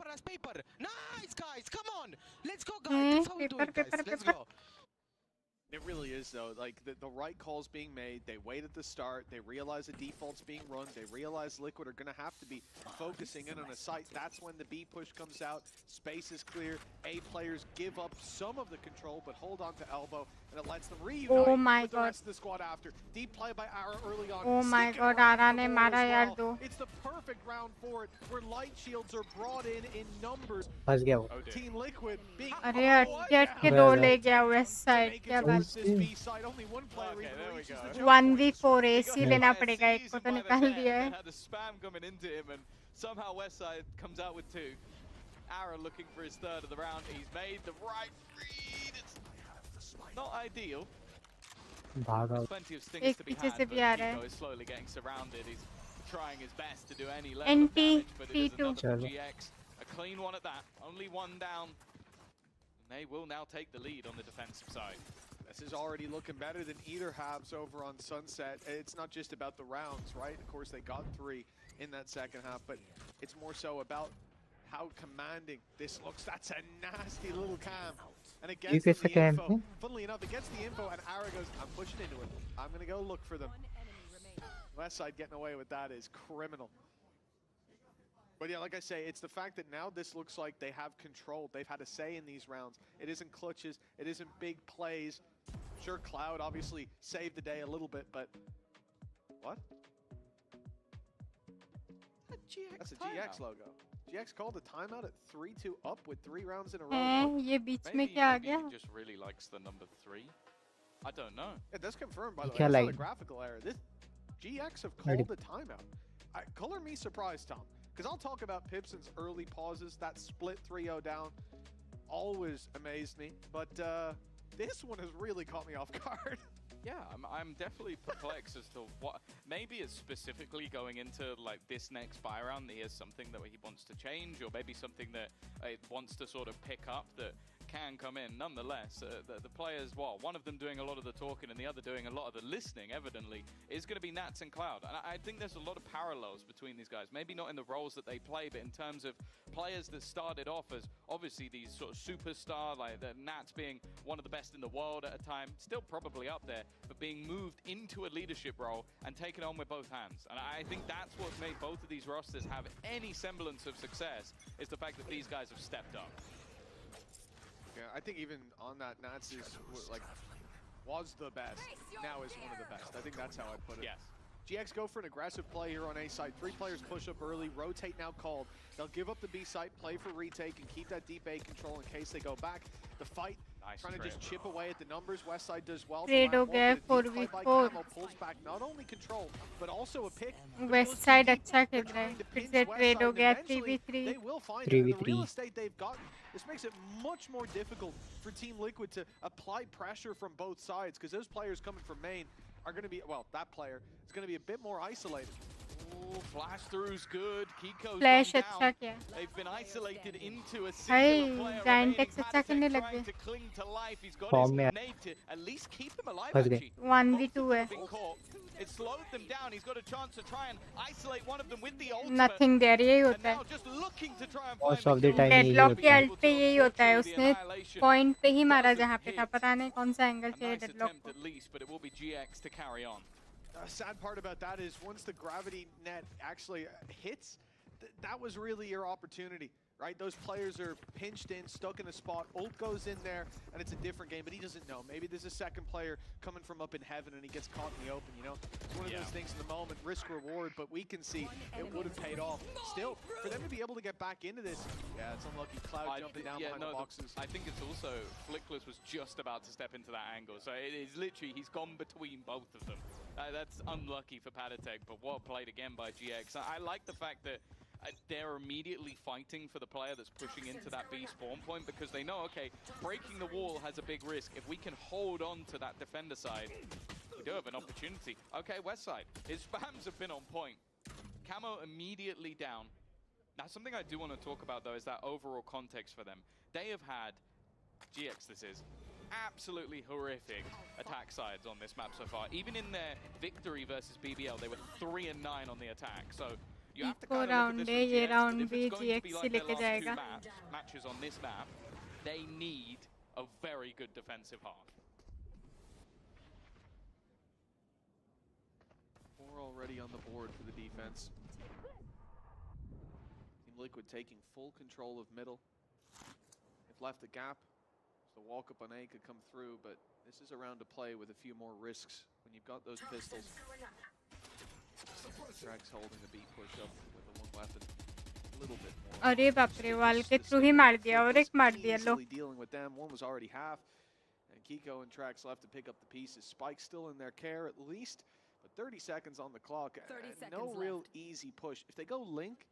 that's paper. Nice, guys. Come on. Let's go, guys. That's how we do it, guys. Let's go. It really is, though. Like, the right call's being made. They wait at the start. They realize the default's being run. They realize Liquid are going to have to be focusing in on a site. That's when the B push comes out. Space is clear. A players give up some of the control, but hold on to elbow, and it lets them reunite with the rest of the squad after. Deep play by Ara early on. Oh my god, Ara ने मारा यार दो. It's the perfect round for it, where light shields are brought in numbers. फंस गया वो. Team Liquid being अरे attack के दो ले गया वेस्ट साइड. क्या बात. 1v4 AC लेना पड़ेगा, एक को तो निकाल दिया है. Had a spam coming into him, and somehow Westside comes out with two. Ara looking for his third of the round. He's made the right read. It's not ideal. There's plenty of stings to be had, but Kiko is slowly getting surrounded. He's trying his best to do any level of damage, but it is another from GX. A clean one at that. Only one down. And they will now take the lead on the defensive side. This is already looking better than either halves over on Sunset. It's not just about the rounds, right? Of course, they got 3 in that second half, but it's more so about how commanding this looks. That's a nasty little cam. And it You gets कैसे them the cam info. है? Funnily enough, it gets the info and Ara goes, I'm pushing into it. I'm going to go look for them. Westside getting away with that is criminal. But yeah, like I say, it's the fact that now this looks like they have control. They've had a say in these rounds. It isn't clutches. It isn't big plays. Sure, Cloud obviously saved the day a little bit, but... What? That's a GX logo. GX called a timeout at 3-2 up with 3 rounds in a row. ये बीच में Maybe, क्या आ maybe गया? he just really likes the number 3. I don't know. Yeah, that's confirmed, by the way. क्या It's not a line? graphical error. This GX have called a timeout. Color me surprised, Tom. Because I'll talk about Pipson's early pauses. That split 3-0 down always amazed me. But this one has really caught me off guard. Yeah, I'm definitely perplexed as to what. Maybe it's specifically going into like this next buy round. He has something that he wants to change, or maybe something that it wants to sort of pick up that can come in. Nonetheless, the players, well, one of them doing a lot of the talking and the other doing a lot of the listening, evidently, is going to be Nats and Cloud. And I think there's a lot of parallels between these guys. Maybe not in the roles that they play, but in terms of players that started off as obviously these sort of superstar, like the Nats being one of the best in the world at a time, still probably up there, but being moved into a leadership role and taken on with both hands. And I think that's what made both of these rosters have any semblance of success, is the fact that these guys have stepped up. Yeah, I think even on that, Nats is like was the best, now is one of the best. I think that's how I put it. Yes. GX go for an aggressive play here on A side. 3 players push up early, rotate now called. They'll give up the B site, play for retake, and keep that deep A control in case they go back. The fight, trying to just chip away at the numbers. West side does well. Trade हो गया है 4v4. Pulls back not only control, but also a pick. West side अच्छा खेल रहा है. फिर से trade हो गया 3v3. They will find it. The real estate they've gotten. This makes it much more difficult for Team Liquid to apply pressure from both sides, because those players coming from main are going to be, well, that player is going to be a bit more isolated. Ooh, flash through's good. Kiko's Flash gone अच्छा down. किया. They've been isolated into a भाई singular player Giant remaining. X अच्छा खेलने लग Trying गए. to cling to life. He's got Form his में nade to at least keep him alive, फंस गए. actually. 1v2 है. Been caught. It slowed them down. He's got a chance to try and isolate one of them with the ultimate. Nothing there, यही And होता है. now just looking to try and Most find of the time यही Deadlock होता के है. ult पे यही होता है. उसने point पे ही मारा जहाँ पे था. पता नहीं कौन सा angle A चाहिए nice Deadlock attempt को. at least, but it will be GX to carry on. The sad part about that is once the gravity net actually hits, that was really your opportunity, right? Those players are pinched in, stuck in a spot. Ult goes in there, and it's a different game, but he doesn't know. Maybe there's a second player coming from up in heaven, and he gets caught in the open, you know? It's one of those things in the moment, risk-reward, but we can see it would have paid off. Still, for them to be able to get back into this, yeah, it's unlucky. Cloud jumping down behind the boxes. I think it's also, Flickless was just about to step into that angle, so it is literally, he's gone between both of them. That's unlucky for Padatek, but well played again by GX. I like the fact that they're immediately fighting for the player that's pushing into that B spawn point, because they know, okay, breaking the wall has a big risk. If we can hold on to that defender side, we do have an opportunity. Okay, West side, his spams have been on point. Camo immediately down. Now, something I do want to talk about, though, is that overall context for them. They have had, GX this is, absolutely horrific attack sides on this map so far. Even in their victory versus BBL, they were 3-9 on the attack. So you have to kind of look at this from GX, round if it's going to be GX like their लेके last जाएगा. two matches on this map, they need a very good defensive half. 4 already on the board for the defense. Team Liquid taking full control of middle. They've left a gap. The walk up on A could come through, but this is a round to play with a few more risks when you've got those pistols. Drax holding the B push up with the one weapon. A little bit more. अरे बाप रे वाल के through ही मार दिया और एक मार दिया लो. Easily dealing with them. One was already half. And Kiko and Trax left to pick up the pieces. Spike still in their care at least, but 30 seconds on the clock. 30 seconds no real left. easy push. If they go Link,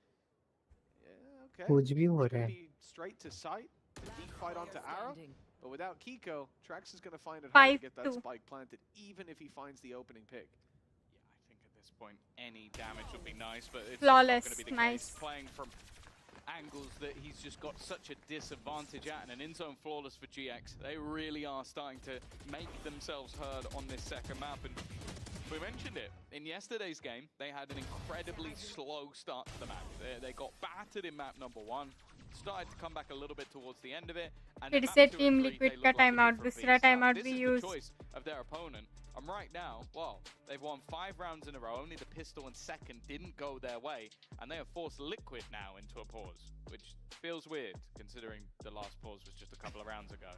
yeah, okay. कुछ भी हो It's रहा gonna है. be straight to sight. A deep fight onto Arrow. But without Kiko, Trax is going to find it hard to get that 5-2. spike planted, even if he finds the opening pick. Yeah, I think at this point any damage would be nice, but it's Flawless, not going to be the nice. case. Playing from angles that he's just got such a disadvantage at, and an in-zone flawless for GX. They really are starting to make themselves heard on this second map, and We mentioned it. In yesterday's game, they had an incredibly slow start to the map. They got battered in map number 1, started to come back a little bit towards the end of it, and फिर in map से 2 team and 3, liquid they का looked like time a out different दूसरा beast. Time Now, out this भी is the use choice of their opponent. And right now, well, they've won 5 rounds in a row. Only the pistol and second didn't go their way, and they have forced Liquid now into a pause, which feels weird considering the last pause was just a couple of rounds ago.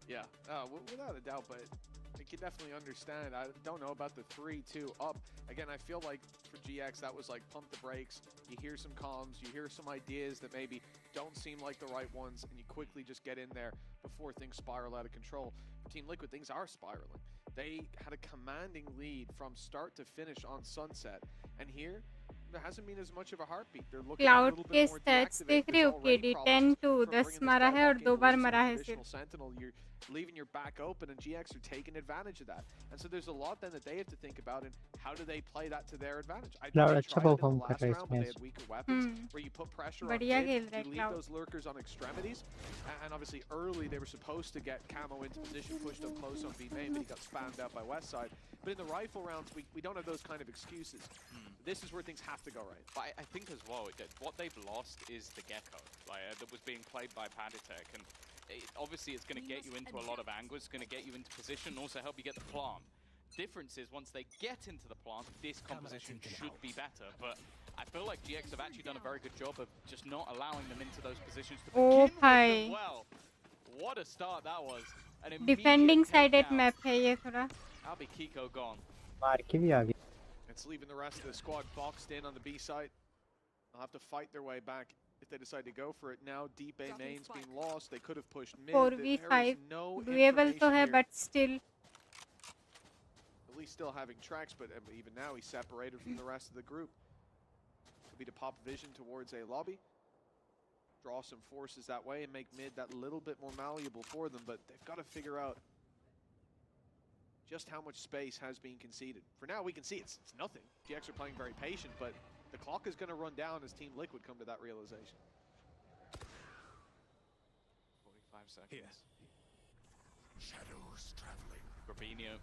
Yeah, without a doubt, but I can definitely understand. I don't know about the 3-2 up. Again, I feel like for GX, that was like pump the brakes. You hear some comms, you hear some ideas that maybe don't seem like the right ones, and you quickly just get in there before things spiral out of control. For Team Liquid, things are spiraling. They had a commanding lead from start to finish on Sunset, and here, there hasn't been as much of a heartbeat. They're looking a cloud little के bit more stats deactivated. देख रहे There's हो already KD problems 10 to from 10 bringing this मारा guy है और back 2 in bar versus मरा a है सिर्फ traditional Sentinel. You're leaving your back open, and GX are taking advantage of that. And so there's a lot then that they have to think about, and how do they play that to their advantage? I think cloud they अच्छा tried it in perform the कर last रहा है round, इस but they match had weaker weapons, where you put pressure on बढ़िया mid, खेल रहा you है leave cloud those lurkers on extremities, and obviously early they were supposed to get Camo into position, pushed up close on B main, but he got spammed out by Westside. But in the rifle rounds, we don't have those kind of excuses. This is where things have to go right. But I think as well, what they've lost is the Gecko, that was being played by Paditek, and obviously it's going to get you into a lot of angles, it's going to get you into position, and also help you get the plant. Difference is, once they get into the plant, this composition should be better, but I feel like GX have actually done a very good job of just not allowing them into those positions to begin with them well. What a start that was. An immediate defending sided takedown. Map है ये थोड़ा That'll be Kiko gone. मार के भी आ गया It's leaving the rest of the squad boxed in on the B side. They'll have to fight their way back if they decide to go for it. Now deep A main's being lost. They could have pushed mid. 4v5 No doable तो है information but still At least still having tracks, but even now he's separated from the rest of the group. Could be to pop vision towards a lobby, draw some forces that way, and make mid that little bit more malleable for them. But they've got to figure out just how much space has been conceded. For now, we can see it's nothing. GX are playing very patient, but the clock is going to run down as Team Liquid come to that realization. 45 seconds. Shadows traveling. Gravino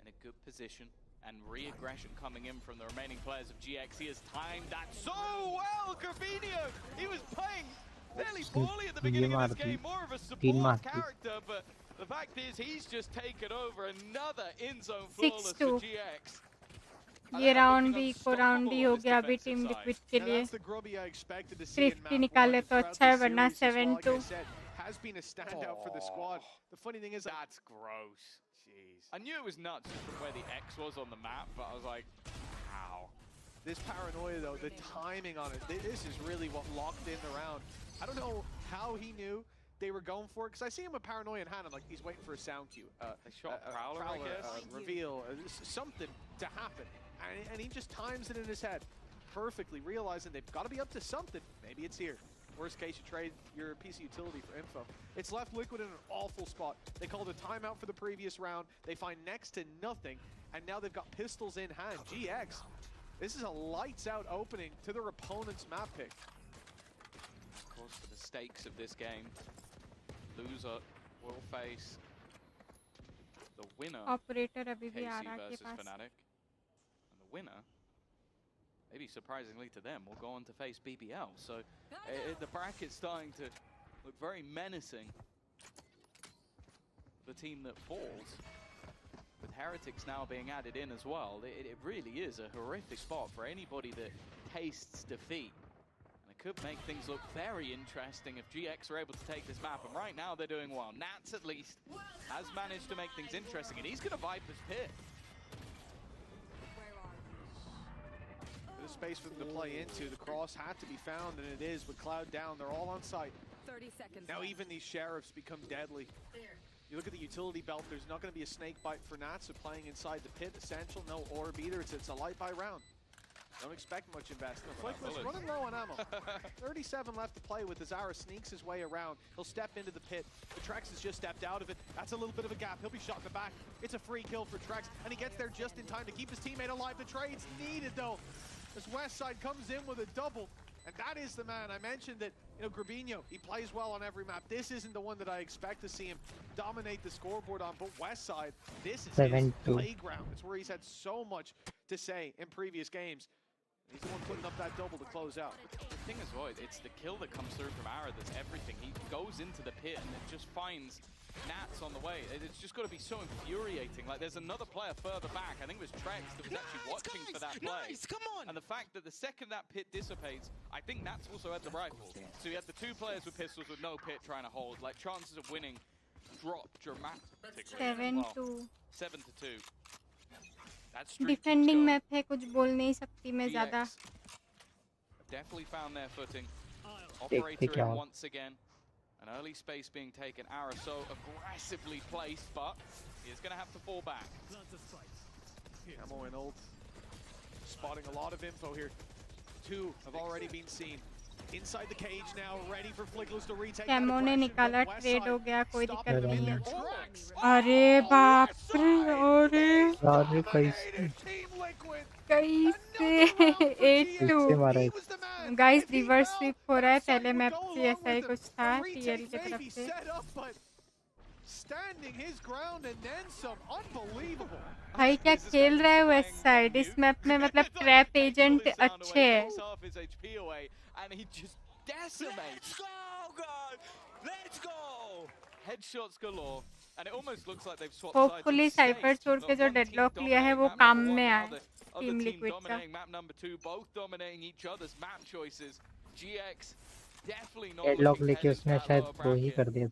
in a good position, and re-aggression coming in from the remaining players of GX. He has timed that so well, Gravino! He was playing fairly poorly at the beginning of this game, more of a support character, but the fact is he's just taken over another in-zone flawless for GX. ये round भी को round ही हो गया अभी team liquid के लिए Christie निकाले तो अच्छा है वरना 7-2 has been a standout for the squad. The funny thing is that's gross. Jeez. I knew it was nuts just from where the X was on the map, but I was like, wow. This paranoia though, the timing on it, this is really what locked in the round. I don't know how he knew they were going for it, because I see him with paranoia in hand. I'm like, he's waiting for a sound cue. They shot Prowler, I guess. Reveal, something to happen. And he just times it in his head perfectly, realizing they've got to be up to something. Maybe it's here. Worst case, you trade your PC utility for info. It's left Liquid in an awful spot. They called a timeout for the previous round. They find next to nothing, and now they've got pistols in hand. GX, this is a lights-out opening to their opponent's map pick. Of course, for the stakes of this game, Loser will face the winner. Operator अभी भी आ रहा है versus के पास. Fnatic. And the winner, maybe surprisingly to them, will go on to face BBL. So the bracket's starting to look very menacing. The team that falls, with Heretics now being added in as well, it really is a horrific spot for anybody that tastes defeat. And it could make things look very interesting if GX are able to take this map. And right now they're doing well. Nats at least has managed to make things interesting, and he's going to Viper's Pit. There's space for them to play into. The cross had to be found, and it is with Cloud down. They're all on site. 30 seconds now left. Even these sheriffs become deadly. You look at the utility belt, there's not going to be a snake bite for Nats, so playing inside the pit, essential, no orb either. It's a light by round. Don't expect much investment. Flickless running low on ammo. 37 left to play with. Azara sneaks his way around. He'll step into the pit. The Trex has just stepped out of it. That's a little bit of a gap. He'll be shot in the back. It's a free kill for Trex, and he gets there just in time to keep his teammate alive. The trade's needed, though, as Westside comes in with a double. And that is the man. I mentioned that, you know, Grabinho, he plays well on every map. This isn't the one that I expect to see him dominate the scoreboard on, but Westside, this is his playground. It's where he's had so much to say in previous games. He's the one putting up that double to close out. The thing as well, it's the kill that comes through from Ara that's everything. He goes into the pit and it just finds Nats on the way. It's just got to be so infuriating. Like, there's another player further back. I think it was Trex that was actually watching for that play. Come on! And the fact that the second that pit dissipates, I think Nats also had the rifle. So you had the two players with pistols with no pit trying to hold. Like, chances of winning drop dramatically. 7-2. 7-2. Defending map है, कुछ बोल नहीं सकती मैं ज़्यादा. Definitely found their footing. Operator in once again. An early space being taken. Ara so aggressively placed, but he is going to have to fall back. Camo and ult. Spotting a lot of info here. Two have already been seen. Inside the cage now, ready for Flickless to retake. Camo ने निकाला, trade हो गया, कोई दिक्कत नहीं है. अरे बाप रे, अरे कैसे 8-2. गाइस रिवर्स स्वीप हो रहा है, पहले मैप से ऐसा ही कुछ था टीएल की तरफ से. भाई क्या खेल रहा है वेस्ट साइड इस मैप में, मतलब ट्रैप एजेंट अच्छे हैं. होपफुली साइफर छोड़ के जो डेडलॉक लिया है वो काम में आए टीम लिक्विड का. डेडलॉक लेके उसने शायद वो ही कर दिया.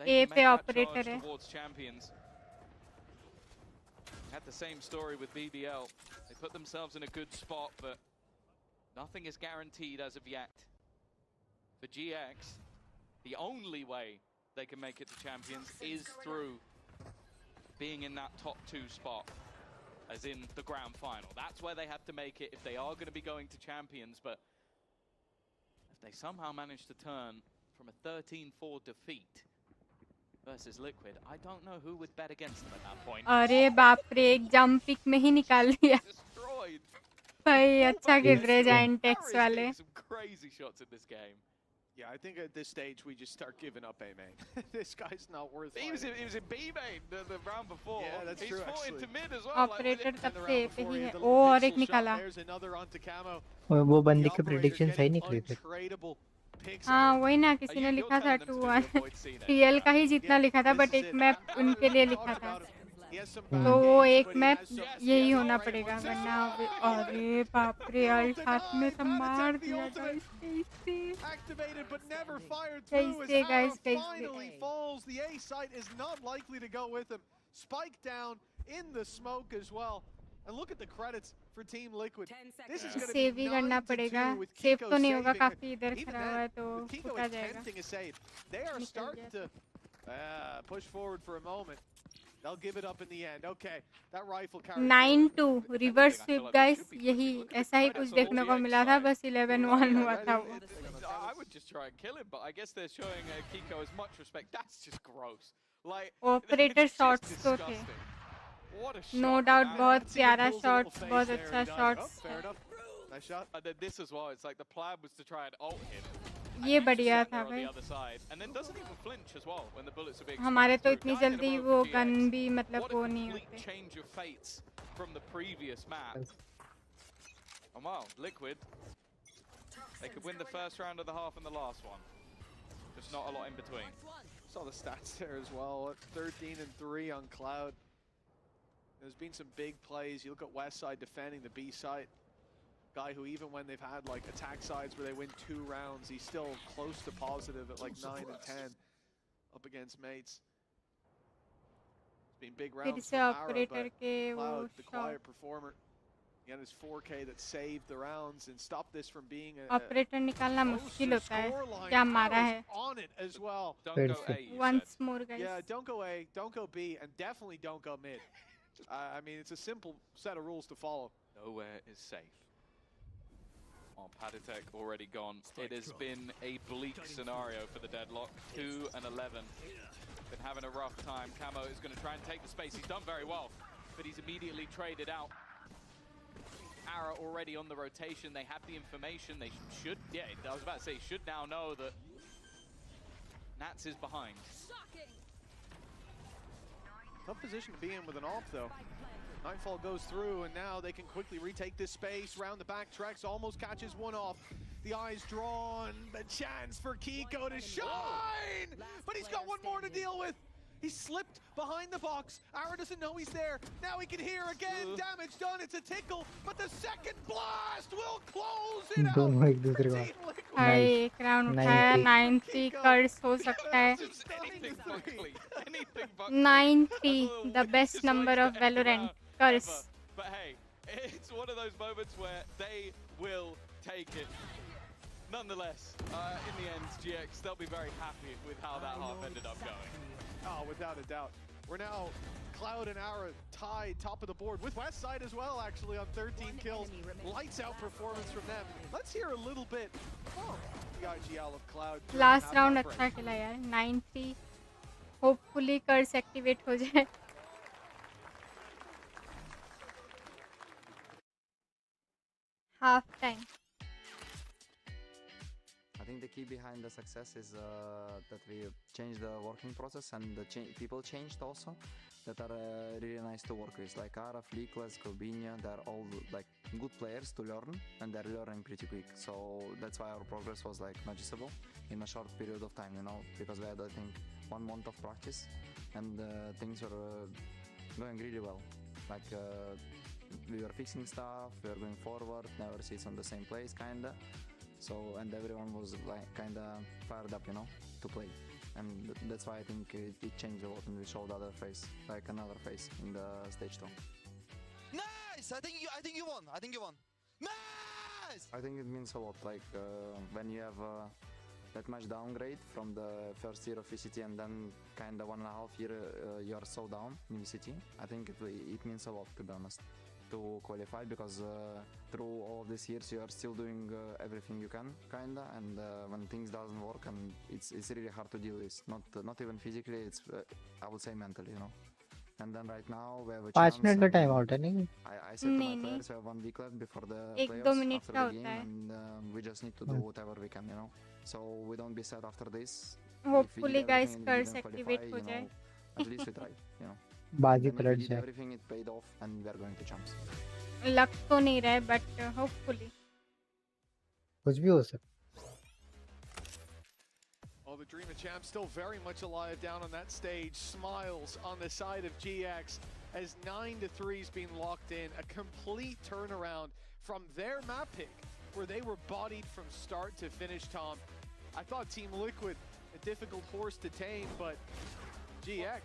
ए पे ऑपरेटर है. Had the same story with BBL. They put themselves in a good spot, but nothing is guaranteed as of yet. For GX, the only way they can make it to champions is through being in that top 2 spot, as in the grand final. That's where they have to make it if they are going to be going to champions, but if they somehow manage to turn from a 13-4 defeat versus Liquid, I don't know who would bet against them at that point. अरे बाप रे, एक jump pick में ही निकाल दिया. भाई अच्छा खेल रहे जाइंटेक्स वाले. Crazy shots in this game. Yeah, I think at this stage we just start giving up A main. This guy's not worth it. He was in B main the round before. Yeah, that's true. He's fought into mid as well. Operator तब से पे ही है. ओ और एक निकाला. वो बंदी के प्रेडिक्शन सही निकले थे. हाँ वही ना, किसी ने लिखा था 2-1 टीएल का ही जितना लिखा था, बट एक मैप उनके लिए लिखा था, तो वो एक मैप यही होना पड़ेगा वरना. अरे बाप रे, हाथ में तो मार दिया गाइस. कैसे गाइस कैसे. And look at the credits for Team Liquid. This is going to save be ही करना पड़ेगा. सेव तो नहीं होगा, काफी इधर खड़ा हुआ है तो फुटा जाएगा. They are starting to push forward for a moment. They'll give it up in the end. Okay, that rifle carry. 9-2 reverse sweep guys, यही ऐसा ही कुछ देखने को मिला था, बस 11-1 हुआ था वो. I would just try and kill him, but I guess they're showing Kiko as much respect. That's just gross. Like operator shots तो थे. नो डाउट बहुत प्यारा शॉट्स, बहुत अच्छा shots. And then this as well. It's like the plan was to try and ult him. ये बढ़िया था भाई. And then doesn't even flinch as well when the bullets are being. हमारे तो इतनी जल्दी वो गन भी मतलब वो नहीं होते. Change of fates from the previous map. And wow, Liquid. They could win the first round of the half and the last one. Just not a lot in between. Saw the stats there as well. 13-3 on Cloud. There's been some big plays. You look at Westside defending the B site. Guy who, even when they've had like attack sides where they win 2 rounds, he's still close to positive at like 9 and 10 up against mates. It's been big rounds for Ara, but Cloud, the quiet performer, he had his 4K that saved the rounds and stopped this from being a operator निकालना मुश्किल होता है. क्या मारा है. on it as well. Don't go A. Once more guys. Yeah, don't go A, don't go B, and definitely don't go mid. I mean, it's a simple set of rules to follow. Nowhere is safe. Oh, Patitek already gone. It has been a bleak scenario for the Deadlock. 2-11. Been having a rough time. Camo is going to try and take the space. He's done very well, but he's immediately traded out. Para already on the rotation. They have the information. They should, yeah, I was about to say, should now know that Nats is behind. Tough position to be in with an AWP though. Nightfall goes through, and now they can quickly retake this space. Round the back, Trex almost catches one off. The eyes drawn, the chance for Kiko to shine! But he's got one more to deal with. He slipped behind the box. Ara doesn't know he's there. Now he can hear again. Damage done. It's a tickle, but the second blast will close it out. दोनों एक दूसरे को हाय एक round उठाया 90 कर्स हो सकता है 90 the best number of Valorant curse. But hey, it's one of those moments where they will take it. Nonetheless, in the end, GX, they'll be very happy with how that half ended up going. Oh, without a doubt. We're now Cloud and Ara tied top of the board with Westside as well, actually, on 13 kills. Lights out performance from them. Let's hear a little bit from the IGL of Cloud. Last round अच्छा खेला यार 90 hopefully curse activate हो जाए half time. I think the key behind the success is that we changed the working process, and the people changed also that are really nice to work with, like Ara, Fleekless, Cobinia. They're all like good players to learn, and they're learning pretty quick. So that's why our progress was like noticeable in a short period of time, you know, because we had, I think, 1 month of practice, and things were going really well. Like we were fixing stuff, we were going forward, never sits on the same place, kinda. So, and everyone was like kinda fired up, you know, to play, and that's why I think it changed a lot, and we showed other face, like another face in the stage 2. Nice! I think you won. I think you won. Nice! I think it means a lot, like when you have that much downgrade from the first year of VCT, and then kinda 1.5 year you are so down in VCT. I think it means a lot, to be honest, to qualify, because through all of these years you are still doing everything you can, kinda, and when things doesn't work, and it's really hard to deal with, not even physically, it's I would say mentally, you know. And then right now we have a 5 chance. Minute का time out है नहीं I said to my players, we have 1 week left before the 1-2 playoffs, minute after का the होता game, है and we just need to do whatever we can, you know. So we don't be sad after this. hopefully guys curse activate हो जाए at least we tried, you know. बाजी And if we पलट did जाए everything, it paid off, and we are going to champs. लग तो नहीं रहा है but hopefully कुछ भी हो सकता Oh, the Dream of Champs still very much alive down on that stage. Smiles on the side of GX as 9-3 is being locked in. A complete turnaround from their map pick, where they were bodied from start to finish, Tom. I thought Team Liquid, a difficult horse to tame, but GX,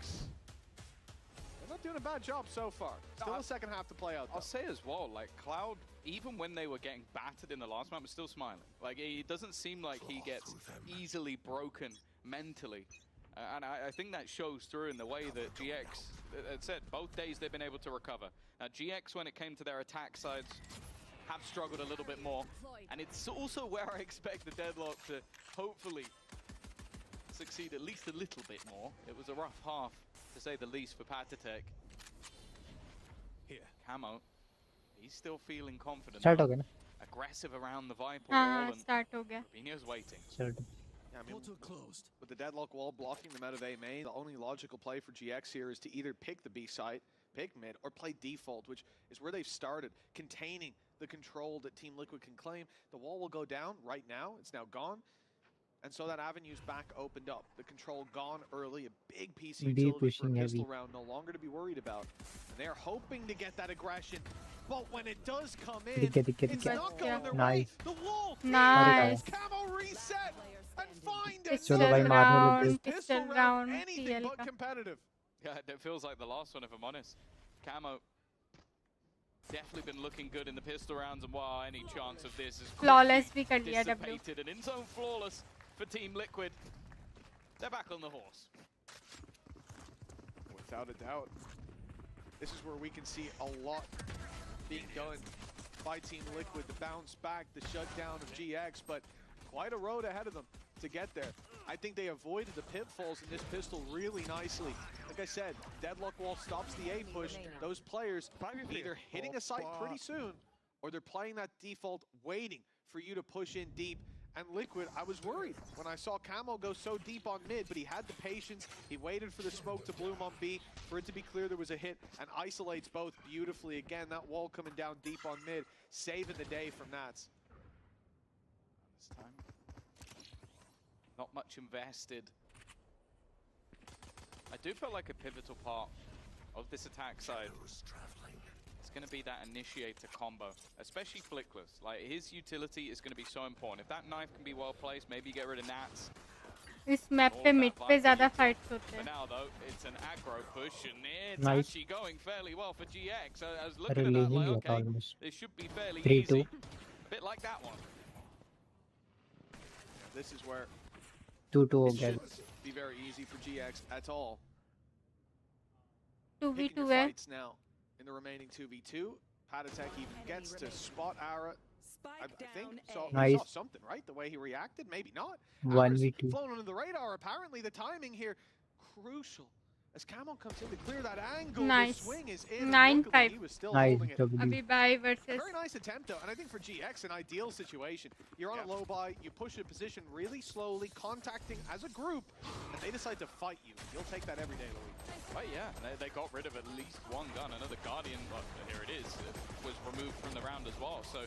they're not doing a bad job so far. Still a second half to play out, though. I'll say as well, like Cloud, even when they were getting battered in the last map, was still smiling. Like, it doesn't seem like he gets easily broken mentally. And I think that shows through in the way that GX, as said, both days they've been able to recover. Now, GX, when it came to their attack sides, have struggled a little bit more. And it's also where I expect the Deadlock to hopefully succeed at least a little bit more. It was a rough half, to say the least, for Patidar. Here. Camo, he's still feeling confident. Start हो गया ना Aggressive around the Viper हाँ wall, and start हो गया Rubinho's waiting. Start Yeah, I mean, with the Deadlock wall blocking them out of EMEA, the only logical play for GX here is to either pick the B site, pick mid, or play default, which is where they've started, containing the control that Team Liquid can claim. The wall will go down right now. It's now gone. And so that avenue's back opened up. The control gone early, a big piece of utility for a pushing pistol heavy. round, no longer to be worried about. And they're hoping to get that aggression. But when it does come in, it's not going their way. Nice. The wall Nice. Camo reset and find it. Pistol चलो भाई मारने round लग गए pistol round Anything TL but का competitive. Yeah, it feels like the last one, if I'm honest. Camo definitely been looking good in the pistol rounds, and wow, any chance of this is flawless भी कर लिया W dissipated, and in zone flawless for Team Liquid. They're back on the horse. Without a doubt. This is where we can see a lot being done by Team Liquid. The bounce back, the shutdown of GX, but quite a road ahead of them to get there. I think they avoided the pitfalls in this pistol really nicely. Like I said, Deadlock wall stops the A push. Those players either hitting a site pretty soon or they're playing that default, waiting for you to push in deep. And Liquid, I was worried when I saw Camo go so deep on mid, but he had the patience. He waited for the smoke to bloom on B, for it to be clear there was a hit, and isolates both beautifully. Again, that wall coming down deep on mid, saving the day from Nats. This time, not much invested. I do feel like a pivotal part of this attack side. It's going to be that initiator combo, especially Flickless. Like, his utility is going to be so important. If that knife can be well placed, maybe get rid of Nats. इस map पे mid पे ज़्यादा fights होते For हैं. now, though, it's an aggro push, and it's Nice. actually going fairly well for GX. I was अरे looking at ले that he like, लिया था okay, almost. this should be fairly 3-2. easy. A bit like that one. This is where 2-2 हो it गया. shouldn't be very easy for GX at all. 2v2 Picking your है. fights now in the remaining 2v2. Patatek even gets to spot Ara. I think so. He Nice. saw something, right? The way he reacted, maybe not. 1v2. Flown under the radar. Apparently, the timing here crucial. As Camel comes in to clear that angle, Nice. the swing is in. 9-5. He was still Nice holding it. W. अभी bye versus. Very nice attempt though, and I think for GX, an ideal situation. You're on a low buy, you push a position really slowly, contacting as a group, and they decide to fight you. You'll take that every day, Louis. Oh yeah, they got rid of at least one gun. Another Guardian, well, here it is, was removed from the round as well. So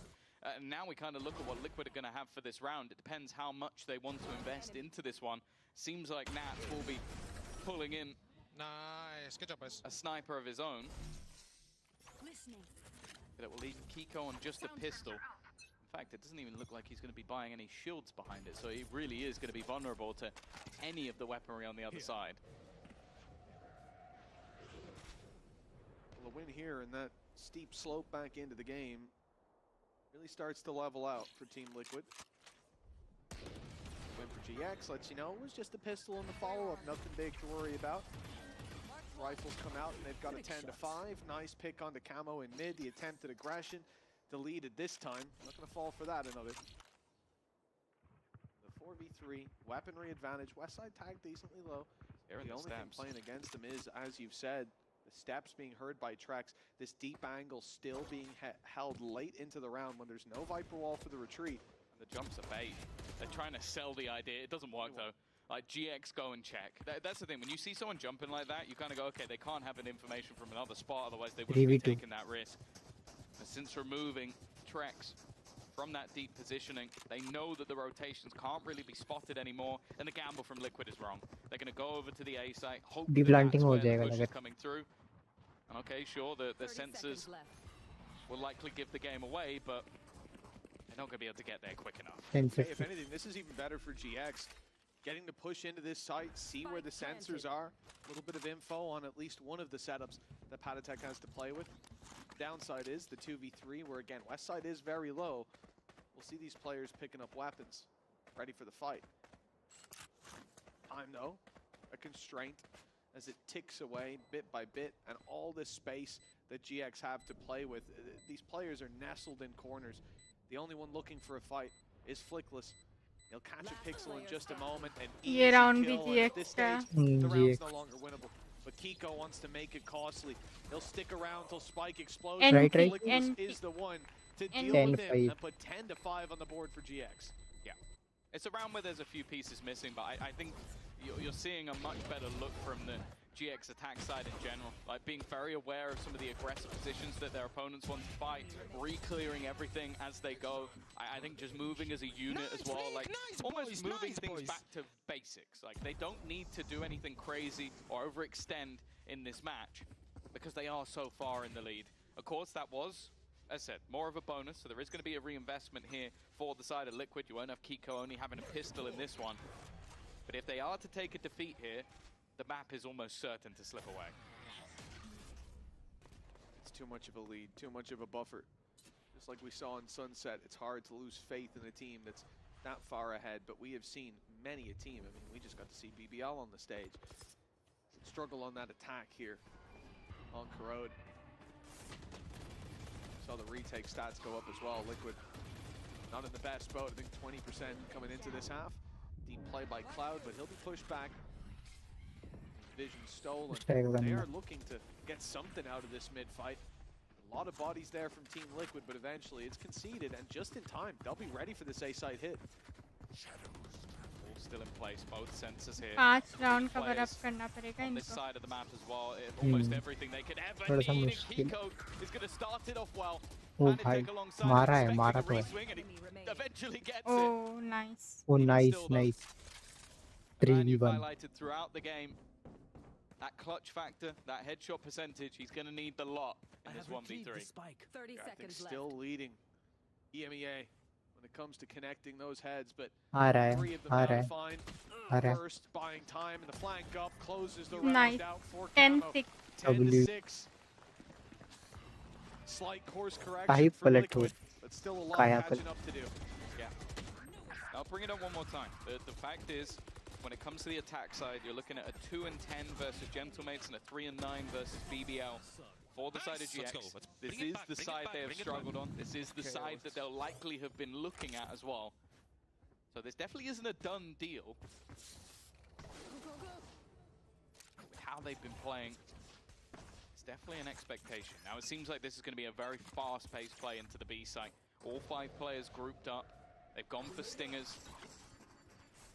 now we kind of look at what Liquid are going to have for this round. It depends how much they want to invest into this one. Seems like Nats will be pulling in Nice, good job, boys. a sniper of his own. That will leave Kiko on just a pistol. In fact, it doesn't even look like he's going to be buying any shields behind it, so he really is going to be vulnerable to any of the weaponry on the other side. Well, a win here and that steep slope back into the game really starts to level out for Team Liquid. Win for GX lets you know it was just a pistol in the follow-up, nothing big to worry about. Rifles come out and they've got a 10-5. Nice pick onto Camo in mid. The attempted aggression deleted this time. Not going to fall for that another. The 4v3 weaponry advantage. Westside tagged decently low. They're in The the only thing steps. playing against them is, as you've said, the steps being heard by Trex. This deep angle still being held late into the round when there's no Viper wall for the retreat. And the jumps are bait. They're trying to sell the idea. It doesn't work though. Like, GX go and check. That's the thing. When you see someone jumping like that, you kind of go, okay, they can't have an information from another spot, otherwise they wouldn't be 3v2. taking that risk. And since removing Trex from that deep positioning, they know that the rotations can't really be spotted anymore, and the gamble from Liquid is wrong. They're going to go over to the A site, hope Deep that planting that's हो where the जाएगा push is लगा. coming through. And okay, sure, the sensors will likely give the game away, but they're not going to be able to get there quick enough. Hey, if anything, this is even better for GX. Getting to push into this site, see where the sensors are. A little bit of info on at least one of the setups that Patatek has to play with. Downside is the 2v3, where again, Westside is very low. We'll see these players picking up weapons, ready for the fight. Time though, a constraint as it ticks away bit by bit, and all this space that GX have to play with. These players are nestled in corners. The only one looking for a fight is Flickless. He'll catch a pixel in just a moment and ये easy round kill, भी and at this GX stage, का. the round's no longer winnable. But Kiko wants to make it costly. He'll stick around till Spike explodes. And Right, right. Flickless and is the one to and deal with 10-5. him and put 10-5 on the board for GX. Yeah. It's a round where there's a few pieces missing, but I think you're seeing a much better look from the GX attack side in general. Like, being very aware of some of the aggressive positions that their opponents want to fight, re-clearing everything as they go. I think just moving as a unit as well, like almost moving things back to basics. Like, they don't need to do anything crazy or overextend in this match because they are so far in the lead. Of course, that was, as I said, more of a bonus, so there is going to be a reinvestment here for the side of Liquid. You won't have Kiko only having a pistol in this one. But if they are to take a defeat here, the map is almost certain to slip away. It's too much of a lead, too much of a buffer. Just like we saw in Sunset, it's hard to lose faith in a team that's that far ahead, but we have seen many a team. I mean, we just got to see BBL on the stage. Struggle on that attack here on Corrode. Saw the retake stats go up as well. Liquid not in the best boat. I think 20% coming into this half. Deep play by Cloud, but he'll be pushed back. Vision stolen. They are looking to get something out of this mid fight. A lot of bodies there from Team Liquid, but eventually it's conceded, and just in time, they'll be ready for this A-side hit. All still in place, both sensors here. 5 round cover up करना पड़ेगा On this इनको. side of the map as well, almost everything they could ever need, and Kiko is going to start it off well. ओ भाई मारा है, मारा तो है. Eventually gets Oh, nice. Oh, nice, nice. 3v1. Highlighted throughout the game. That clutch factor, that headshot percentage, he's going to need the lot in this 1v3. 30 seconds left. Still leading EMEA when it comes to connecting those heads, but आ रहा है, 3 of them आ रहा now है, fine. आ रहा है. First, buying time, and the flank up closes the Nice. round out for 10-6. 10-6. Slight course correction Kahi for palat Liquid, ho. but still a lot Kaya catching up to do. Yeah. I'll bring it up one more time. The fact is, when it comes to the attack side, you're looking at a 2-10 versus Gentlemates and a 3-9 versus BBL. For the side of GX, this is the side they have struggled on. This is the side that they'll likely have been looking at as well. So this definitely isn't a done deal. With how they've been playing, it's definitely an expectation. Now it seems like this is going to be a very fast-paced play into the B site. All 5 players grouped up. They've gone for stingers.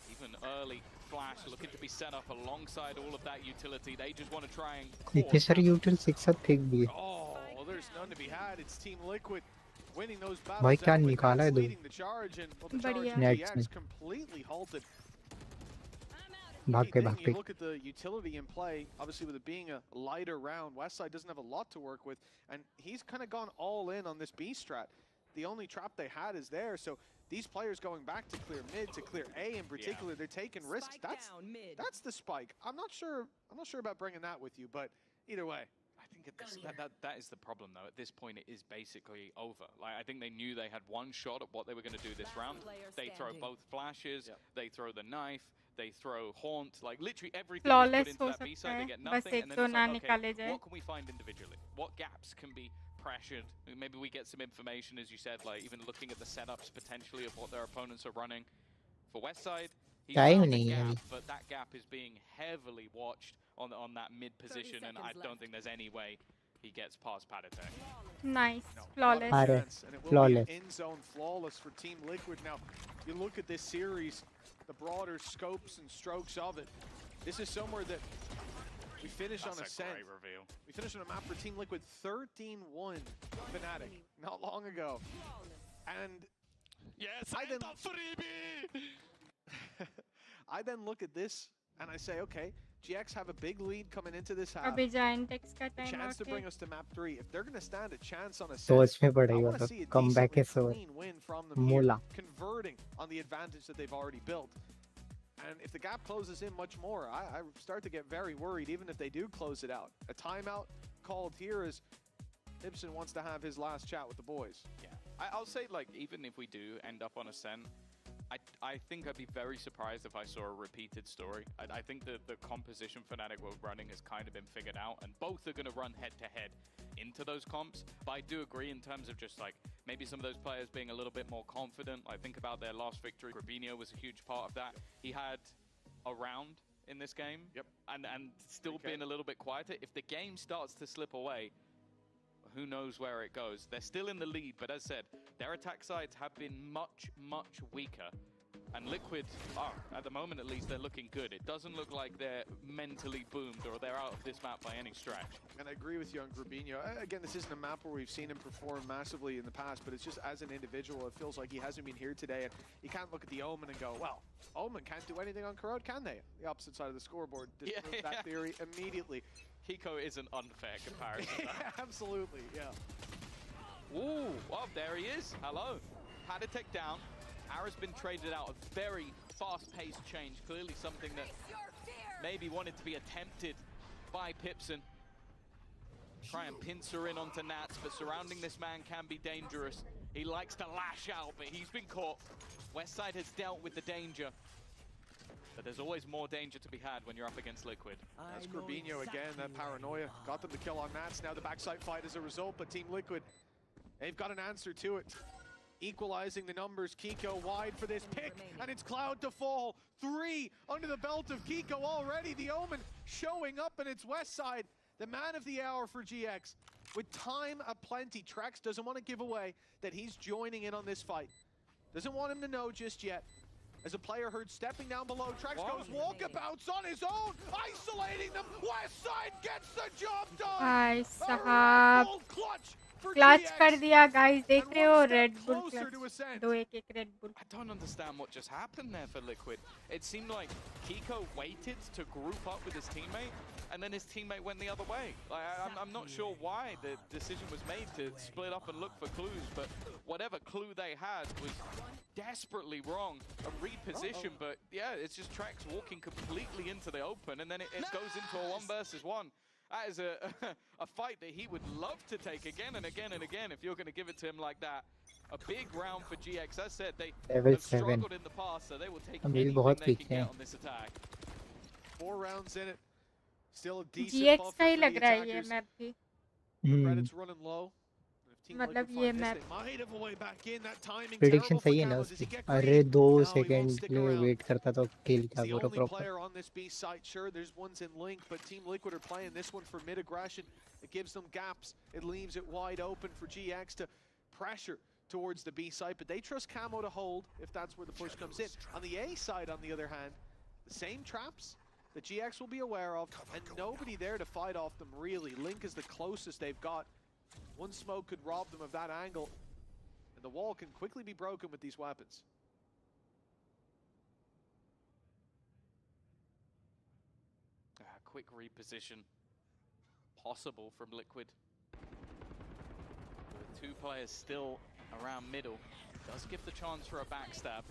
Even early flash looking to be set up alongside all of that utility. They just want to try and देखिए sir यूटिल 6 साथ फेंक दिए. Oh, there's none to be had. It's Team Liquid winning those battles. भाई क्या निकाला है दो. Leading the charge, and well, the charge of Next GX completely halted. भाग के भाग You के. look at the utility in play, obviously with it being a lighter round, Westside doesn't have a lot to work with, and he's kind of gone all in on this B strat. The only trap they had is there, so these players going back to clear mid, to clear A in particular, they're taking risks. That's the spike. I'm not sure about bringing that with you, but either way. I think at this, that is the problem though. At this point, it is basically over. Like I think they knew they had one shot at what they were going to do this round. They throw both flashes, they throw the knife, they throw haunt, like literally everything is put into that B side. They get nothing, and then it's like, okay, what can we find individually? What gaps can be pressured? Maybe we get some information, as you said, like even looking at the setups potentially of what their opponents are running. For Westside, he's found a gap, but that gap is being heavily watched on that mid position, and I don't think there's any way he gets past Patidar. Nice, flawless. And it will be an in-zone flawless for Team Liquid. Now, you look at this series, the broader scopes and strokes of it. This is somewhere that we finished on Ascent. Great reveal. We finished on a map for Team Liquid 13-1 Fnatic not long ago. And yes, I then look at this and I say, okay, GX have a big lead coming into this half. अभी Giantix का time Chance to आके. bring us to map 3. If they're going to stand a chance on a सोच set, में I पड़ेगा want to तो see a comeback है decently so. clean win from them here, Mola. converting on the advantage that they've already built. And if the gap closes in much more, I start to get very worried, even if they do close it out. A timeout called here as Ibsen wants to have his last chat with the boys. Yeah, I'll say, like, even if we do end up on Ascent, I think I'd be very surprised if I saw a repeated story. I think that the composition Fnatic were running has kind of been figured out, and both are going to run head-to-head into those comps. But I do agree in terms of just, like, maybe some of those players being a little bit more confident. I think about their last victory. Robinho was a huge part of that. He had a round in this game, and still being a little bit quieter. If the game starts to slip away, who knows where it goes. They're still in the lead, but as said, their attack sides have been much, much weaker. And Liquid are, at the moment at least, they're looking good. It doesn't look like they're mentally boomed or they're out of this map by any stretch. And I agree with you on Grubinho. Again, this isn't a map where we've seen him perform massively in the past, but it's just as an individual, it feels like he hasn't been here today. And you can't look at the Omen and go, well, Omen can't do anything on Corrode, can they? The opposite side of the scoreboard disproves that theory immediately. Hiko is an unfair comparison. Absolutely, yeah. Ooh, well, there he is. Hello. Patidar down. Ara's been traded out. A very fast-paced change. Clearly something that maybe wanted to be attempted by Pipson. Try and pincer in onto Nats, but surrounding this man can be dangerous. He likes to lash out, but he's been caught. Westside has dealt with the danger. But there's always more danger to be had when you're up against Liquid. That's Grubinho again, that paranoia. Got them to kill on Nats. Now the backside fight as a result, but Team Liquid, they've got an answer to it. Equalizing the numbers, Kiko wide for this pick, and it's Cloud to fall. 3 under the belt of Kiko already. The Omen showing up, and it's Westside, the man of the hour for GX. with time aplenty. Trax doesn't want to give away that he's joining in on this fight. Doesn't want him to know just yet. As a player heard stepping down below, Trax goes walkabouts on his own, isolating them. West side gets the job done. भाई साहब clutch कर दिया guys, देख रहे हो red bull clutch 2-1 red bull. I don't understand what just happened there for Liquid. It seemed like Kiko waited to group up with his teammate, and then his teammate went the other way. Like, I'm not sure why the decision was made to split up and look for clues, but whatever clue they had was desperately wrong. A reposition, but yeah, it's just Trax walking completely into the open, and then it goes into a 1 versus 1. That is a fight that he would love to take again and again and again if you're going to give it to him like that. A big round for GX. As said, they have struggled in the past, so they will take anything they can get on this attack. 4 rounds in it. Still a decent GX buffer का ही for लग the रहा है ये attackers. Map भी. Credits running low. मतलब ये map prediction सही है ना उसकी. अरे 2 सेकंड के लिए वेट करता तो किल था पूरा proper. Player on this B site, sure, there's ones in link, but Team Liquid are playing this one for mid aggression. It gives them gaps. It leaves it wide open for GX to pressure towards the B site, but they trust Camo to hold if that's where the push comes in. On the A side, on the other hand, the same traps that GX will be aware of, and nobody there to fight off them really. Link is the closest they've got. One smoke could rob them of that angle, and the wall can quickly be broken with these weapons. Quick reposition possible from Liquid. With 2 players still around middle. Does give the chance for a backstab.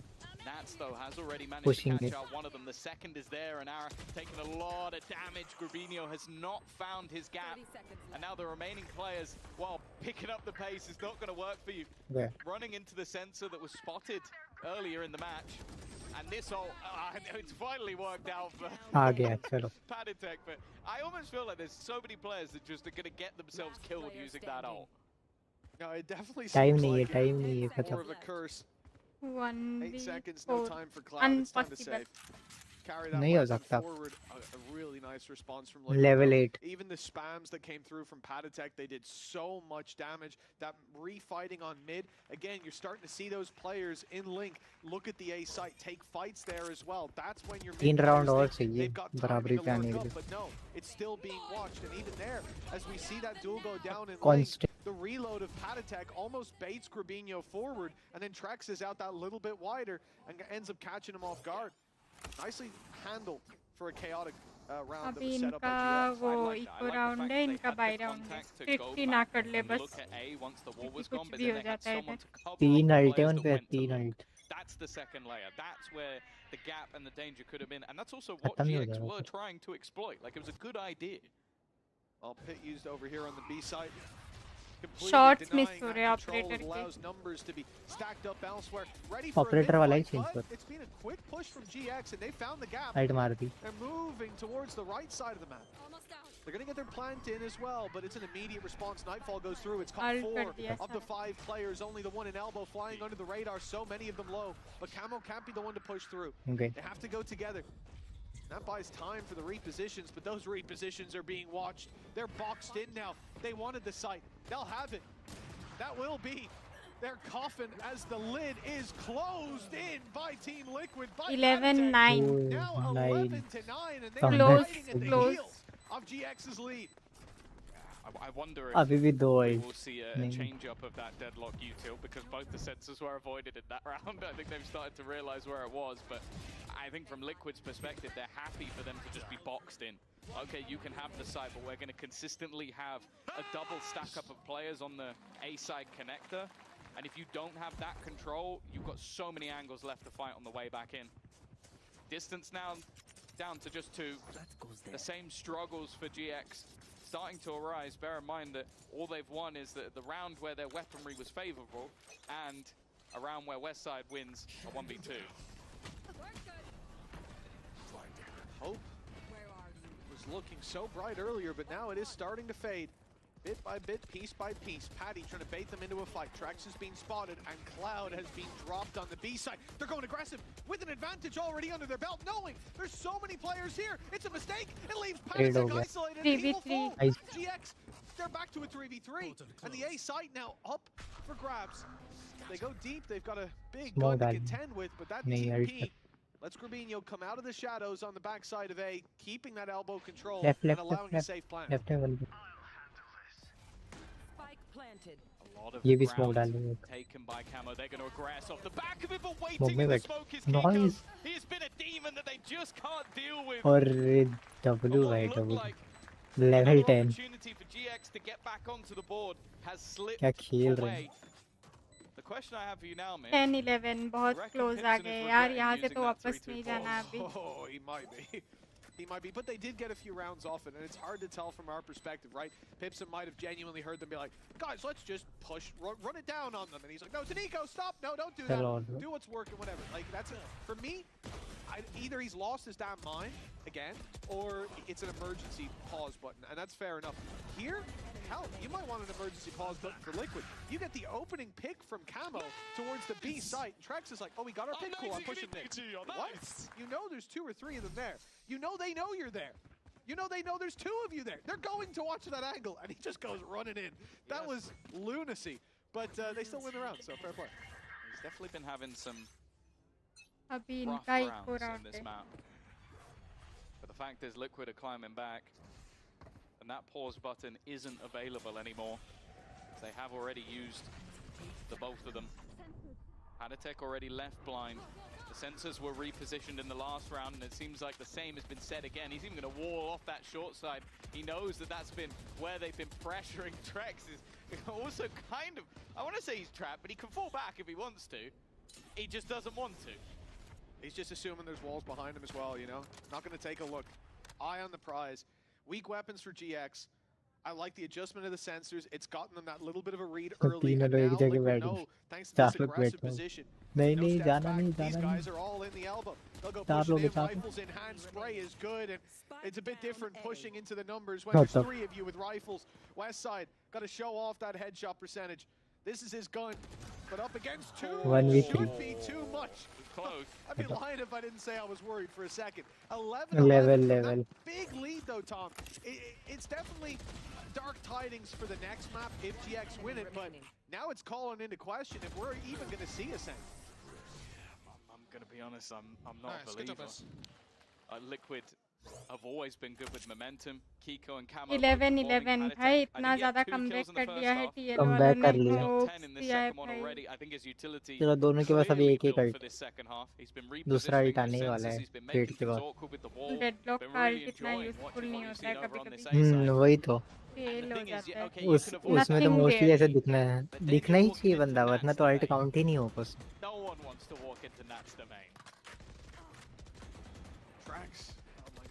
Nats, though, has already managed to catch out one of them. The second is there, and Ara taking a lot of damage. Grubinho has not found his gap. And now the remaining players, well, picking up the pace is not going to work for you. Yeah. Running into the sensor that was spotted earlier in the match. And this all, it's finally worked out for Patidar. But I almost feel like there's so many players that just are going to get themselves killed using that ult. No, it definitely time seems नहीं है like खत्म. more of a curse. 8 seconds, no time for Cloud. It's time to save. Carry that नहीं हो weapon सकता. forward. A really nice response from Level 8. Even the spams that came through from Patidar, they did so much damage. That refighting on mid, again, you're starting to see those players in link look at the A site, take fights there as well. That's when you're 3 round और चाहिए बराबरी पे आने के लिए. But no, it's still being watched, and even there, as we see that duel go down in Constant. link, the reload of Patidar almost baits Grubinho forward, and then Trax is out that little bit wider and ends up catching him off guard. Nicely handled for a chaotic round that was set up by GX. वो eco round है, इनका bye round है. 50 ना कर ले बस. कुछ भी हो जाता है इधर. 3 अल्ट है उन पे 3 alt. That's the second layer. That's where the gap and the danger could have been, and that's also what GX were trying to exploit. Like, it was a good idea. Well, Pit used over here on the B side. Shots miss हो रहे operator के. Allows numbers to be stacked up elsewhere. Ready Operator वाला ही change but it's been a quick push from GX, and they found the gap. Right मार दी. They're moving towards the right side of the map. They're going to get their plant in as well, but it's an immediate response. Nightfall goes through. It's caught 4 of the 5 players. Only the one in elbow flying under the radar. So many of them low, but Camo can't be the one to push through. Okay. They have to go together. That buys time for the repositions, but those repositions are being watched. They're boxed in now. They wanted the site. They'll have it. That will be their coffin as the lid is closed in by Team Liquid. 11-9. Now 11-9, and they're close, fighting at the close. heels of GX's lead. I wonder if अभी भी 2 we ult. will see a change up of that deadlock util, because both the sensors were avoided in that round. I think they've started to realize where it was, but I think from Liquid's perspective, they're happy for them to just be boxed in. Okay, you can have the side, but we're going to consistently have a double stack up of players on the A side connector. And if you don't have that control, you've got so many angles left to fight on the way back in. Distance now down to just 2. The same struggles for GX starting to arise. Bear in mind that all they've won is the round where their weaponry was favorable, and a round where Westside wins a 1v2. Hope was looking so bright earlier, but now it is starting to fade. Bit by bit, piece by piece. Patty trying to bait them into a fight. Trax has been spotted, and Cloud has been dropped on the B side. They're going aggressive with an advantage already under their belt, knowing there's so many players here. It's a mistake. It leaves Patty isolated. He will fall. GX, they're back to a 3v3. And the A site now up for grabs. They go deep, they've got a big gun to contend with, but that TP lets Grabinho come out of the shadows on the backside of A, keeping that elbow control and allowing a safe plan. Spike planted. A lot of ये the भी smoke ground डालेंगे. taken by Camo. They're going to aggress off the back of it, but waiting in the smoke is Kiko. Nice. He's been a demon that they just can't deal with. और W by W. Level 10. Opportunity for GX to get back onto the board has slipped क्या खेल रहे away. हैं? The question I have for you now, Mitch. 10-11 बहुत close आ गए यार, यहाँ से तो वापस नहीं जाना अभी. Oh, he might be. He might be, but they did get a few rounds off it, and it's hard to tell from our perspective, right? Pipson might have genuinely heard them be like, guys, let's just push, run it down on them. And he's like, no, Nico, stop, no, don't do that. Do what's working, whatever. Like, that's it. For me, either he's lost his damn mind again, or it's an emergency pause button, and that's fair enough. Here, hell, you might want an emergency pause button for Liquid. You get the opening pick from Camo towards the B site. Trex is like, oh, we got our pick, cool, I'm pushing Nick. What? You know there's 2 or 3 of them there. You know they know you're there. You know they know there's 2 of you there. They're going to watch that angle, and he just goes running in. That was lunacy, but they still win the round, so fair play. He's definitely been having some अभी rough इनका rounds एक in this map. But the fact is Liquid are climbing back, and that pause button isn't available anymore. They have already used the both of them. Haditech already left blind. The sensors were repositioned in the last round, and it seems like the same has been said again. He's even going to wall off that short side. He knows that that's been where they've been pressuring. Trex is also kind of, I want to say he's trapped, but he can fall back if he wants to. He just doesn't want to. He's just assuming there's walls behind him as well, you know? Not going to take a look. Eye on the prize. Weak weapons for GX. I like the adjustment of the sensors. It's gotten them that little bit of a read early. And now Liquid know, thanks to this aggressive position, no steps back. These guys are all in the elbow. They'll go push it in. Rifles in hand. Spray is good. And it's a bit different pushing into the numbers when there's 3 of you with rifles. West side, got to show off that headshot percentage. This is his gun. But up against 2 should be too much. Close. I'd be lying if I didn't say I was worried for a second. 11 level. Big lead though, Tom. It's definitely dark tidings for the next map if GX win it, but now it's calling into question if we're even going to see Ascent. I'm going to be honest, I'm not a believer. Liquid have always been good with momentum. Kiko and Camo 11-11 भाई इतना ज़्यादा comeback कर दिया है TL वालों comeback ने कर लिया दिया है भाई चलो दोनों के पास अभी एक ही अल्ट दूसरा अल्ट आने ही वाला है पेट के बाद डेडलॉक का अल्ट इतना यूजफुल नहीं होता है कभी-कभी वही तो फेल हो जाता है उसमें तो मोस्टली ऐसे दिखना ही चाहिए बंदा वरना तो अल्ट काउंट ही नहीं होगा उसमें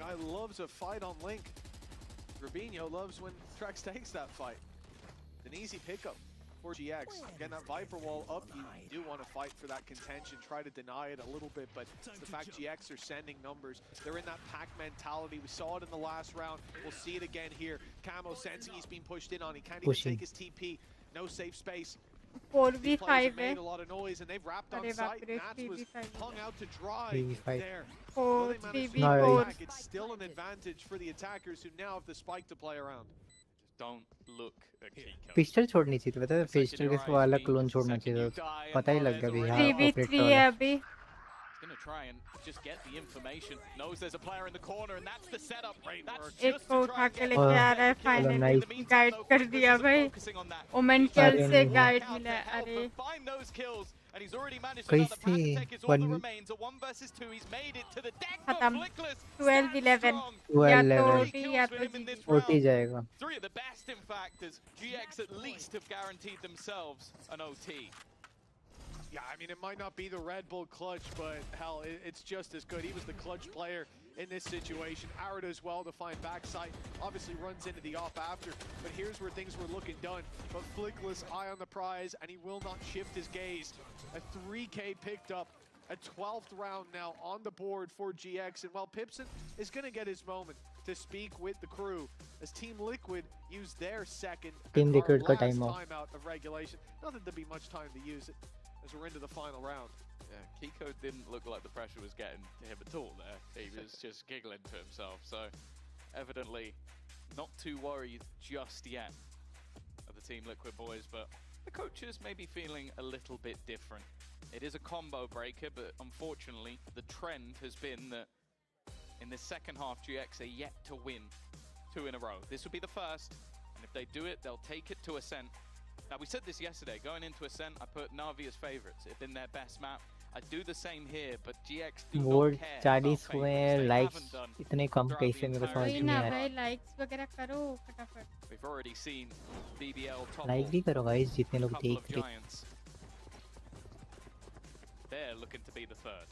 Guy loves a fight on Link. Rubinho loves when Trex takes that fight. An easy pickup for GX. Again, that Viper wall up, you do want to fight for that contention, try to deny it a little bit, but it's the fact GX are sending numbers. They're in that pack mentality. We saw it in the last round. We'll see it again here. Camo sensing he's being pushed in on. He can't even take his TP. No safe space. 4v5 made a lot of noise and they've wrapped on sight. Nats was hung out to dry there. 4v4. It's still an advantage for the attackers who now have the spike to play around. Just don't look at Kiko. Pistol छोड़नी चाहिए थी पता है pistol के वाला clone छोड़ना चाहिए पता ही लग गया भी हाँ 3v3 है अभी He's going to try and just get the information. Knows there's a player in the corner and that's the setup. That's एक को उठा के लेके आ रहा है फाइनली गाइड कर दिया भाई ओमेन किल से गाइड मिला अरे and he's already managed to another Patek is all that remains. A 1 versus 2. He's made it to the deck of Flickless. 12-11. या तो OT या तो GG. OT जाएगा. 3 of the best, in fact, as GX at least have guaranteed themselves an OT. Yeah, I mean, it might not be the Red Bull clutch, but hell, it's just as good. He was the clutch player in this situation. Arad as well to find backside. Obviously runs into the off after, but here's where things were looking done. But Flickless, eye on the prize, and he will not shift his gaze. A 3K picked up, a 12th round now on the board for GX. And while Pipson is going to get his moment to speak with the crew, as Team Liquid use their second Team Liquid ka last timeout timeout of regulation. Not that there'll be much time to use it as we're into the final round. Yeah, Kiko didn't look like the pressure was getting to him at all there. He was just giggling to himself. So evidently not too worried just yet. the Team Liquid boys, but the coaches may be feeling a little bit different. It is a combo breaker, but unfortunately, the trend has been that in the second half, GX are yet to win 2 in a row. This will be the first, and if they do it, they'll take it to Ascent. Now, we said this yesterday. Going into Ascent, I put Na'Vi as favorites. It's been their best map. I do the same here, but GX do vote not care 40 about हुए favorites. हैं, They likes haven't done इतने कम throughout कैसे the मेरे को entire समझ वही नहीं ना आ रहा। भाई, लाइक्स वगैरह करो फटाफट। We've already seen BBL topple like भी करो गाइस जितने a लोग couple of देख रहे। giants. They're looking to be the third.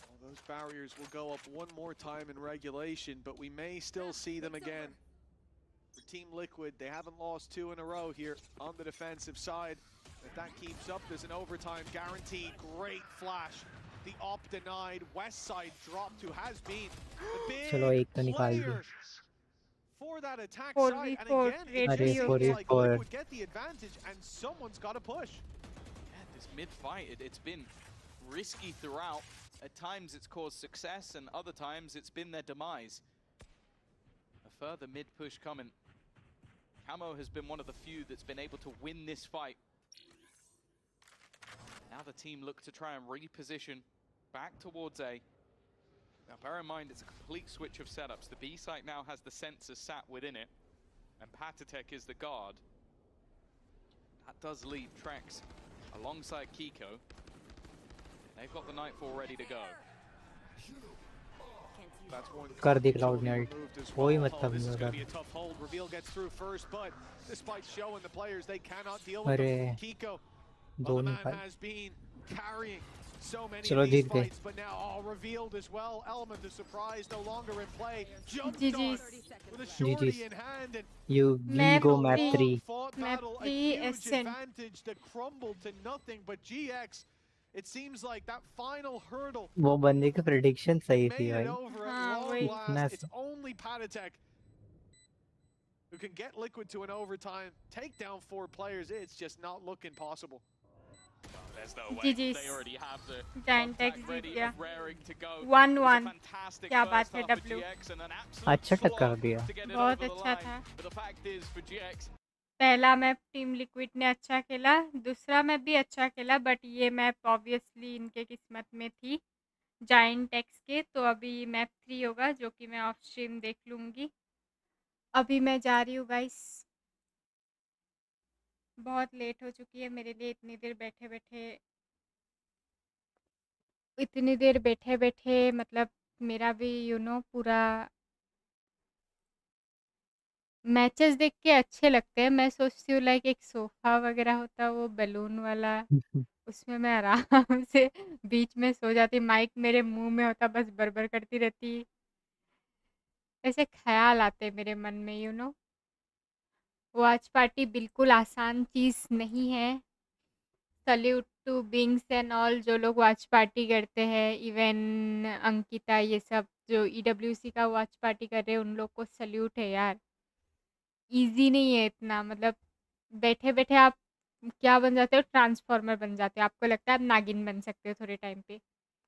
Well, those barriers will go up one more time in regulation, but we may still see them again. For Team Liquid, they haven't lost 2 in a row here on the defensive side. If that keeps up, there's an overtime guaranteed. Great flash. The op denied. West side dropped to has been the चलो big एक तो निकाल दी। player for that attack 4v4 side. And again, it अरे just 4v4 seems like Liquid get the advantage and someone's got to push. Yeah, this mid-fight, it's been risky throughout. At times it's caused success, and other times it's been their demise. A further mid-push coming. Camo has been one of the few that's been able to win this fight. Now the team look to try and reposition back towards A. Now bear in mind, it's a complete switch of setups. The B site now has the sensor sat within it, and Patitek is the guard. That does leave Trex alongside Kiko. They've got the Nightfall ready to go. That's one कर दी crowd casualty ने alt, removed as कोई well. मतलब This नहीं is going to उधर। be a tough hold. Reveal gets through first, but despite showing the players they cannot deal with अरे them. Kiko, well, दो the man निकाल। has been carrying so many चलो of these जीत गए। fights, but now all revealed as well. Element of surprise no longer in play. Jumped GG's. on with a shorty GG's। in hand, and You we go map map 3। fought map battle, a 3 huge Ascent। advantage that crumbled to nothing. But GX, it seems like that final hurdle वो बंदे की prediction सही थी made it भाई। over at हाँ long वही। इतना last. It's only Patitek who can get Liquid to an overtime, take down 4 players. It's just not looking possible. There's no way. GG's। They already have the Giant X contact Jeet ready, गया। raring to go. 1-1 It was a fantastic क्या first बात है half for W। GX and an absolute अच्छा टक्कर slog दिया। to get it बहुत over the अच्छा line. था। But the fact is, for GX, पहला मैप टीम लिक्विड ने अच्छा खेला, दूसरा मैप भी अच्छा खेला, बट ये मैप ऑब्वियसली इनके किस्मत में थी जायंट एक्स के। तो अभी मैप 3 होगा जो कि मैं ऑफ स्ट्रीम देख लूँगी। अभी मैं जा रही हूँ गाइस, बहुत लेट हो चुकी है मेरे लिए। इतनी देर बैठे बैठे मतलब मेरा भी पूरा मैचेस देख के अच्छे लगते हैं। मैं सोचती हूँ लाइक एक सोफ़ा वगैरह होता वो बैलून वाला, उसमें मैं आराम से बीच में सो जाती, माइक मेरे मुंह में होता, बस बरबर करती रहती। ऐसे ख्याल आते मेरे मन में। वॉच पार्टी बिल्कुल आसान चीज़ नहीं है। Salute to Bings and all जो लोग वॉच पार्टी करते हैं, इवन अंकिता, ये सब जो ईडब्ल्यूसी का वॉच पार्टी कर रहे हैं, उन लोग को सल्यूट है यार। इजी नहीं है इतना, मतलब बैठे बैठे आप क्या बन जाते हो, ट्रांसफॉर्मर बन जाते हो। आपको लगता है आप नागिन बन सकते हो थोड़े टाइम पे,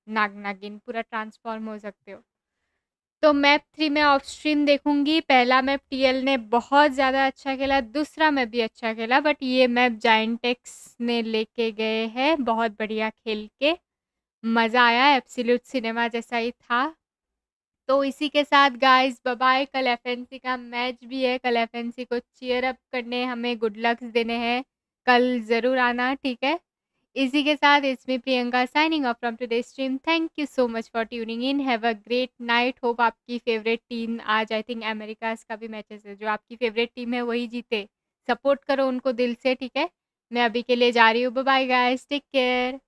नागिन पूरा ट्रांसफॉर्म हो सकते हो। तो मैप 3 में ऑफ स्ट्रीम देखूंगी। पहला मैप टीएल ने बहुत ज़्यादा अच्छा खेला, दूसरा मैप भी अच्छा खेला, बट ये मैप जायंट एक्स ने लेके गए हैं बहुत बढ़िया खेल के। मज़ा आया, एब्सोल्यूट सिनेमा जैसा ही था। तो इसी के साथ गाइस बाय बाय। कल एफएनसी का मैच भी है, कल एफएनसी को चीयर अप करने, हमें गुड लक्स देने हैं। कल ज़रूर आना, ठीक है। इसी के साथ it's me Priyanka signing off from today stream. Thank you so much for tuning in. Have a great night. Hope आपकी फेवरेट टीम, आज आई थिंक अमेरिकाज का भी मैचेस है, जो आपकी फेवरेट टीम है वही जीते। सपोर्ट करो उनको दिल से, ठीक है। मैं अभी के लिए जा रही हूँ। Bye bye guys, take care.